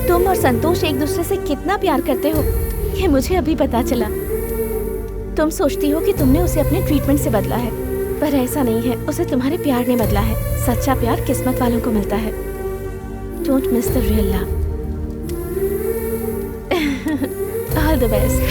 तुम और संतोष एक दूसरे से कितना प्यार करते हो ये मुझे अभी पता चला। तुम सोचती हो कि तुमने उसे अपने ट्रीटमेंट से बदला है, पर ऐसा नहीं है। उसे तुम्हारे प्यार ने बदला है। सच्चा प्यार किस्मत वालों को मिलता है। Don't miss the real love. All the best.